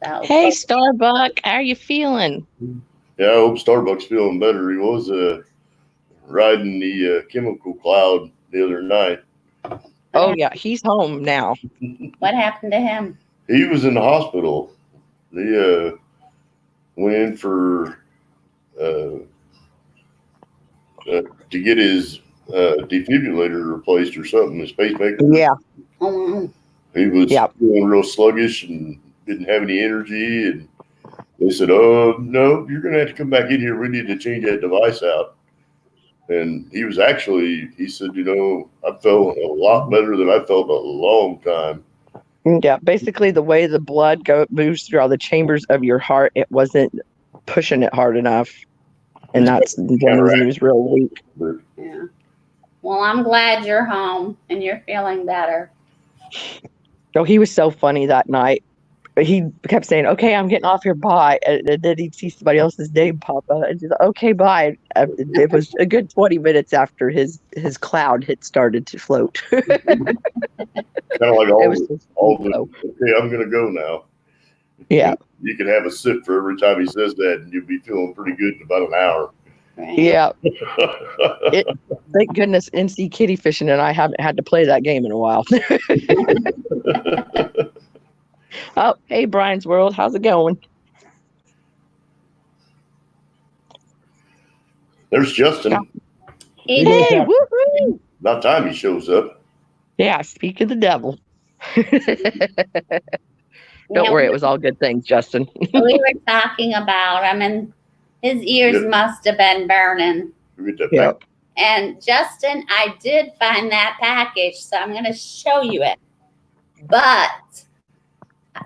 So Hey, Starbuck, how are you feeling? Yeah, I hope Starbucks feeling better. He was riding the chemical cloud the other night. Oh, yeah, he's home now. what happened to him? He was in the hospital. He went in for to get his defibrillator replaced or something, his pacemaker. Yeah. Oh, He was Yep. feeling real sluggish and didn't have any energy. And they said, "Oh, no, you're going to have to come back in here. We need to change that device out." And he was actually, he said, I felt a lot better than I felt in a long time. Yeah, basically the way the blood moves through all the chambers of your heart, it wasn't pushing it hard enough. And that's the reason he was real weak. But yeah. Well, I'm glad you're home and you're feeling better. Oh, he was so funny that night. He kept saying, "Okay, I'm getting off here, bye." And then he'd see somebody else's name pop up and he's like, "Okay, bye." It was a good 20 minutes after his cloud had started to float. kind of like okay, I'm going to go now. Yeah. You can have a sip for every time he says that, and you'll be feeling pretty good in about an hour. Right? Yeah. Thank goodness NC Kitty Fishing and I haven't had to play that game in a while. Oh, hey, Brian's World. How's it going? There's Justin. He Yeah. did. Hey, woohoo! About time he shows up. Yeah, speak of the devil. Don't Yeah, worry, it was all good things, Justin. we were talking about him, and his ears Yep. must have been burning. You get that Yep. And Justin, I did find that package, so I'm going to show you it. But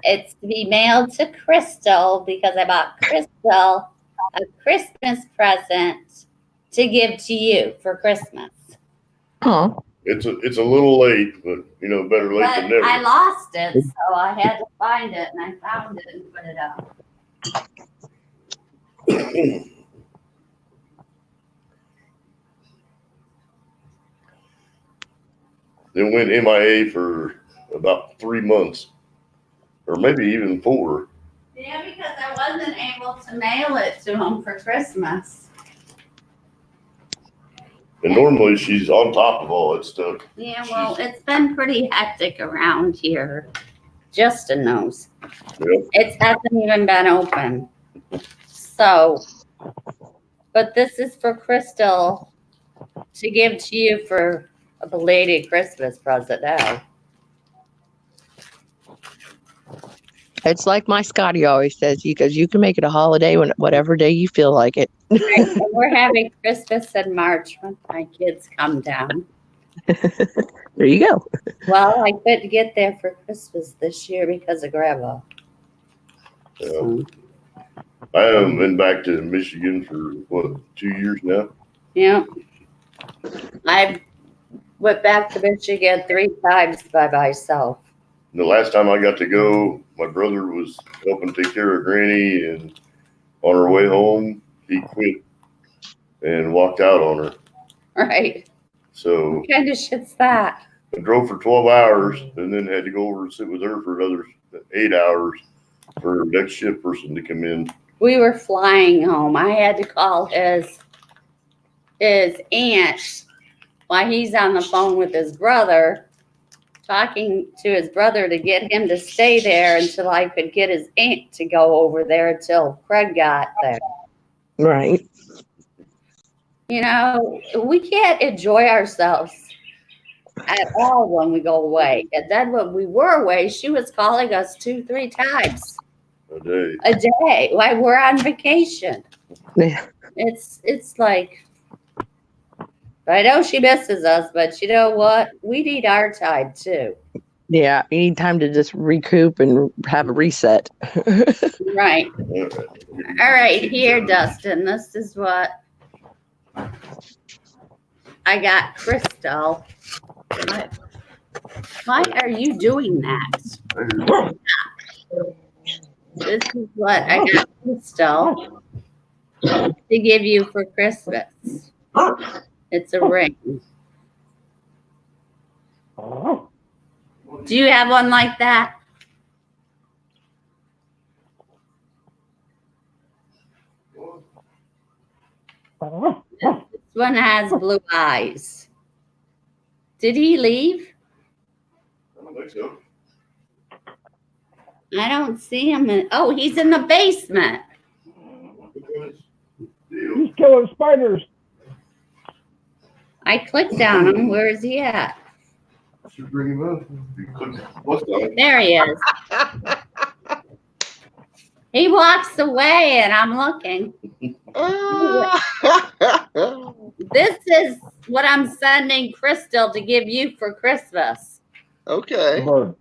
it's to be mailed to Crystal because I bought Crystal a Christmas present to give to you for Christmas. Huh. It's a little late, but better late But than never. I lost it, so I had to find it, and I found it and put it up. It went MIA for about 3 months, or maybe even 4. Yeah, because I wasn't able to mail it to him for Christmas. And normally she's on top of all that stuff. Yeah, well, it's been pretty hectic around here. Justin knows. Yep. It hasn't even been open. So, but this is for Crystal to give to you for a belated Christmas present now. It's like my Scotty always says, he goes, you can make it a holiday whatever day you feel like it. Right, and we're having Christmas in March when my kids come down. There you go. Well, I couldn't get there for Christmas this year because of Grandma. I haven't been back to Michigan for 2 years now. Yeah. I went back to Michigan 3 times by myself. And the last time I got to go, my brother was helping take care of Granny, and on her way home, he quit and walked out on her. Right. So What kind of shit's that? I drove for 12 hours and then had to go over and sit with her for another 8 hours for her next shift person to come in. We were flying home. I had to call his aunt while he's on the phone with his brother, talking to his brother to get him to stay there until I could get his aunt to go over there until Craig got there. Right. We can't enjoy ourselves at all when we go away. And then when we were away, she was calling us 2-3 times A day. a day while we're on vacation. Yeah. It's like, I know she misses us, but you know what? We need our time too. Yeah. You need time to just recoup and have a reset. Right. All right, here, Dustin. This is what I got Crystal. Why are you doing that? This is what I got Crystal. to give you for Christmas. It's a ring. Do you have one like that? This one has blue eyes. Did he leave? I don't think so. I don't see him. Oh, he's in the basement. He's killing spiders. I clicked on him. Where is he at? Should bring him up. You click what's that? There he is. He walks away and I'm looking. This is what I'm sending Crystal to give you for Christmas. Okay. Bird.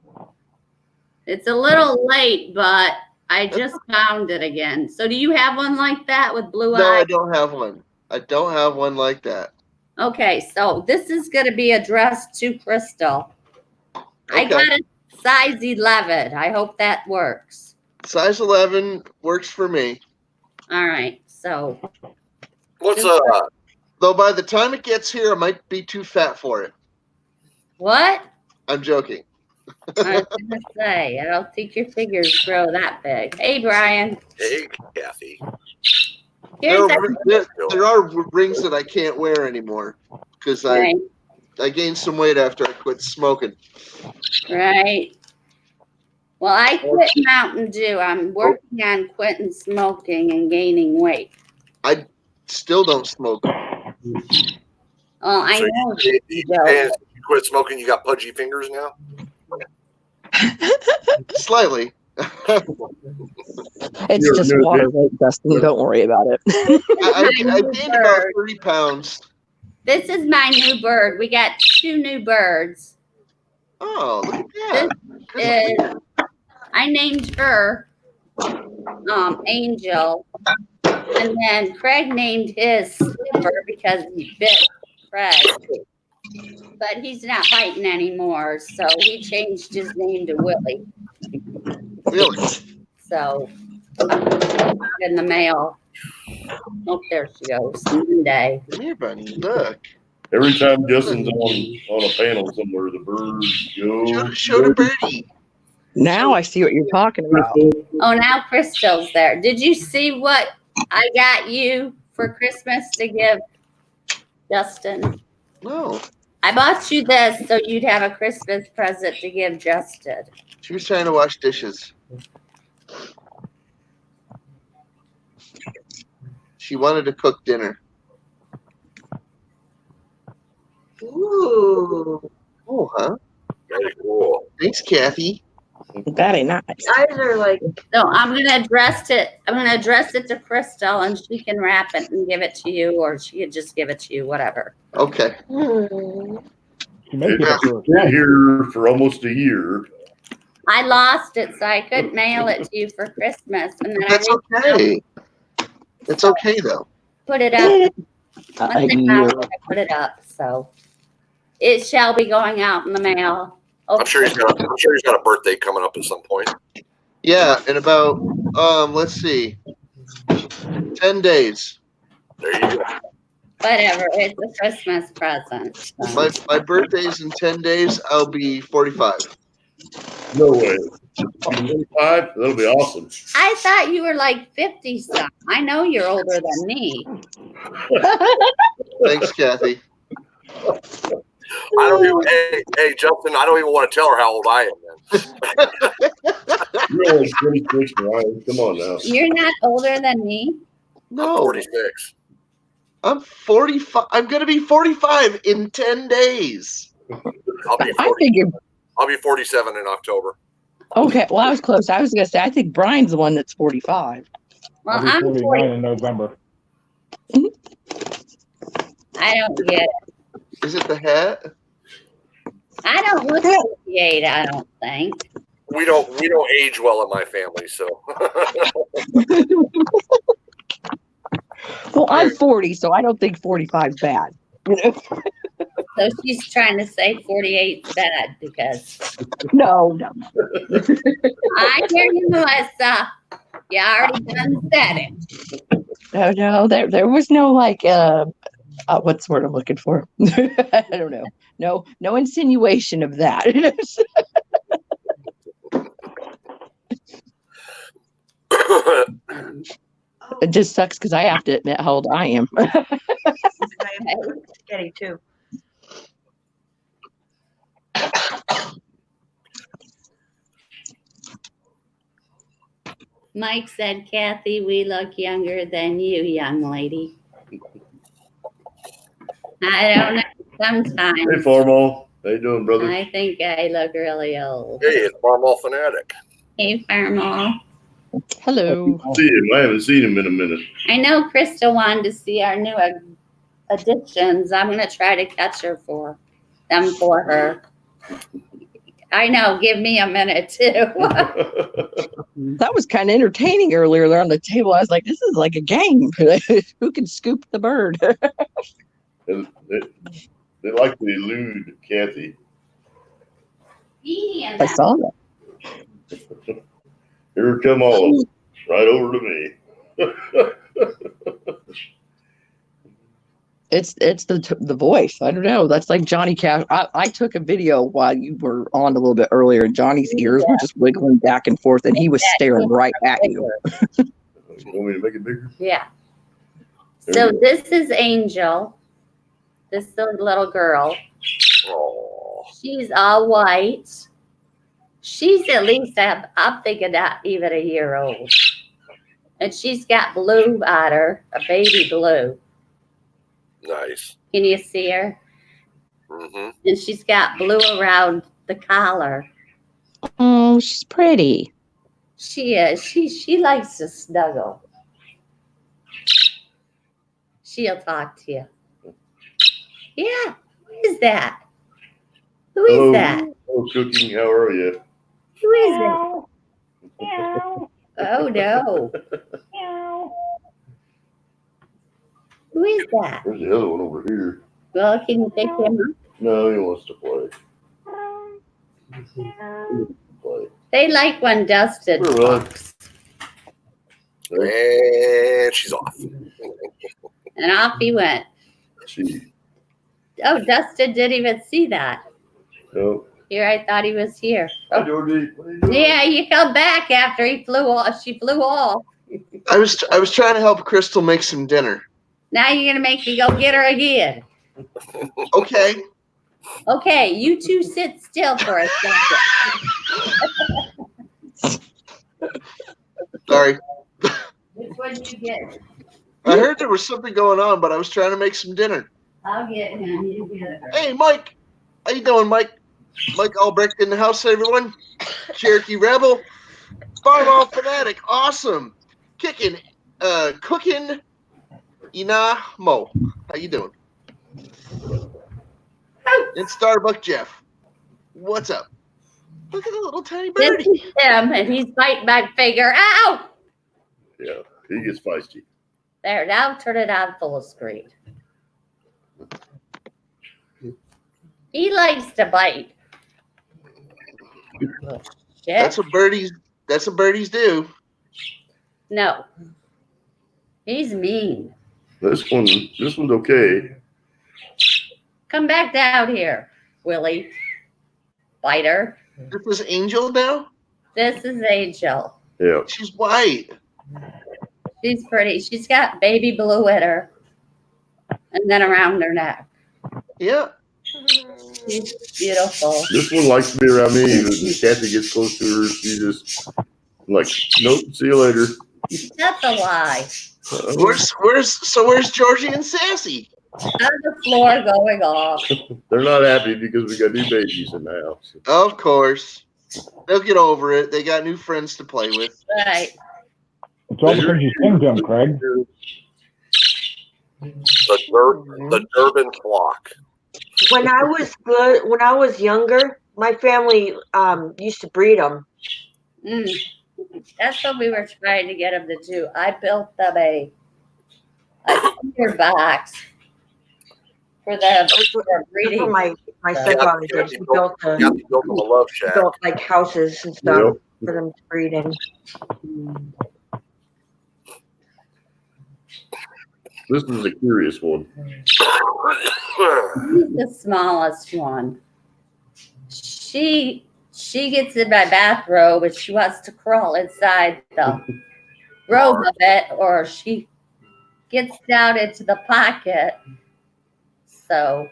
It's a little late, but I just found it again. So do you have one like that with blue No, I eyes? don't have one. I don't have one like that. Okay, so this is going to be addressed to Crystal. I Okay. got a size 11. I hope that works. Size 11 works for me. All right, so What's Though by the time it gets here, I might be too fat for it. what? I'm joking. I was going to say, I don't think your figures grow that big. Hey, Brian. hey, Kathy? Here's There are rings that I can't wear anymore because right, I gained some weight after I quit smoking. right. Well, I quit Mountain Dew. I'm working on quitting smoking and gaining weight. Still don't smoke. Oh, I So know. and you quit smoking, you got pudgy fingers now? Slightly. It's You're- just you're- water weight, Dustin. Don't worry about it. I gained about 30 pounds. This is my new bird. We got 2 new birds. Oh, look at that. I named her Angel, and then Craig named his Slipper because he bit Craig. But he's not biting anymore, so he changed his name to Willie. Really? So in the mail. Oh, there she goes. Monday. Come here, buddy. Look. Every time Justin's on a panel somewhere, the birds go. Show the birdie. Now I see what you're talking about. Oh, now Crystal's there. Did you see what I got you for Christmas to give Justin? No. I bought you this so you'd have a Christmas present to give Justin. She was trying to wash dishes. She wanted to cook dinner. Ooh. Oh, huh? Very cool. Thanks, Kathy. Very nice. Eyes are like. So I'm gonna address it. I'm gonna address it to Crystal, and she can wrap it and give it to you, or she could just give it to you, whatever. Okay. She may give it to her. Been here for almost a year. I lost it, so I couldn't mail it to you for Christmas, and then That's okay. That's okay, though. put it up. A Once I year. found it, I put it up, so it shall be going out in the mail. I'm sure he's got a birthday coming up at some point. Yeah, in about, let's see, 10 days. There you go. Whatever, it's a Christmas present. so. My birthday's in 10 days. I'll be 45. No way. 25? That'll be awesome. I thought you were like 50 something. I know you're older than me. Thanks, Kathy. I don't even. Hey, Justin. I don't even want to tell her how old I am. Then You're only 26, Ryan. Come on now. You're not older than me. I'm No, 46. I'm 45. I'm going to be 45 in 10 days. I'll be I 40. figured. I'll be 47 in October. Okay, well, I was close. I was gonna say I think Brian's the one that's 45. Well, I'll be I'm 49 40. in November. I don't get it. Is it the hat? I don't look 58, I don't think. We don't age well in my family, so Well, I'm 40, so I don't think 45 is bad. You know? So she's trying to say 48 is bad because No. I hear you, Melissa. You already done said it. No, there was no like what's the word I'm looking for? I don't know. No insinuation of that. It just sucks because I have to admit how old I am. Getting too. Mike said, Kathy, we look younger than you, young lady. I don't know. Sometimes. Hey, Farmall. How you doing, brother? I think I look really old. Hey, it's Farmall Fanatic. Hey, Farmall. Hello. See him. I haven't seen him in a minute. I know Krista wanted to see our new additions. I'm going to try to catch her for her. I know. Give me a minute, too. That was kind of entertaining earlier there on the table. I was like, this is like a game. Who can scoop the bird? They like to elude Kathy. I saw that. Here come all of them. Right over to me. It's the voice. I don't know. That's like Johnny Cash. I took a video while you were on a little bit earlier, and Johnny's ears were just wiggling back and forth, and he was staring right at you. You want me to make it bigger? Yeah. There So you go. this is Angel. This is the little girl. Oh, She's all white. She's at least, I'm thinking not even a year old. And she's got blue on her, a baby blue. nice. Can you see her? Mm-hmm. And she's got blue around the collar. Oh, she's pretty. She is. She likes to snuggle. She'll talk to you. Yeah. Who is that? Who is Hello. that? Hello, Cooking. How are you? Who is it? Oh no. Who is that? There's the other one over here. Well, can you pick him up? No, he wants to play. Play. They like when Dustin Sure, bud. talks. And she's off. And off he went. See. Oh, Dustin didn't even see that. No. Here, I thought he was here. Hi, Georgie. What are you doing? Yeah, you come back after he flew off. She flew off. I was trying to help Crystal make some dinner. Now you're gonna make me go get her again. Okay. Okay, you two sit still for a second. Sorry. Which one did you get? I heard there was something going on, but I was trying to make some dinner. I'll get him. You get her. Hey, Mike. How you doing, Mike? Mike Albrecht in the house, everyone. Cherokee Rebel. Farmall Fanatic. Awesome. Cooking Ina Mo. How you doing? And Starbuck Jeff. What's up? Look at the little tiny This birdie. is him, and he's biting my finger. Ow! Yeah, he gets feisty. There, now turn it on full screen. He likes to bite. That's Shit. what birdies do. No. He's mean. This one's okay. Come back down here, Willie. Biter. This is Angel now? This is Angel. Yeah. She's white. She's pretty. She's got baby blue in her. And then around her neck. Yeah. She's beautiful. This one likes to be around me. When Kathy gets close to her, she just like, nope, see you later. That's a lie. Where's Georgie and Sassy? On the floor going off. They're not happy because we got new babies in the house. Of course. They'll get over it. They got new friends to play with. Right. It's all because you sing to him, Craig. The Durban clock. When I was younger, my family used to breed them. That's what we were trying to get him to do. I built them a feeder box for them for That's breeding. what my stepfather did. He built You have to build them a love shack. like houses and stuff for them to breed in. This is a curious one. He's the smallest one. She gets in my bathrobe and she wants to crawl inside the robe of it, or she gets down into the pocket. So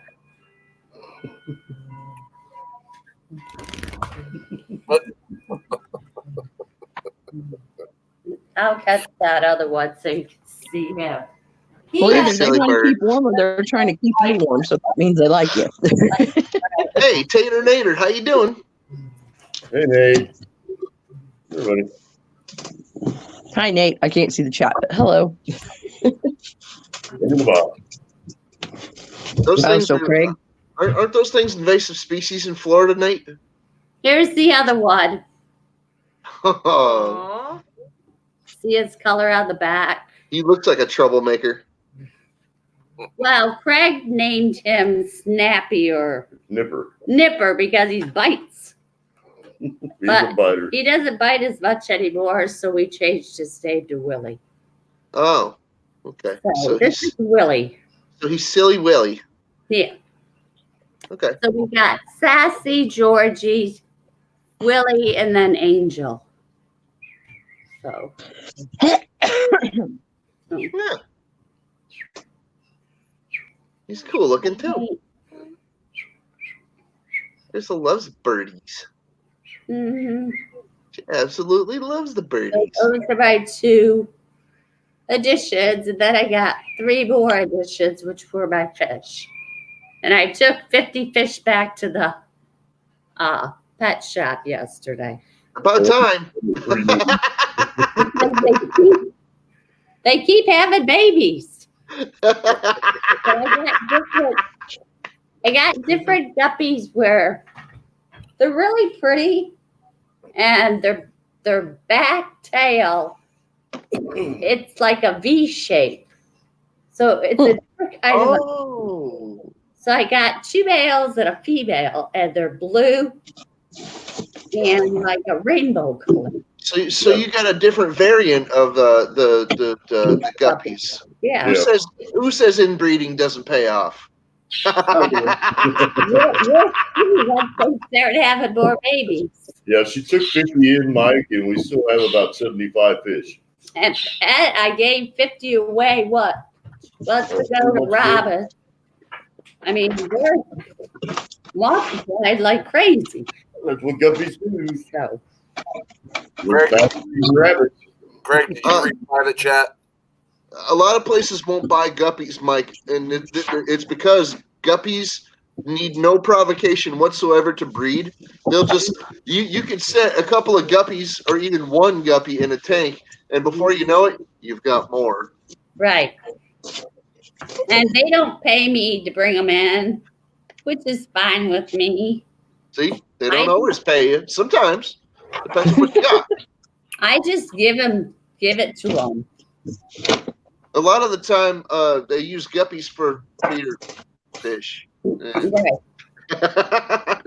I'll catch that other one so you can see him. Well, either they Silly want to bird. keep warm or they're trying to keep you warm, so that means they like you. Hey, Tater Nader, how you doing? Hey, Nate. Everybody. Hi, Nate. I can't see the chat, but hello. In the box. Those Oh, things so Craig? aren't those things invasive species in Florida, Nate? Here's the other one. Aw. See his color on the back. He looks like a troublemaker. Well, Craig named him Snappy or Nipper. Nipper because he bites. He's But a biter. he doesn't bite as much anymore, so we changed his name to Willie. Oh, okay. So this is Willie. So he's Silly Willie. Yeah. Okay. So we got Sassy, Georgie, Willie, and then Angel. So Yeah. He's cool looking too. Crystal loves birdies. mhm. She absolutely loves the So birdies. those are my 2 additions, and then I got 3 more additions, which were my fish. And I took 50 fish back to the pet shop yesterday. About time. They keep having babies. So I got different guppies where they're really pretty, and their back tail, it's like a V shape. So it's a different kind of. Oh. So I got 2 males and a female, and they're blue and like a rainbow color. So you got a different variant of the guppies. Yeah. Who says inbreeding doesn't pay off? Let's start having more babies. Yeah, she took 50 in, Mike, and we still have about 75 fish. And I gave 50 away. What? Let's go to Robin. I mean, they're multiplied like crazy. That's what guppies do. So Greg, Rabbits. Greg, did you read private chat? A lot of places won't buy guppies, Mike, and it's because guppies need no provocation whatsoever to breed. They'll just you can set a couple of guppies or even one guppy in a tank, and before you know it, you've got more. right. And they don't pay me to bring them in, which is fine with me. See, they don't always pay you. Sometimes depends on what you got. I just give it to them. A lot of the time, they use guppies for feeder fish. Right.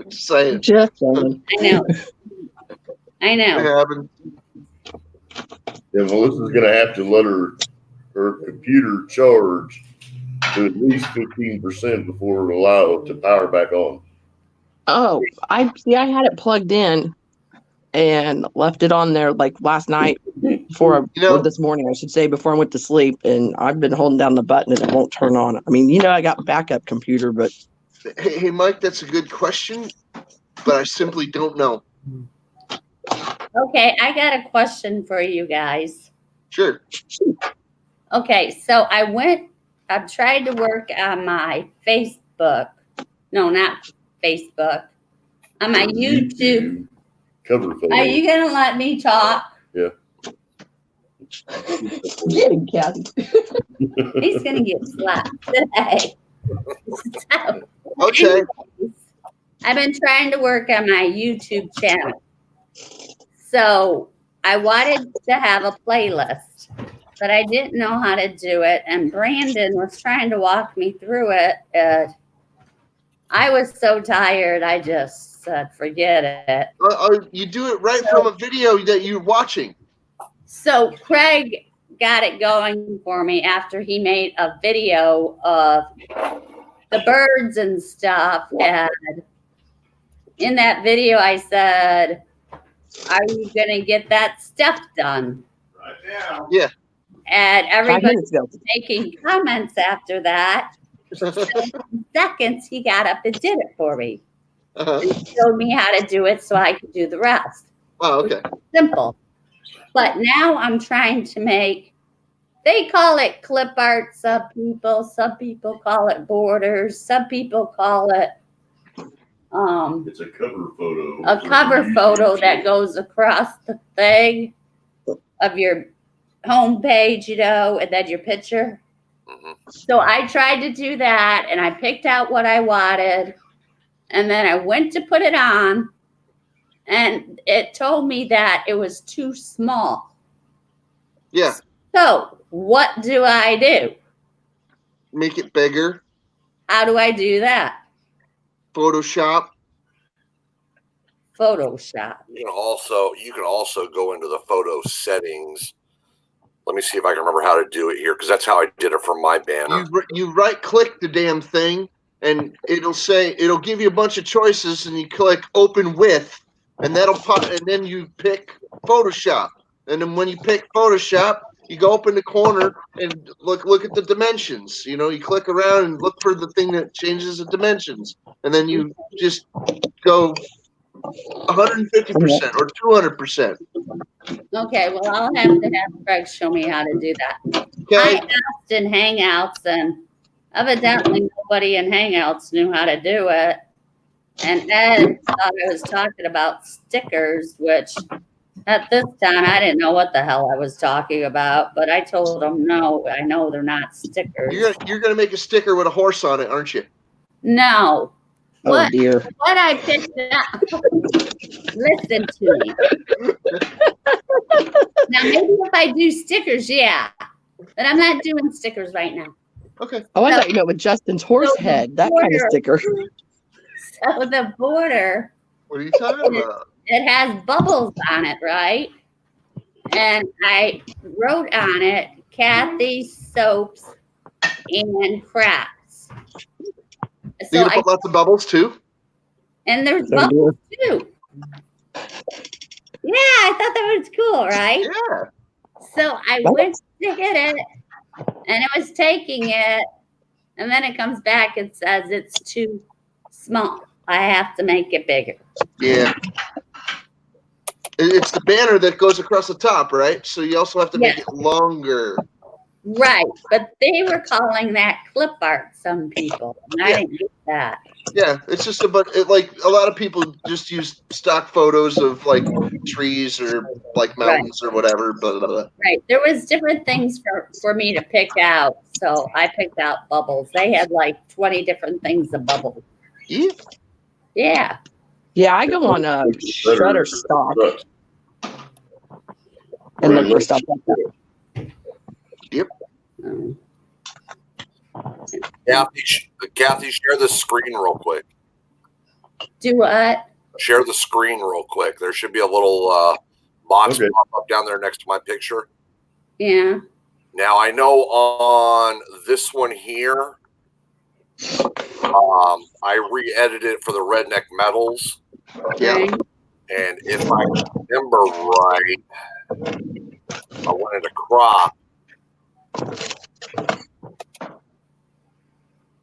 Just saying. Just saying. I know. Happen. Yeah, Melissa's going to have to let her computer charge to at least 15% before it'll allow it to power back on. Oh, I had it plugged in and left it on there like last night or this morning, I should say, before I went to sleep. And I've been holding down the button and it won't turn on. I mean, I got backup computer, but. Hey, Mike, that's a good question, but I simply don't know. Okay, I got a question for you guys. Sure. Okay, so I'm trying to work on my Facebook. No, not Facebook. On my YouTube. Cover photo. Are you going to let me talk? Yeah. Get him, Kathy. He's going to get slapped today. So, Okay. I've been trying to work on my YouTube channel. So I wanted to have a playlist, but I didn't know how to do it. And Brandon was trying to walk me through it. And I was so tired, I just said, forget it. You do it right from a video that you're watching. So Craig, got it going for me after he made a video of the birds and stuff. And in that video, I said, "Are you going to get that stuff done?" Right now. Yeah. And 5 everybody minutes ago. making comments after that. In seconds, he got up and did it for me. And showed me how to do it so I could do the rest. Oh, okay. Simple. But now I'm trying to make, they call it clip art, some people call it borders, some people call it It's a cover photo. a cover photo that goes across the thing of your home page, you know, and then your picture. So I tried to do that, and I picked out what I wanted, and then I went to put it on, and it told me that it was too small. Yeah. So what do I do? Make it bigger. How do I do that? Photoshop. Photoshop. You can also go into the photo settings. Let me see if I can remember how to do it here, because that's how I did it for my banner. You right click the damn thing, and it'll give you a bunch of choices, and you click open with, and that'll pop, and then you pick Photoshop, and then when you pick Photoshop, you go up in the corner and look at the dimensions. You know, you click around and look for the thing that changes the dimensions, and then you just go 150% or 200%. Okay, well, I'll have to have Craig show me how to do that. Okay. I asked in Hangouts, and evidently nobody in Hangouts knew how to do it. And Ed thought I was talking about stickers, which at this time I didn't know what the hell I was talking about. But I told him, no, I know they're not stickers. You're gonna make a sticker with a horse on it, aren't you? No. Oh dear. What I picked up. Listen to me. Now, maybe if I do stickers, yeah. But I'm not doing stickers right now. Okay. Oh, I thought you meant with Justin's horse head, that kind of sticker. So the border, What are you talking about? it has bubbles on it, right? And I wrote on it, Kathy's soaps and crafts. So You gonna put lots of bubbles too? and there's Oh, bubbles too. Yeah, I thought that was cool, right? Yeah. So I went to get it, and it was taking it, and then it comes back and says it's too small. I have to make it bigger. Yeah. It's the banner that goes across the top, right? So you also have to make it longer. Right, but they were calling that clip art, some people, and I didn't get that. Yeah, it's just like a lot of people just use stock photos of like trees or like mountains or whatever. Blah, blah, blah. Right, there was different things for me to pick out, so I picked out bubbles. They had like 20 different things of bubbles. Yeah. Yeah. Yeah, I go on Shutterstock and look for stuff like that. Yep. Kathy, share the screen real quick. Do what? Share the screen real quick. There should be a little box pop up down there next to my picture. Yeah. Now I know on this one here, I re-edited it for the Redneck Metals. Yeah. Okay. And if I remember right, I wanted to crop.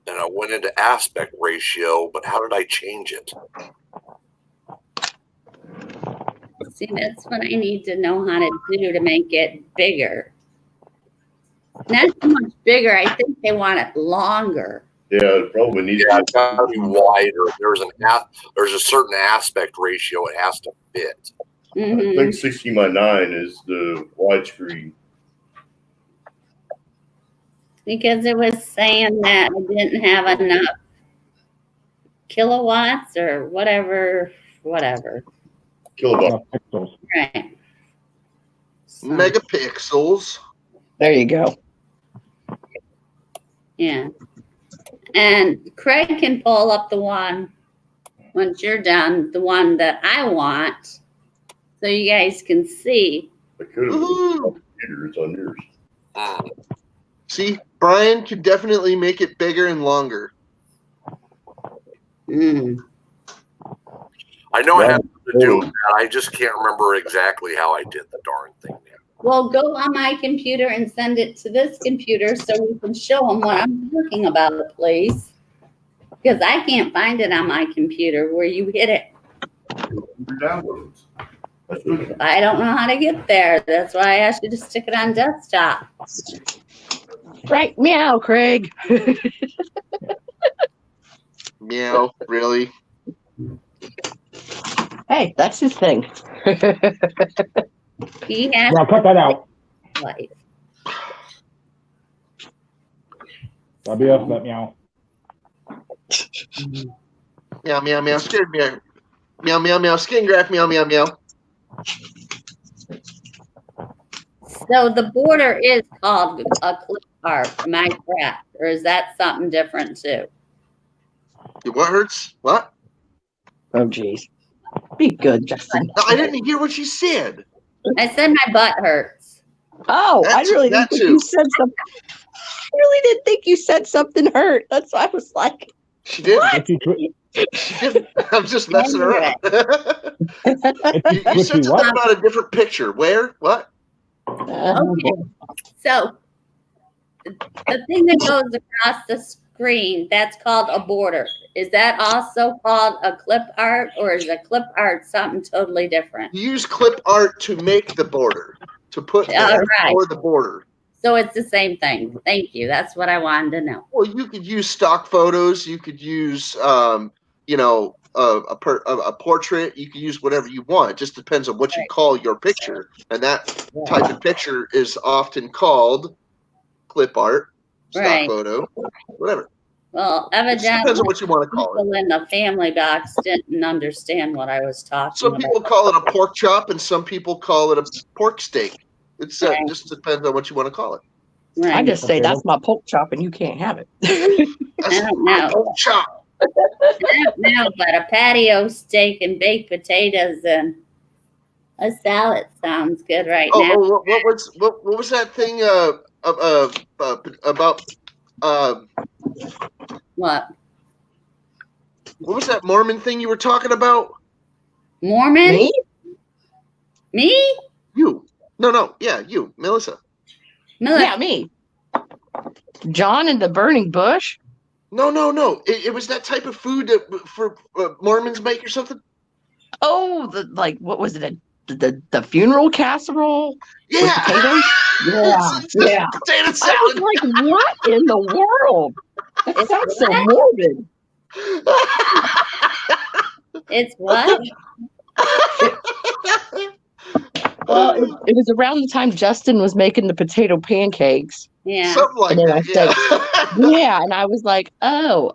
And I went into aspect ratio, but how did I change it? See, that's what I need to know how to do to make it bigger. Not so much bigger. I think they want it longer. Yeah, it probably needs It's got to be wider. There's a certain aspect ratio it has to fit. Mhm. I think 60x9 is the widescreen. Because it was saying that I didn't have enough kilowatts or whatever. Kilowatt. Pixels. Right. So, Megapixels. There you go. yeah. And Craig can pull up the one, once you're done, the one that I want, so you guys can see. I could have Woohoo. computers on yours. See, Brian can definitely make it bigger and longer. Mm. I know it has to do with that. I just can't remember exactly how I did the darn thing. Well, go on my computer and send it to this computer so we can show them what I'm talking about, please. Because I can't find it on my computer where you hit it. Downloads. I don't know how to get there. That's why I asked you to stick it on desktop. Right, meow, Craig. Meow, really? Hey, that's his thing. He has Now cut that out. life. WS, that meow. Meow, meow, meow. Scared me. Meow, meow, meow. Skin graft. Meow, meow, meow. So the border is called a clip art, am I correct? Or is that something different too? What hurts? What? Oh, geez. Be good, Justin. No, I didn't hear what she said. I said my butt hurts. Oh, I really that didn't think too. you said something. I really didn't think you said something hurt. That's why I was like, She did. what? She did. I'm just messing around. You said something about a different picture. Where? What? Okay. So the thing that goes across the screen, that's called a border. Is that also called a clip art, or is a clip art something totally different? You use clip art to make the border, to put right. for the border. So it's the same thing. Thank you. That's what I wanted to know. Well, you could use stock photos. You could use, you know, a portrait. You can use whatever you want. It just depends on what you call your picture, and that type of picture is often called clip art, stock photo, whatever. Well, It evidently, depends on what you want to call it. people in the family box didn't understand what I was talking Some about. people call it a pork chop, and some people call it a pork steak. It's just depends on what you want to call it. Right. I just say that's my pork chop and you can't have it. That's I don't know. pork chop. I don't know, but a patio steak and baked potatoes and a salad sounds good right now. What was that thing about? What? What was that Mormon thing you were talking about? Mormon? Me? Me? You? No. Yeah, you, Melissa. Yeah, me. John and the burning bush? No. It was that type of food that for Mormons make or something. Oh, what was it? The funeral casserole? Yeah. With potatoes? Yeah. Potato I salad. was like, what in the world? That sounds so morbid. It's what? Well, it was around the time Justin was making the potato pancakes. Yeah. Something like that. Yeah, and I was like, oh,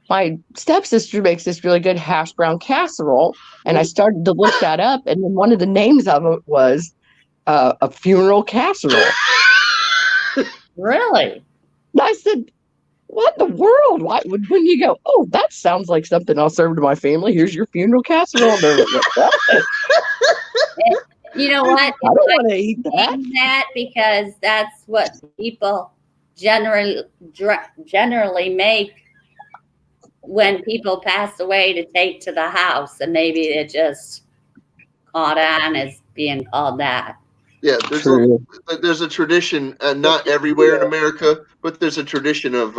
my stepsister makes this really good hash brown casserole, and I started to look that up, and then one of the names of it was a funeral casserole. Really? And I said, what in the world? Why would when you go, oh, that sounds like something I'll serve to my family. Here's your funeral casserole. And they're like, what? You know what? I don't want to eat that. That because that's what people generally make when people pass away to take to the house, and maybe it just caught on as being called that. Yeah, there's a tradition, not everywhere in America, but there's a tradition of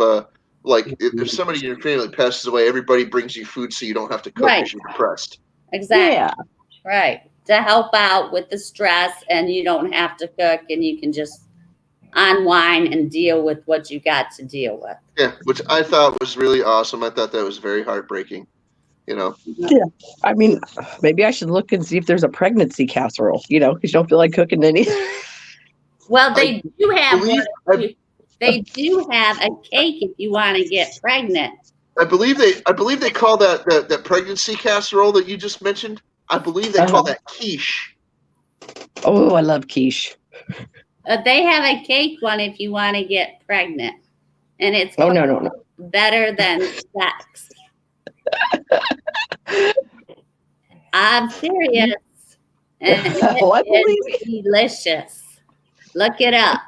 like if somebody in your family passes away, everybody brings you food so you don't have to cook because you're depressed. Exactly. Yeah. Right. To help out with the stress, and you don't have to cook, and you can just unwind and deal with what you got to deal with. Yeah, which I thought was really awesome. I thought that was very heartbreaking. You know. Yeah. I mean, maybe I should look and see if there's a pregnancy casserole. You know, because you don't feel like cooking any. Well, they do have they do have a cake if you want to get pregnant. I believe they call that pregnancy casserole that you just mentioned. I believe they call that quiche. Oh, I love quiche. They have a cake one if you want to get pregnant, and it's no. better than sex. I'm serious. And I believe it's delicious. Look it up.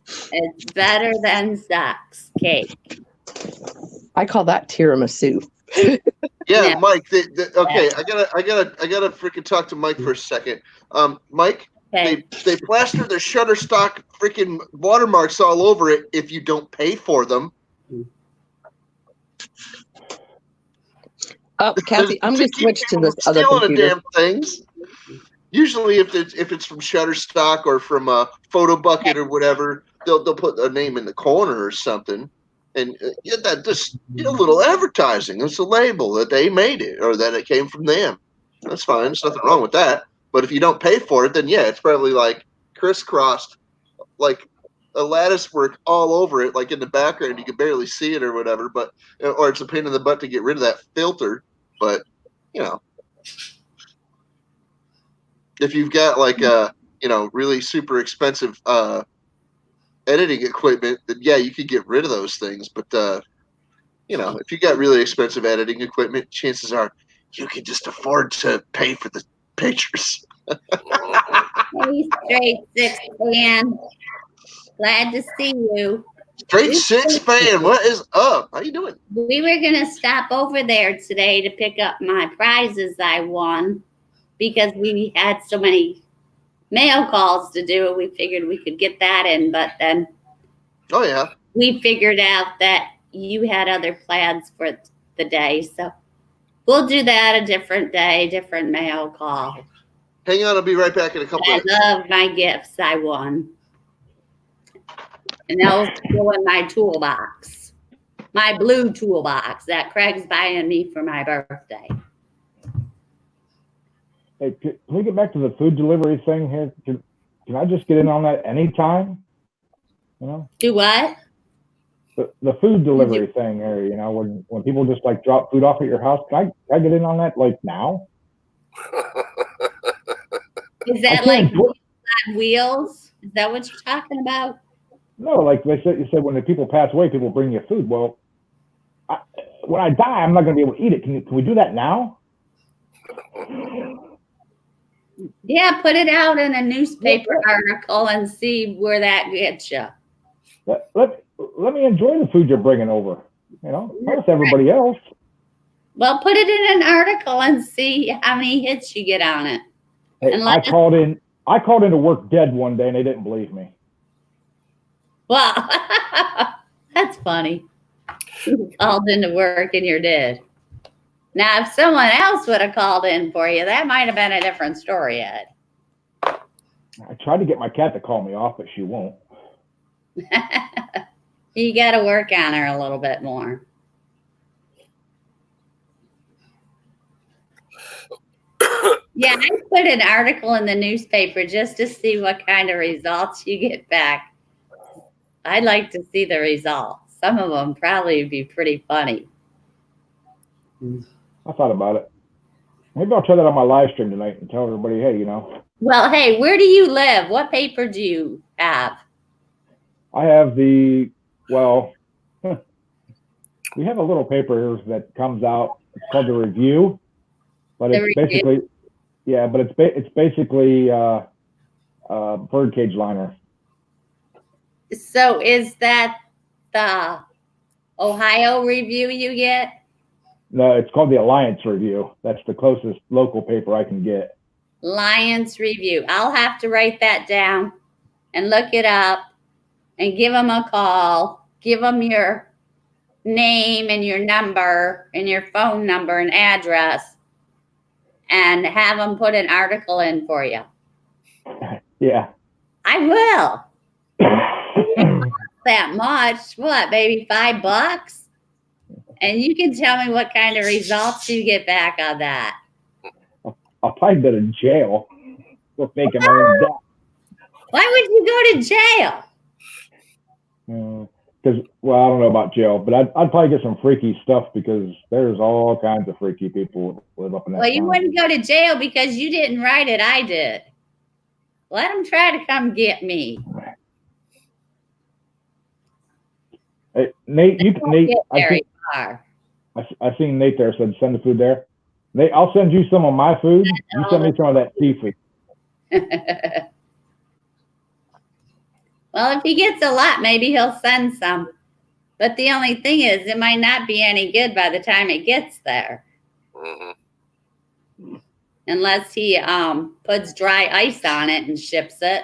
It's better than sex cake. I call that tiramisu. Yeah, Yeah. Mike. Okay, I gotta freaking talk to Mike for a second. Mike, Okay. they plaster their Shutterstock freaking watermarks all over it if you don't pay for them. Kathy, I'm going to switch to this other stealing the computer. damn things. Usually, if it's from Shutterstock or from a Photo Bucket or whatever, they'll put a name in the corner or something, and that just a little advertising. It's a label that they made it or that it came from them. That's fine. There's nothing wrong with that. But if you don't pay for it, then yeah, it's probably like crisscrossed, like a lattice work all over it, like in the background. You can barely see it or whatever. But or it's a pain in the butt to get rid of that filter. But if you've got like really super expensive editing equipment, then yeah, you could get rid of those things. But if you got really expensive editing equipment, chances are you can just afford to pay for the pictures. Hey, Straight Six Fan. Glad to see you. Straight Six Fan, what is up? How you doing? We were gonna stop over there today to pick up my prizes I won because we had so many mail calls to do. We figured we could get that in, but then we figured out that you had other plans for the day, so we'll do that a different day, different mail call. Hang on, I'll be right back in a couple I minutes. love my gifts I won. And they'll go in my toolbox, my blue toolbox that Craig's buying me for my birthday. Hey, can we get back to the food delivery thing here? Can I just get in on that anytime? Do what? The food delivery thing here, when people just like drop food off at your house, can I get in on that like now? Is that like on wheels? Is that what you're talking about? No, like you said when the people pass away, people bring you food. Well, when I die, I'm not going to be able to eat it. Can we do that now? Yeah, put it out in a newspaper article and see where that gets you. Let me enjoy the food you're bringing over. Not with everybody else. Well, put it in an article and see how many hits you get on it. Hey, I called in to work dead one day and they didn't believe me. Well, that's funny. You called into work and you're dead. Now, if someone else would have called in for you, that might have been a different story, Ed. I tried to get my cat to call me off, but she won't. You got to work on her a little bit more. Yeah, I put an article in the newspaper just to see what kind of results you get back. I'd like to see the results. Some of them probably would be pretty funny. I thought about it. Maybe I'll try that on my live stream tonight and tell everybody, hey, Well, hey, where do you live? What paper do you have? I have we have a little paper that comes out. It's called The Review, but it's basically birdcage liner. So is that the Ohio Review you get? No, it's called the Alliance Review. That's the closest local paper I can get. Alliance Review. I'll have to write that down and look it up and give them a call. Give them your name and your number and your phone number and address and have them put an article in for you. Yeah. I will. That much. What, maybe $5? And you can tell me what kind of results you get back on that. I'll probably go to jail for making my own death. Why would you go to jail? Because, I don't know about jail, but I'd probably get some freaky stuff because there's all kinds of freaky people who live up in that Well, you town. wouldn't go to jail because you didn't write it. I did. Let them try to come get me. Hey, Nate, I seen Nate there said send the food there. Nate, I'll send you some of my food. You send me some of that seafood. Well, if he gets a lot, maybe he'll send some. But the only thing is, it might not be any good by the time it gets there. Mm-hmm. Unless he puts dry ice on it and ships it.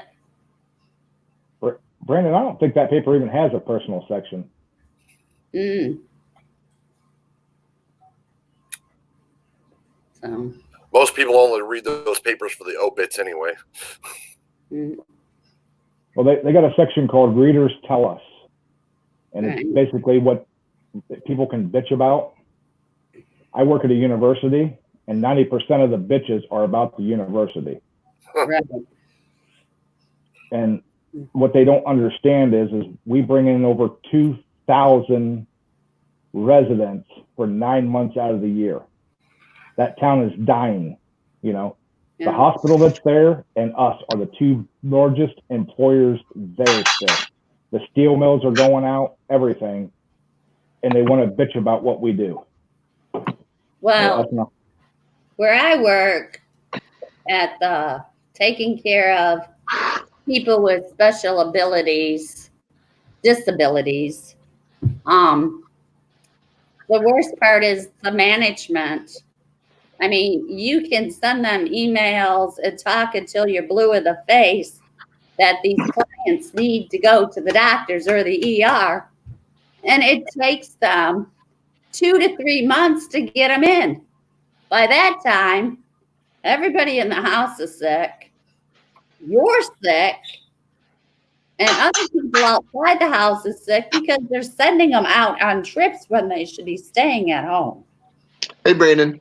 Brandon, I don't think that paper even has a personal section. So Most people only read those papers for the obits anyway. Well, they got a section called Readers Tell Us. And it's basically what people can bitch about. I work at a university, and 90% of the bitches are about the university. right. And what they don't understand is we bring in over 2,000 residents for 9 months out of the year. That town is dying, you know. Yeah. The hospital that's there and us are the two largest employers there still. The steel mills are going out, everything, and they want to bitch about what we do. Well, where I work at the taking care of people with special abilities, disabilities, the worst part is the management. I mean, you can send them emails and talk until you're blue in the face that these clients need to go to the doctors or the ER. And it takes them 2 to 3 months to get them in. By that time, everybody in the house is sick. You're sick. And other people outside the house is sick because they're sending them out on trips when they should be staying at home. Hey, Brandon.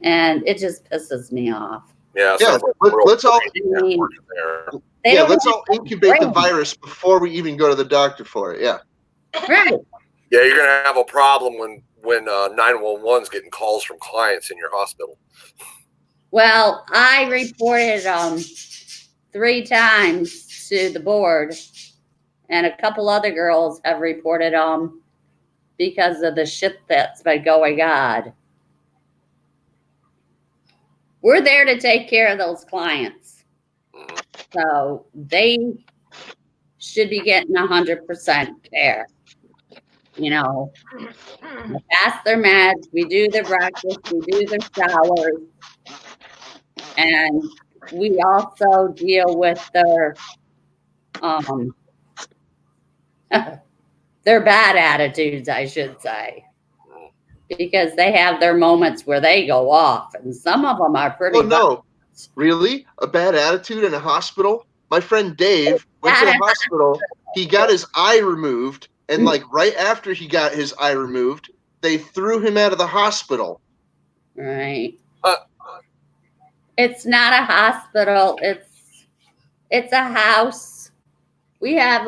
And it just pisses me off. Yeah, let's all Let's incubate the virus before we even go to the doctor for it. Yeah. Right. Yeah, you're gonna have a problem when 911's getting calls from clients in your hospital. Well, I reported 3 times to the board, and a couple other girls have reported because of the shit that's been going on. We're there to take care of those clients. So they should be getting 100% care. You know, we pass their meds, we do their breakfast, we do their showers, and we also deal with their bad attitudes, I should say. Because they have their moments where they go off, and some of them are pretty. Oh no, really? A bad attitude in a hospital? My friend Dave went to the hospital. He got his eye removed, and like right after he got his eye removed, they threw him out of the hospital. Right. It's not a hospital. It's a house. We have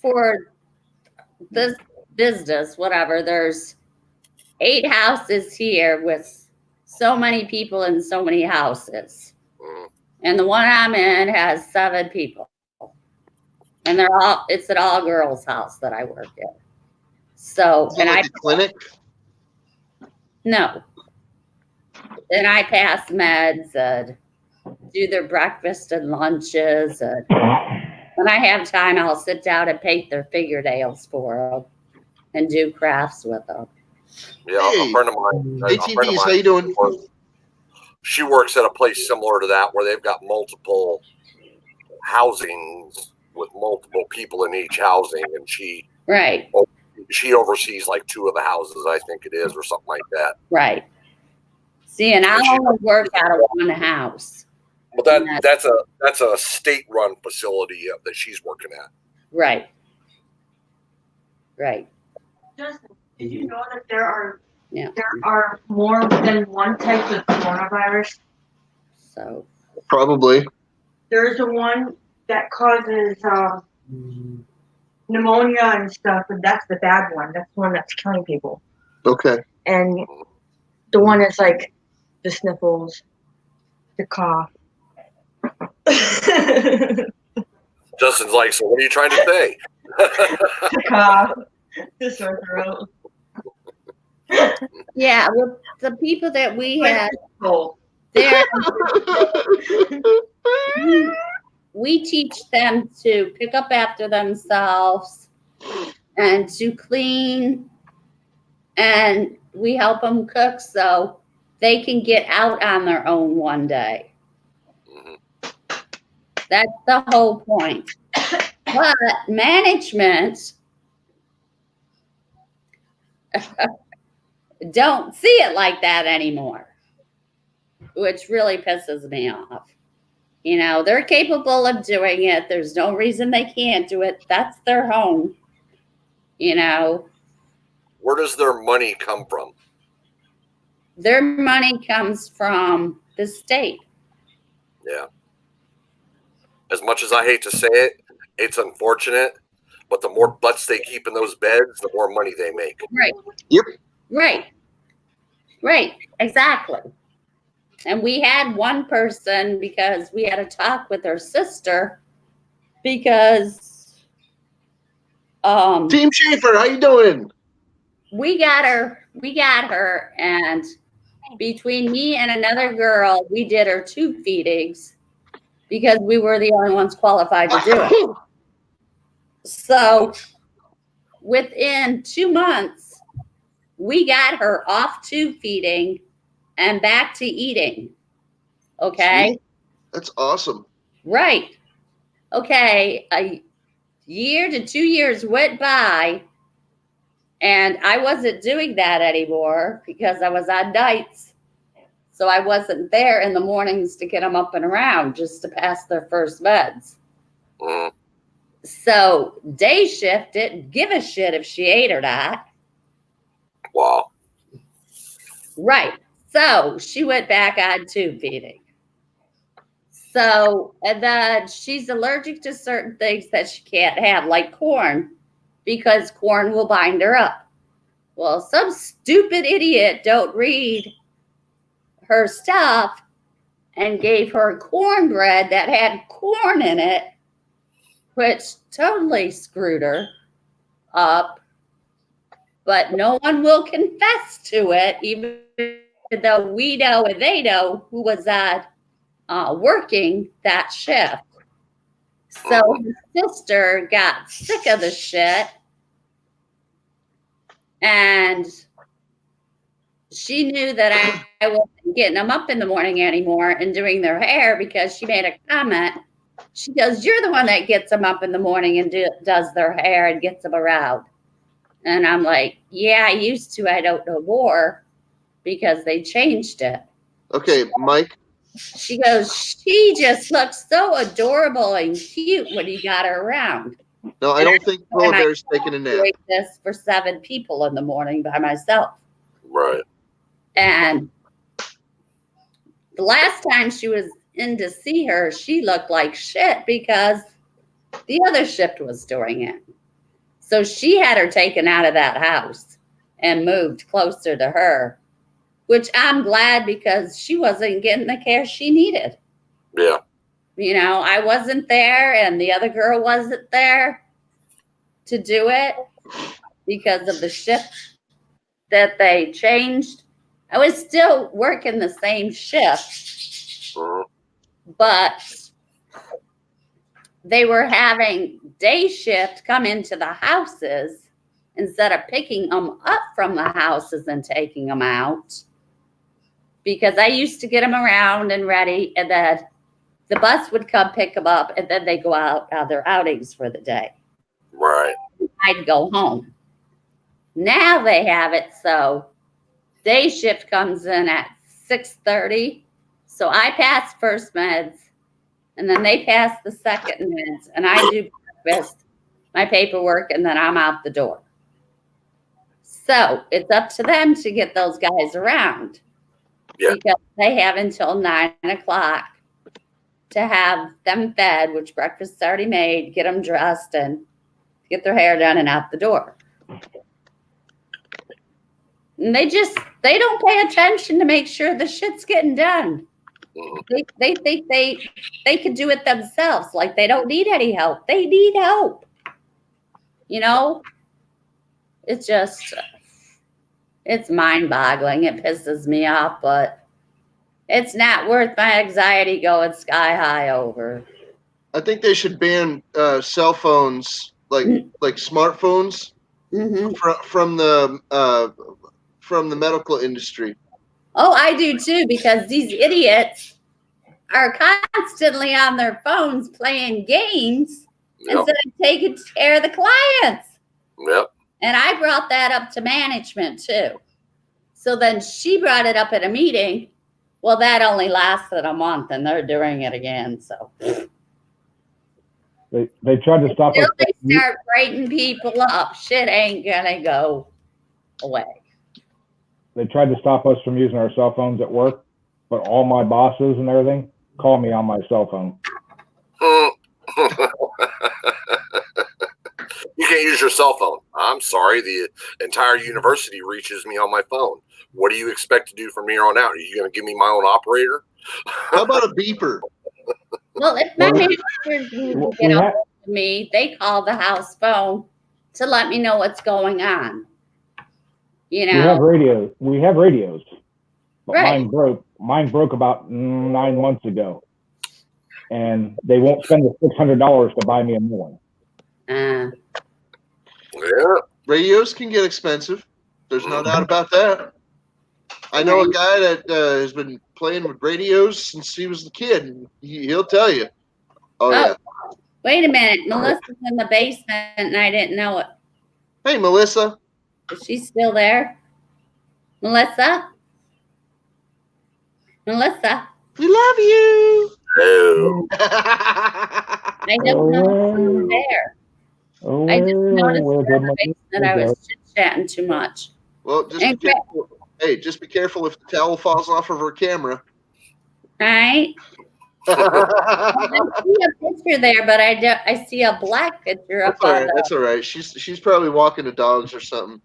for this business, whatever, there's 8 houses here with so many people in so many houses. And the one I'm in has 7 people. And it's an all girls house that I work in. So, and a clinic? No. And I pass meds and do their breakfast and lunches. And when I have time, I'll sit down and paint their fingernails for them and do crafts with them. Yeah, a friend of mine. ATVs, how you doing? She works at a place similar to that where they've got multiple housings with multiple people in each housing, and she oversees like 2 of the houses, I think it is, or something like that. Right. See, and I only work out of one house. But that's a state-run facility that she's working at. Right. Right. Justin, did you know that there are more than one type of coronavirus? So probably. There's the one that causes pneumonia and stuff, and that's the bad one. That's the one that's killing people. Okay. And the one is like the sniffles, the cough. Justin's like, so what are you trying to say? The cough, the sore throat. Yeah, well, the people that we have, we teach them to pick up after themselves and to clean, and we help them cook so they can get out on their own one day. That's the whole point. But management don't see it like that anymore, which really pisses me off. You know, they're capable of doing it. There's no reason they can't do it. That's their home. You know. Where does their money come from? Their money comes from the state. Yeah. As much as I hate to say it, it's unfortunate, but the more butts they keep in those beds, the more money they make. Right. Yep. Right. Right. Exactly. And we had one person, because we had a talk with her sister, because Team Schaefer, how you doing? we got her, and between me and another girl, we did her 2 feedings because we were the only ones qualified to do it. So within 2 months, we got her off tube feeding and back to eating. Okay. Sweet. That's awesome. Right. Okay. A year to 2 years went by, and I wasn't doing that anymore because I was on nights. So I wasn't there in the mornings to get them up and around, just to pass their first meds. So day shift didn't give a shit if she ate or not. Wow. Right. So she went back on tube feeding. So, and then she's allergic to certain things that she can't have, like corn, because corn will bind her up. Well, some stupid idiot don't read her stuff and gave her cornbread that had corn in it, which totally screwed her up. But no one will confess to it, even though we know and they know who was working that shift. So his sister got sick of the shit, and she knew that I wasn't getting them up in the morning anymore and doing their hair, because she made a comment. She goes, "You're the one that gets them up in the morning and does their hair and gets them around." And I'm like, "Yeah, I used to. I don't know more because they changed it." Okay, Mike. She goes, "She just looks so adorable and cute when you got her around." No, I don't think Polar Bear's taking a nap. I this for 7 people in the morning by myself. Right. And the last time she was in to see her, she looked like shit because the other shift was doing it. So she had her taken out of that house and moved closer to her, which I'm glad, because she wasn't getting the care she needed. Yeah. You know, I wasn't there and the other girl wasn't there to do it because of the shift that they changed. I was still working the same shift, but they were having day shift come into the houses instead of picking them up from the houses and taking them out. Because I used to get them around and ready, and then the bus would come pick them up, and then they go out on their outings for the day. Right. I'd go home. Now they have it so day shift comes in at 6:30. So I pass first meds, and then they pass the second meds, and I do breakfast, my paperwork, and then I'm out the door. So it's up to them to get those guys around. Yeah. Because they have until 9 o'clock to have them fed, which breakfast's already made, get them dressed, and get their hair done and out the door. And they don't pay attention to make sure the shit's getting done. They think they could do it themselves. Like they don't need any help. They need help. You know? It's just, it's mind-boggling. It pisses me off, but It's not worth my anxiety going sky high over. I think they should ban cell phones, like smartphones, from the medical industry. Oh, I do too, because these idiots are constantly on their phones playing games instead of taking care of the clients. Yep. And I brought that up to management too. So then she brought it up at a meeting. Well, that only lasted a month, and they're doing it again. So they tried to stop us. They start writing people up. Shit ain't gonna go away. They tried to stop us from using our cell phones at work, but all my bosses and everything call me on my cell phone. You can't use your cell phone. I'm sorry. The entire university reaches me on my phone. What do you expect to do from here on out? Are you going to give me my own operator? How about a beeper? Well, if my managers need to get up to me, they call the house phone to let me know what's going on. You know, we have radios, but right. Mine broke about 9 months ago, and they won't spend the $600 to buy me a new one. Yeah. Radios can get expensive. There's no doubt about that. I know a guy that has been playing with radios since he was a kid. And he'll tell you. Oh, yeah. Wait a minute. Melissa's in the basement, and I didn't know it. Hey, Melissa. Is she still there? Melissa? Melissa? We love you. Oh. I don't know if you're there. I just noticed in the basement I was chit-chatting too much. Well, just be careful. Hey, just be careful if the towel falls off of her camera. Right? I see a picture there, but I see a black picture up on That's all right. She's probably walking the dogs or something.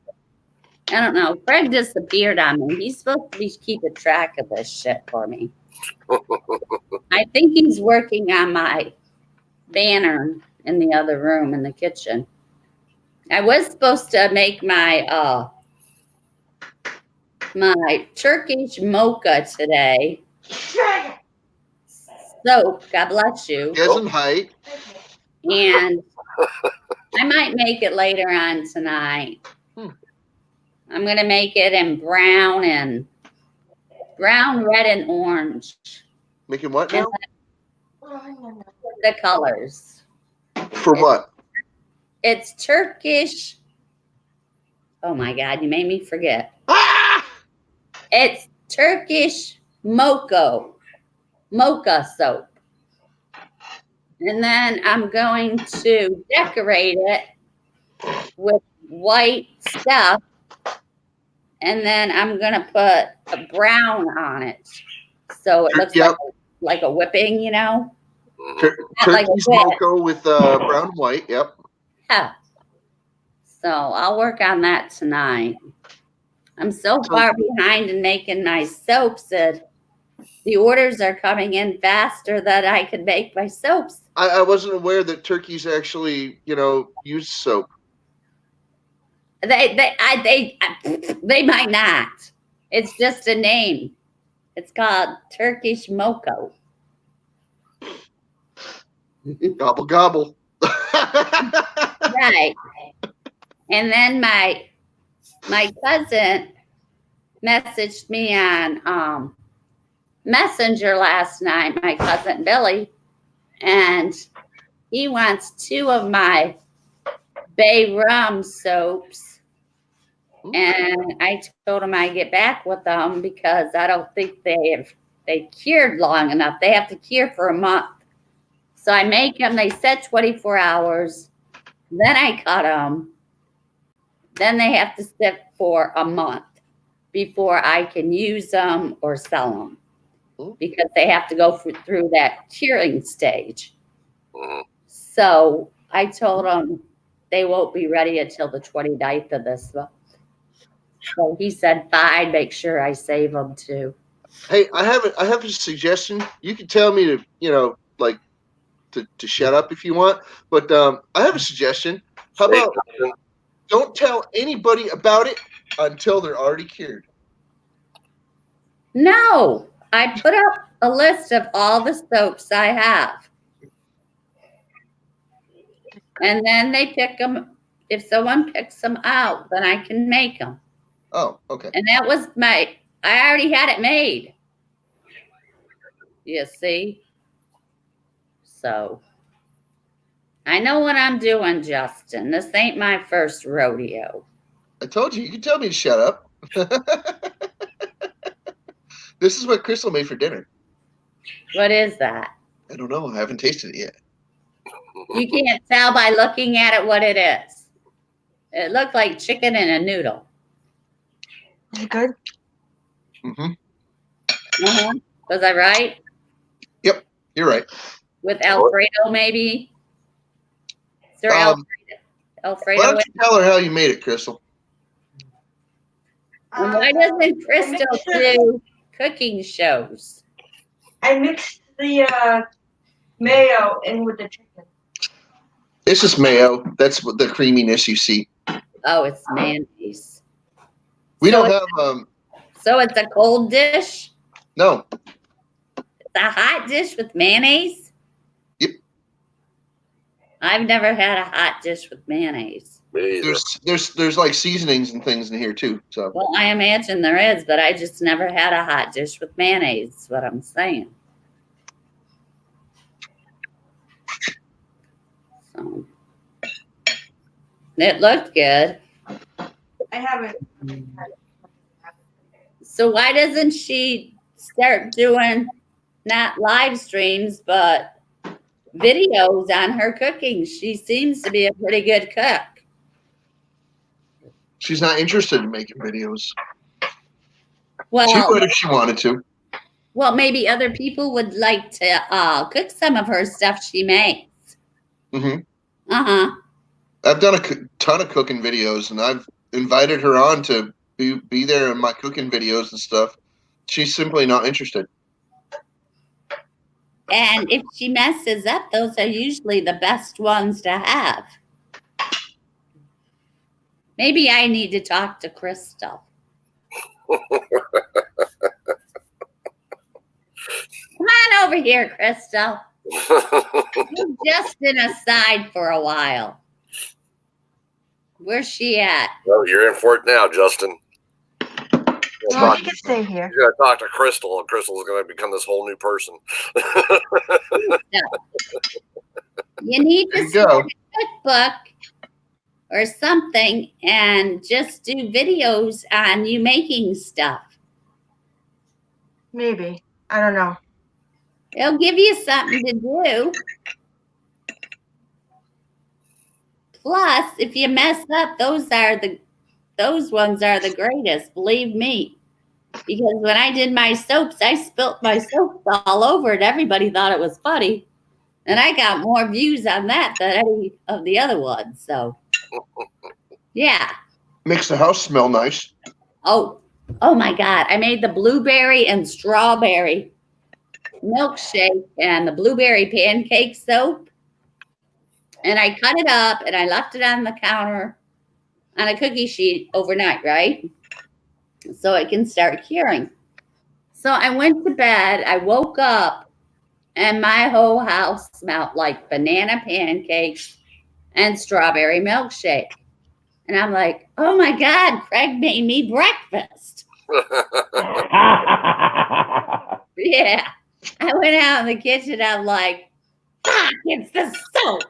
I don't know. Fred disappeared on me. He's supposed to be keeping track of this shit for me. I think he's working on my banner in the other room in the kitchen. I was supposed to make my Turkish mocha today. Soap, God bless you. Gesund height. And I might make it later on tonight. I'm gonna make it in brown, red, and orange. Making what now? The colors. For what? It's Turkish. Oh my God, you made me forget. Ah! It's Turkish mocha soap. And then I'm going to decorate it with white stuff. And then I'm going to put a brown on it. So it looks like a whipping, you know? Turkey's mocha with brown and white, yep. Yeah. So I'll work on that tonight. I'm so far behind in making my soaps that the orders are coming in faster than I can make my soaps. I wasn't aware that turkeys actually, use soap. They might not. It's just a name. It's called Turkish mocha. Gobble gobble. Right. And then my cousin messaged me on Messenger last night, my cousin Billy, and he wants 2 of my Bay Rum soaps. And I told him I'd get back with them because I don't think they cured long enough. They have to cure for a month. So I make them, they set 24 hours. Then I cut them. Then they have to sit for a month before I can use them or sell them because they have to go through that curing stage. So I told them they won't be ready until the 29th of this month. So he said, fine, make sure I save them too. Hey, I have a suggestion. You can tell me to, to shut up if you want, but I have a suggestion. How about don't tell anybody about it until they're already cured? No, I put up a list of all the soaps I have. And then they pick them. If someone picks them out, then I can make them. Oh, okay. And that was I already had it made. You see? So I know what I'm doing, Justin. This ain't my first rodeo. I told you. You can tell me to shut up. This is what Crystal made for dinner. What is that? I don't know. I haven't tasted it yet. You can't tell by looking at it what it is. It looked like chicken in a noodle. Is it good? Mm-hmm. Was I right? Yep, you're right. With Alfredo, maybe? Is there Alfredo? Why don't you tell her how you made it, Crystal? And why doesn't Crystal do cooking shows? I mixed the mayo in with the chicken. It's just mayo. That's what the creaminess you see. Oh, it's mayonnaise. We So don't have So it's a cold dish? no. It's a hot dish with mayonnaise? Yep. I've never had a hot dish with mayonnaise. There's like seasonings and things in here too. So Well, I imagine there is, but I just never had a hot dish with mayonnaise, is what I'm saying. So it looked good. I haven't. So why doesn't she start doing not live streams, but videos on her cooking? She seems to be a pretty good cook. she's not interested in making videos. She Well, would if she wanted to. well, maybe other people would like to cook some of her stuff she makes. Mm-hmm. Uh-huh. I've done a ton of cooking videos, and I've invited her on to be there in my cooking videos and stuff. She's simply not interested. And if she messes up, those are usually the best ones to have. Maybe I need to talk to Crystal. Come on over here, Crystal. You've just been aside for a while. Where's she at? Well, you're in for it now, Justin. Well, you can stay here. You gotta talk to Crystal, and Crystal's gonna become this whole new person. You need There to you start go. a cookbook or something and just do videos on you making stuff. Maybe. I don't know. It'll give you something to do. Plus, if you mess up, those ones are the greatest, believe me. Because when I did my soaps, I spilt my soaps all over and everybody thought it was funny. And I got more views on that than any of the other ones. So, yeah. Makes the house smell nice. Oh my God. I made the blueberry and strawberry milkshake and the blueberry pancake soap. And I cut it up and I left it on the counter on a cookie sheet overnight, right? So it can start curing. So I went to bed. I woke up and my whole house smelled like banana pancakes and strawberry milkshake. And I'm like, oh my God, Craig made me breakfast. Yeah. I went out in the kitchen. I'm like, fuck, it's the soap.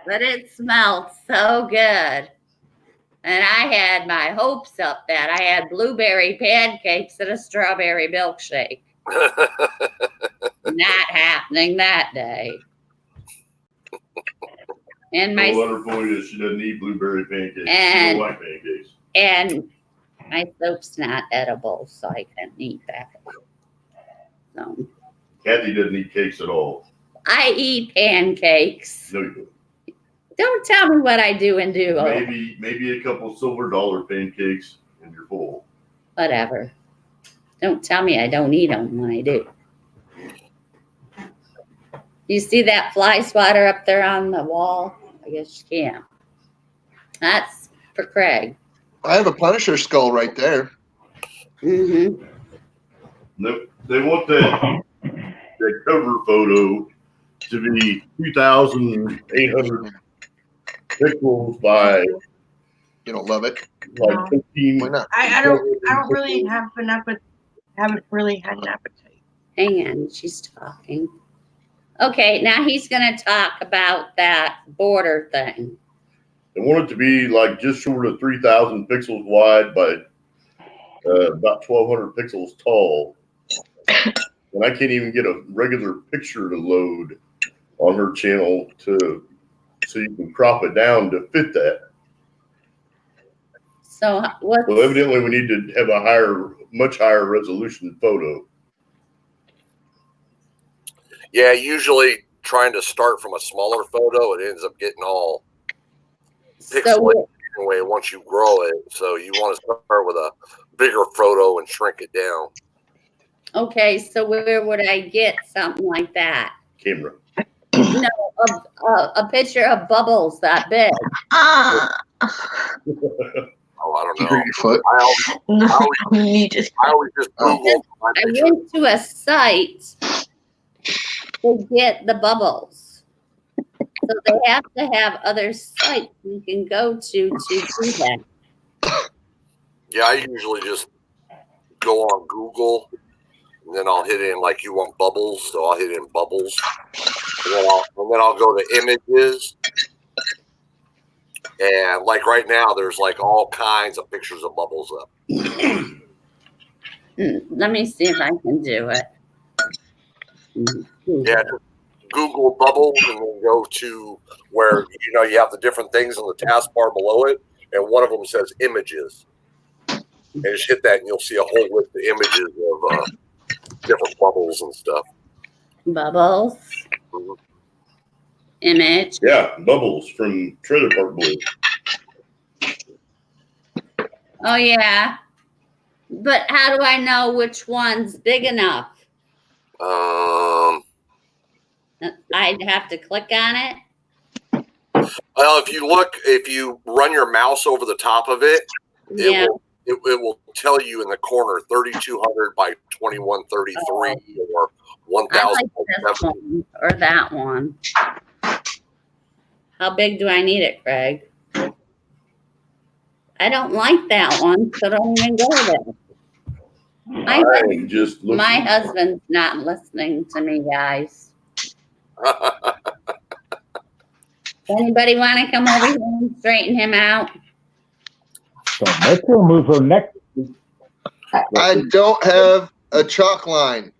But it smelled so good. And I had my hopes up that I had blueberry pancakes and a strawberry milkshake. Not happening that day. And Let my her point is she doesn't eat blueberry pancakes. She And- don't like pancakes. and my soap's not edible, so I couldn't eat that. So Kathy doesn't eat cakes at all. I eat pancakes. No, you don't. Don't tell me what I do and do. Maybe a couple silver dollar pancakes and you're full. Whatever. Don't tell me I don't eat them when I do. You see that fly swatter up there on the wall? I guess you can. That's for Craig. I have a Punisher skull right there. Mm-hmm. They want that cover photo to be 2,800 pixels by. You don't love it? Like 15. Why not? I don't really have haven't really had an appetite. Hang on, she's talking. Okay, now he's gonna talk about that border thing. They want it to be like just short of 3,000 pixels wide by about 1,200 pixels tall. And I can't even get a regular picture to load on her channel so you can crop it down to fit that. So what? Well, evidently we need to have a much higher resolution photo. Yeah, usually trying to start from a smaller photo, it ends up getting all pixelated anyway once you grow it. So you want to start with a bigger photo and shrink it down. Okay, so where would I get something like that? Camera. No, a picture of Bubbles that big. Oh, I don't know. Your foot. I always just Google. I went to a site to get the bubbles. So they have to have other sites you can go to do that. Yeah, I usually just go on Google and then I'll hit in like you want bubbles, so I'll hit in bubbles. And then I'll go to images. And like right now, there's like all kinds of pictures of bubbles up. Let me see if I can do it. Yeah, just Google bubbles and then go to where you have the different things on the taskbar below it, and one of them says images. And just hit that, and you'll see a whole list of images of different bubbles and stuff. Bubbles. Mm-hmm. Image. Yeah, Bubbles from Trailer Park Boys. Oh yeah. But how do I know which one's big enough? I'd have to click on it. Well, if you run your mouse over the top of it, Yeah. it will tell you in the corner 3,200 by 2,133 or I like this 1,000. one or that one. How big do I need it, Craig? I don't like that one, so don't even go there. My husband's not listening to me, guys. Anybody want to come over here and straighten him out? Don't make her move her neck. I don't have a chalk line.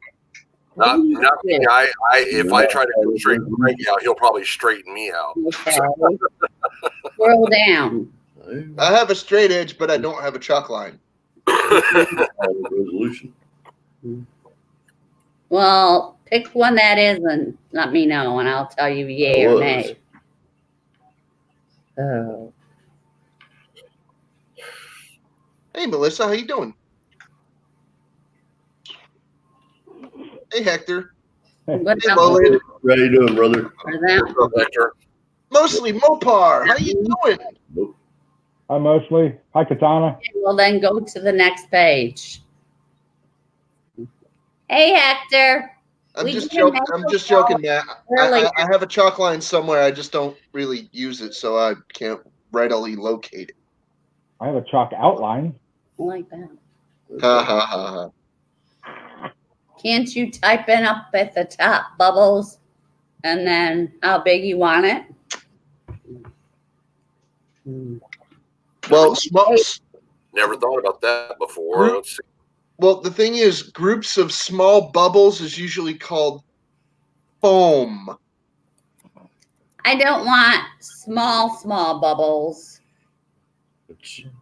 Not me. If I try to straighten Craig out, he'll probably straighten me out. Okay. Scroll down. I have a straight edge, but I don't have a chalk line. Resolution. Well, pick one that isn't. Let me know, and I'll tell you yay or nay. Oh. Hey, Melissa, how you doing? Hey, Hector. What Hey, about Lolita. How you doing, brother? Hector? Mostly Mopar. How you doing? Hi, Mostly. Hi, Katana. Well, then go to the next page. Hey, Hector. I'm just joking, Matt. I have a chalk line somewhere. I just don't really use it, so I can't readily locate it. I have a chalk outline. I like that. Ha ha ha ha. Can't you type in up at the top Bubbles and then how big you want it? Well, never thought about that before. Let's see. Well, the thing is, groups of small bubbles is usually called foam. I don't want small bubbles.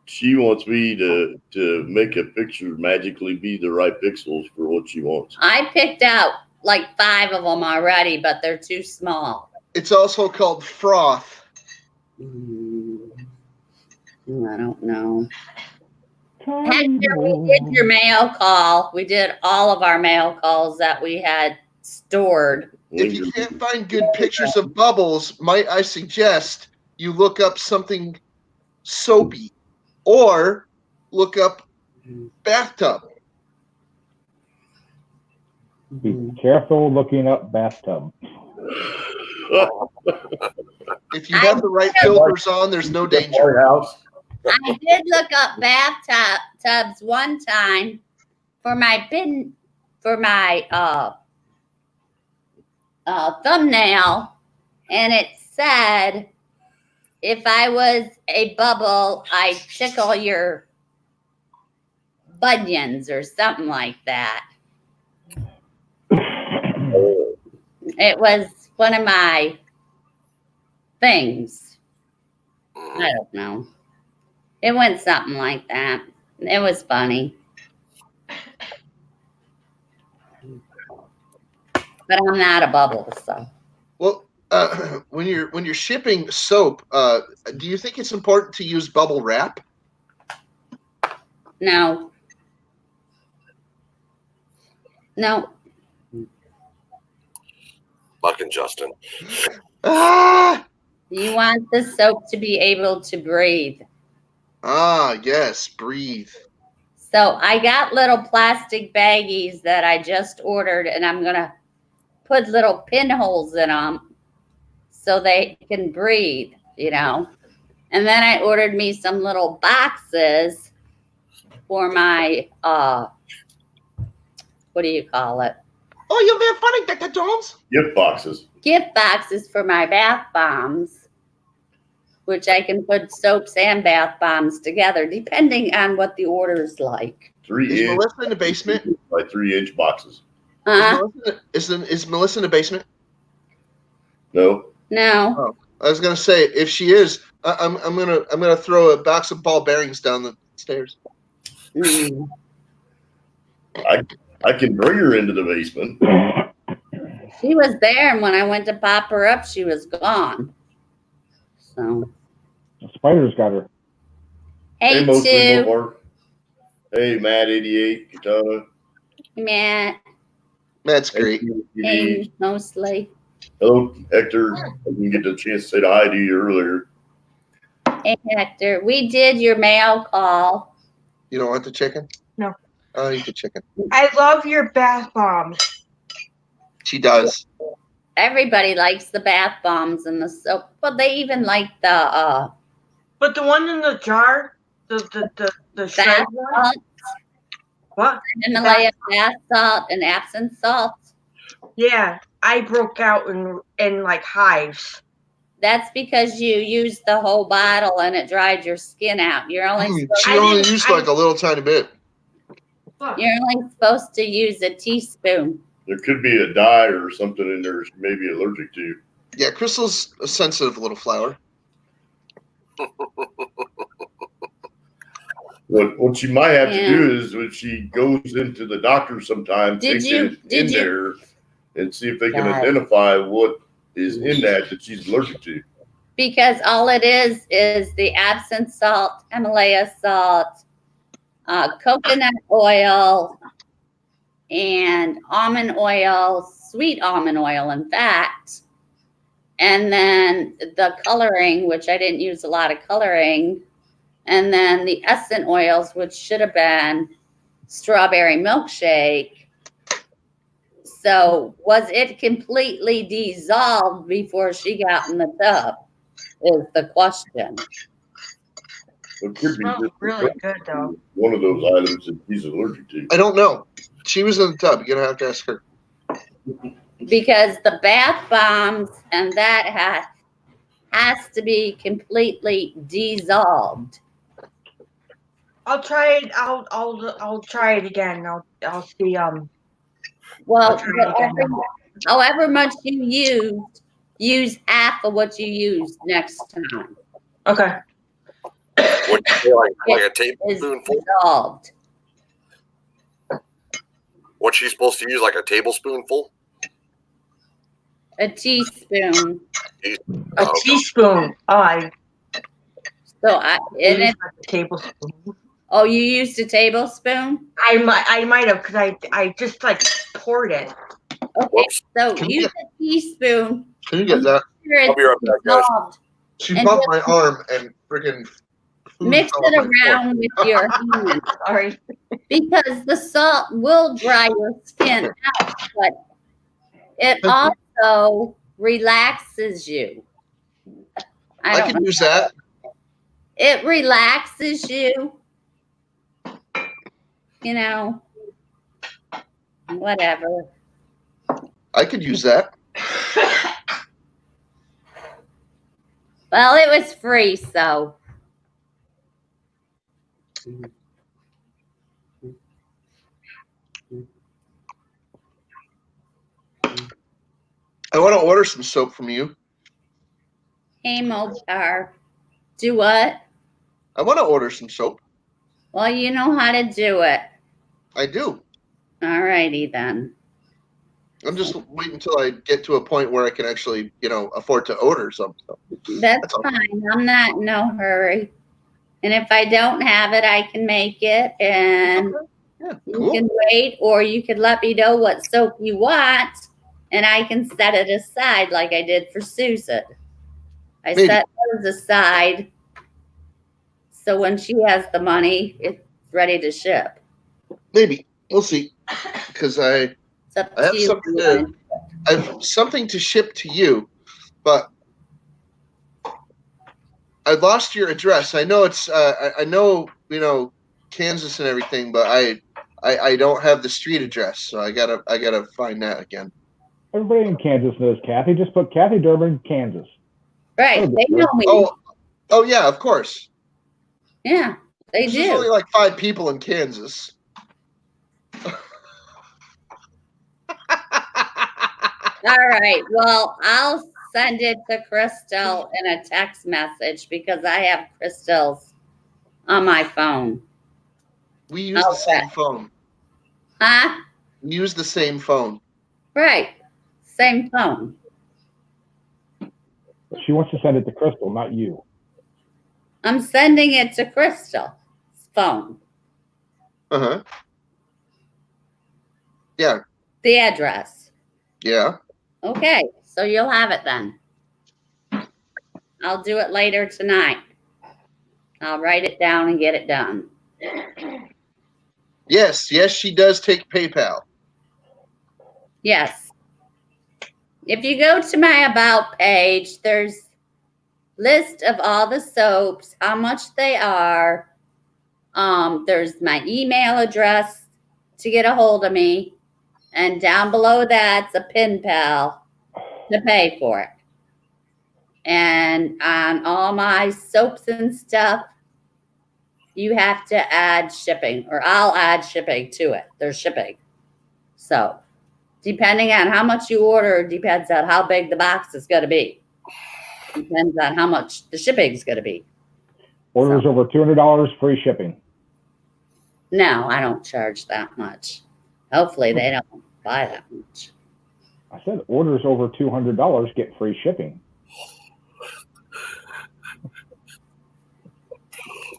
She wants me to make a picture magically be the right pixels for what she wants. I picked out like 5 of them already, but they're too small. It's also called froth. I don't know. Hector, we did your mail call. We did all of our mail calls that we had stored. If you can't find good pictures of bubbles, might I suggest you look up something soapy, or look up bathtub. Be careful looking up bathtub. If you have the right filters on, there's no danger. I did look up bathtubs one time for my thumbnail, and it said if I was a bubble, I'd tickle your bunions or something like that. It was one of my things. I don't know. It went something like that. It was funny. But I'm not a bubble, so. Well, when you're shipping soap, do you think it's important to use bubble wrap? No. Fucking Justin. Ah, You want the soap to be able to breathe. Yes, breathe. So I got little plastic baggies that I just ordered, and I'm going to put little pinholes in them so they can breathe, And then I ordered me some little boxes for my, what do you call it? Oh, you're very funny, Dr. Jones. Gift boxes. Gift boxes for my bath bombs, which I can put soaps and bath bombs together, depending on what the order is like. 3 Is inch Melissa in the basement? by 3 inch boxes. Is Melissa in the basement? No. No. I was gonna say if she is, I'm gonna throw a box of ball bearings down the stairs. Mm. I can bring her into the basement. She was there, and when I went to pop her up, she was gone. So. The spiders got her. Hey, mostly Sue. Mark. Hey, Matt 88, Katana. Matt. That's great. Hey, mostly. Hello, Hector. I didn't get the chance to say hi to you earlier. Hey, Hector. We did your mail call. You don't want the chicken? No. I'll eat the chicken. I love your bath bombs. She does. Everybody likes the bath bombs and the soap, but they even like the But the one in the jar, the bath shred one? salt, What? Himalaya bath salt and Epsom salt. Yeah, I broke out in like hives. That's because you used the whole bottle and it dried your skin out. You're only She only used like a little tiny bit. supposed to use a teaspoon. There could be a dye or something in there she may be allergic to. Yeah, Crystal's a sensitive little flower. What she might have to do is when she goes into the doctor sometime, Did take you- it did in you- there and see if they can God. identify what is in that she's allergic to. Because all it is the Epsom salt, Himalaya salt, coconut oil, and almond oil, sweet almond oil, in fact. And then the coloring, which I didn't use a lot of coloring. And then the essence oils, which should have been strawberry milkshake. So was it completely dissolved before she got in the tub? Is the question. It could be Smells just really good though. one of those items that she's allergic to. I don't know. She was in the tub. You're gonna have to ask her. Because the bath bombs and that has to be completely dissolved. I'll try it. I'll try it again. I'll see. Well, I'll try it again. however much you use half of what you used next time. Okay. What you say, like a Is tablespoonful? dissolved. What's she supposed to use? Like a tablespoonful? A teaspoon. A teaspoon. Oh, So and used it, like a tablespoon. oh, you used a tablespoon? I might have because I just like poured it. Okay, Whoops. so Can you use a teaspoon. Can you get that? Sure I'll be right back, guys. dissolved. She And bumped just- my arm and freaking Mix it around with your hands, sorry, because the salt will dry your skin out, but it also relaxes you. I can use that. It relaxes you. You know, whatever. I could use that. Well, it was free, so. I want to order some soap from you. Hey, Mopar. Do what? I want to order some soap. Well, you know how to do it. I do. All righty then. I'm just waiting until I get to a point where I can actually, afford to order something. That's fine. I'm not in no hurry. And if I don't have it, I can make it. And you can wait, or you could let me know what soap you want, and I can set it aside like I did for Susan. I set hers aside so when she has the money, it's ready to ship. Maybe. We'll see. Because I have something to ship to you, but I lost your address. I know it's I know, Kansas and everything, but I don't have the street address, so I gotta find that again. Everybody in Kansas knows Kathy. Just put Kathy Durbin, Kansas. Right. They know me. Oh yeah, of course. Yeah, they do. There's only like 5 people in Kansas. All right. Well, I'll send it to Crystal in a text message because I have Crystal's on my phone. We use the same phone. Huh? We use the same phone. Right. Same phone. She wants to send it to Crystal, not you. I'm sending it to Crystal's phone. Uh-huh. Yeah. The address. Yeah. Okay. So you'll have it then. I'll do it later tonight. I'll write it down and get it done. Yes, she does take PayPal. Yes. If you go to my About page, there's list of all the soaps, how much they are. There's my email address to get a hold of me. And down below that's a pin pal to pay for it. And on all my soaps and stuff, you have to add shipping, or I'll add shipping to it. There's shipping. So depending on how much you order, depends on how big the box is going to be. Depends on how much the shipping is going to be. Orders over $200, free shipping. No, I don't charge that much. Hopefully they don't buy that much. I said orders over $200 get free shipping.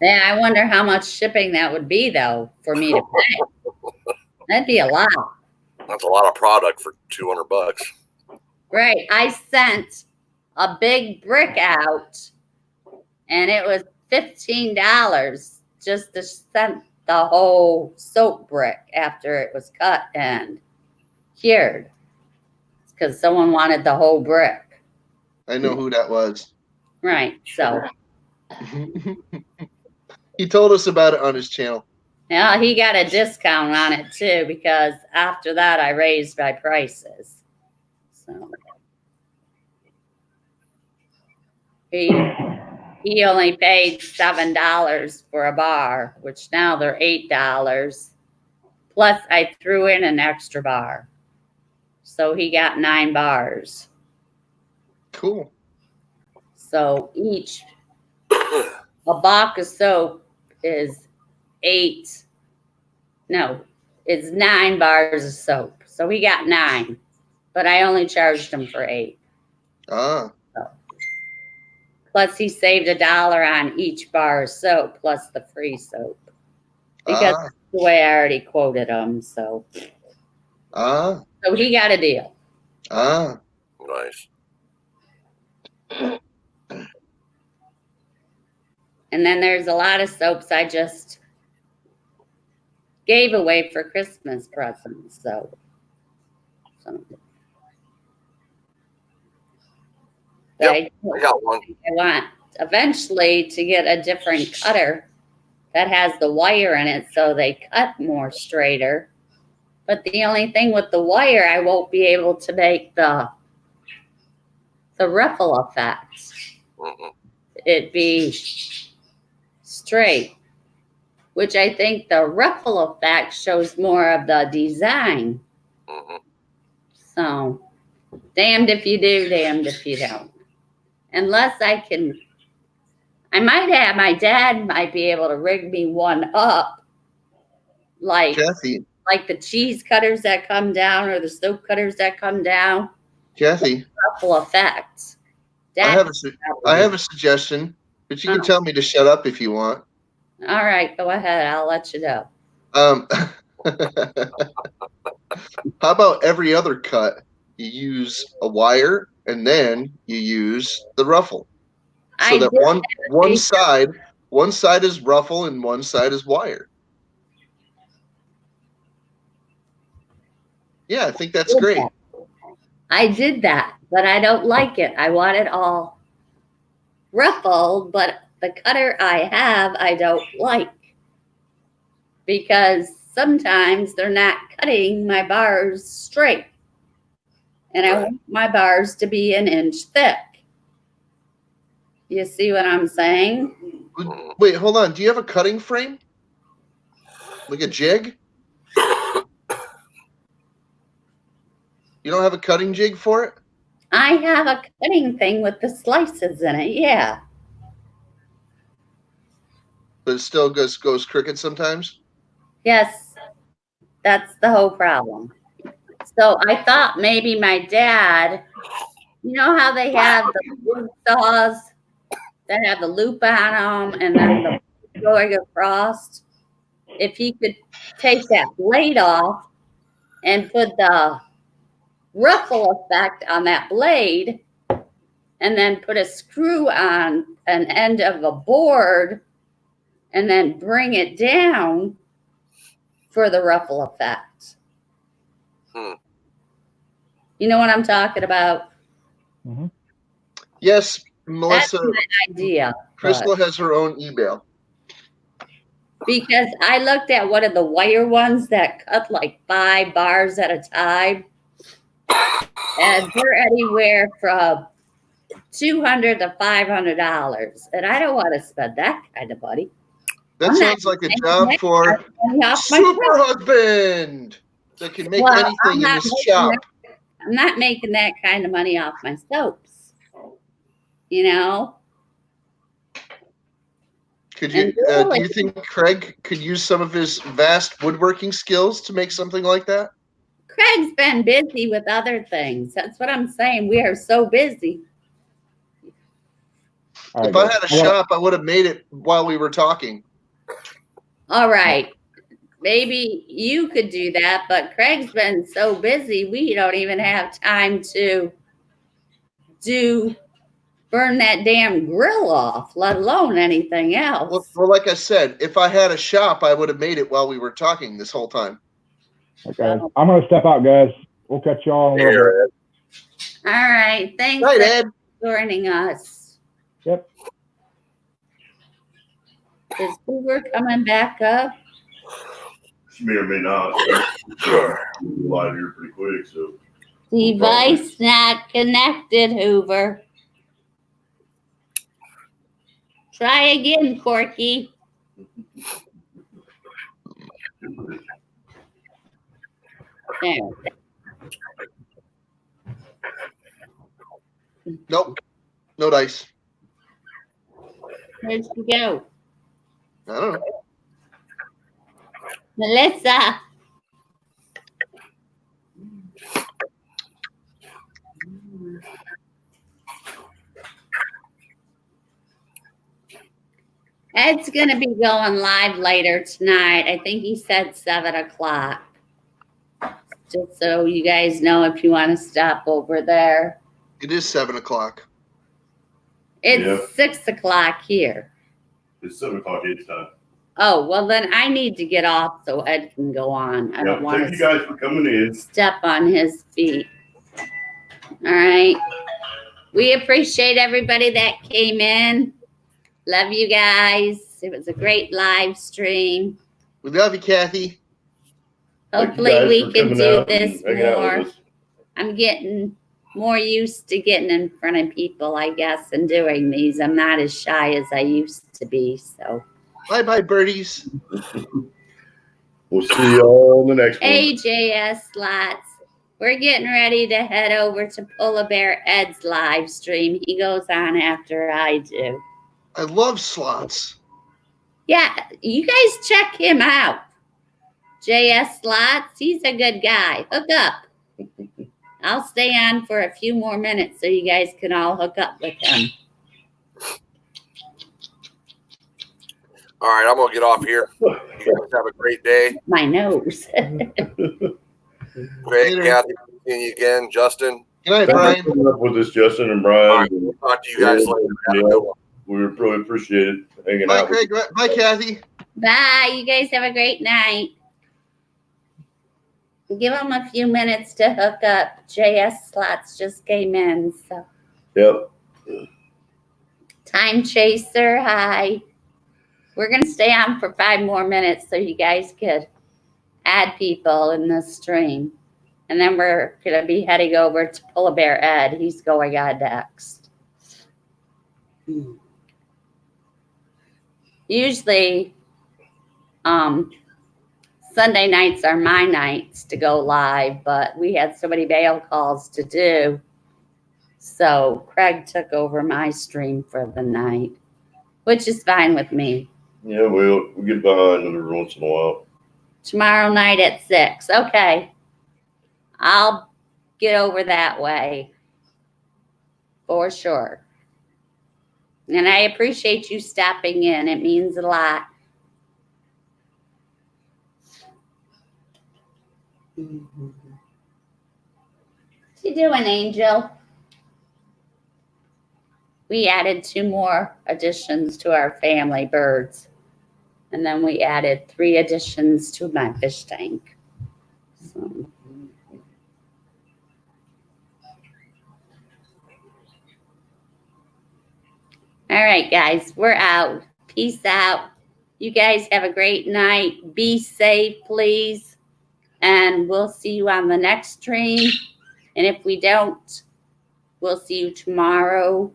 Yeah, I wonder how much shipping that would be, though, for me to pay. That'd be a lot. That's a lot of product for $200. Right. I sent a big brick out, and it was $15 just to send the whole soap brick after it was cut and cured, because someone wanted the whole brick. I know who that was. Right. So he told us about it on his channel. yeah, he got a discount on it too, because after that I raised my prices. So he only paid $7 for a bar, which now they're $8. Plus I threw in an extra bar. So he got 9 bars. Cool. So a box of soap is 9 bars of soap. So he got 9, but I only charged him for 8. Ah. So. Plus he saved $1 on each bar of soap, plus the free soap. Because that's the way I already quoted him, so. So he got a deal. Nice. And then there's a lot of soaps I just gave away for Christmas presents. So Yep, I got one. want eventually to get a different cutter that has the wire in it so they cut more straighter. But the only thing with the wire, I won't be able to make the ruffle effect. Mhm. It'd be straight, which I think the ruffle effect shows more of the design. Mhm. So, damned if you do, damned if you don't. Unless I might have, my dad might be able to rig me one up, like Kathy, the cheese cutters that come down or the soap cutters that come down. Kathy, Ruffle effect. I have a suggestion, but you can tell me to shut up if you want. All right, go ahead. I'll let you know. How about every other cut? You use a wire and then you use the ruffle. So that one side is ruffle and one side is wire. Yeah, I think that's great. I did that, but I don't like it. I want it all ruffled, but the cutter I have, I don't like. Because sometimes they're not cutting my bars straight. And I want my bars to be an inch thick. You see what I'm saying? Wait, hold on. Do you have a cutting frame? Like a jig? You don't have a cutting jig for it? I have a cutting thing with the slices in it, yeah. But it still goes crooked sometimes? Yes, that's the whole problem. So I thought maybe my dad, you know how they have the wood saws that have the loop on them and then the going across? If he could take that blade off and put the ruffle effect on that blade and then put a screw on an end of a board and then bring it down for the ruffle effect. You know what I'm talking about? Mm-hmm. Yes, Melissa. That's my idea. Crystal has her own email. Because I looked at one of the wire ones that cut like 5 bars at a time. And they're anywhere from $200 to $500. And I don't want to spend that kind of money. That sounds like a job for super husband that can make anything in his shop. I'm not making that kind of money off my soaps. You know? Could you? Do you think Craig could use some of his vast woodworking skills to make something like that? Craig's been busy with other things. That's what I'm saying. We are so busy. If I had a shop, I would have made it while we were talking. All right. Maybe you could do that, but Craig's been so busy, we don't even have time to burn that damn grill off, let alone anything else. Well, like I said, if I had a shop, I would have made it while we were talking this whole time. Okay, I'm going to step out, guys. We'll catch y'all in a little bit. All right. Thanks Right, Ed. for joining us. Yep. Is Hoover coming back up? She may or may not. Live here pretty quick, so. Device not connected, Hoover. Try again, Corky. There. Nope. No dice. Where'd she go? I don't know. Melissa. Ed's going to be going live later tonight. I think he said 7 o'clock. Just so you guys know if you want to stop over there. It is 7 o'clock. It's 6 o'clock here. It's 7 o'clock Ed's time. Oh, well then I need to get off so Ed can go on. I don't want Thank you guys for coming in. step on his feet. All right. We appreciate everybody that came in. Love you guys. It was a great live stream. We love you, Kathy. Hopefully we can do this more. I'm getting more used to getting in front of people, I guess, and doing these. I'm not as shy as I used to be, so. Bye-bye, birdies. We'll see you all in the next one. AJS Slots. We're getting ready to head over to Polar Bear Ed's live stream. He goes on after I do. I love slots. Yeah, you guys check him out. JS Slots, he's a good guy. Hook up. I'll stay on for a few more minutes so you guys can all hook up with him. All right, I'm going to get off here. You guys have a great day. My nose. Great, Kathy. Seeing you again. Justin. Good night, Brian. Up with this, Justin and Brian. All right, we'll talk to you guys later. Have a good one. We really appreciate it hanging Bye, out. Craig. Bye, Kathy. Bye. You guys have a great night. Give them a few minutes to hook up. JS Slots just came in. So. Yep. Time Chaser, hi. We're going to stay on for 5 more minutes so you guys could add people in the stream. And then we're going to be heading over to Polar Bear Ed. He's going on next. Usually, Sunday nights are my nights to go live, but we had so many bail calls to do. So Craig took over my stream for the night, which is fine with me. Yeah, we'll get behind it every once in a while. Tomorrow night at 6. Okay. I'll get over that way. For sure. And I appreciate you stopping in. It means a lot. What you doing, Angel? We added 2 more additions to our family birds. And then we added 3 additions to my fish tank. So. All right, guys, we're out. Peace out. You guys have a great night. Be safe, please. And we'll see you on the next stream. And if we don't, we'll see you tomorrow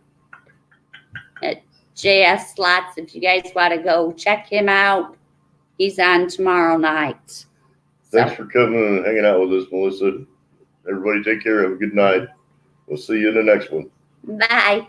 at JS Slots. If you guys want to go check him out, he's on tomorrow night. Thanks for coming and hanging out with us, Melissa. Everybody take care. Have a good night. We'll see you in the next one. Bye.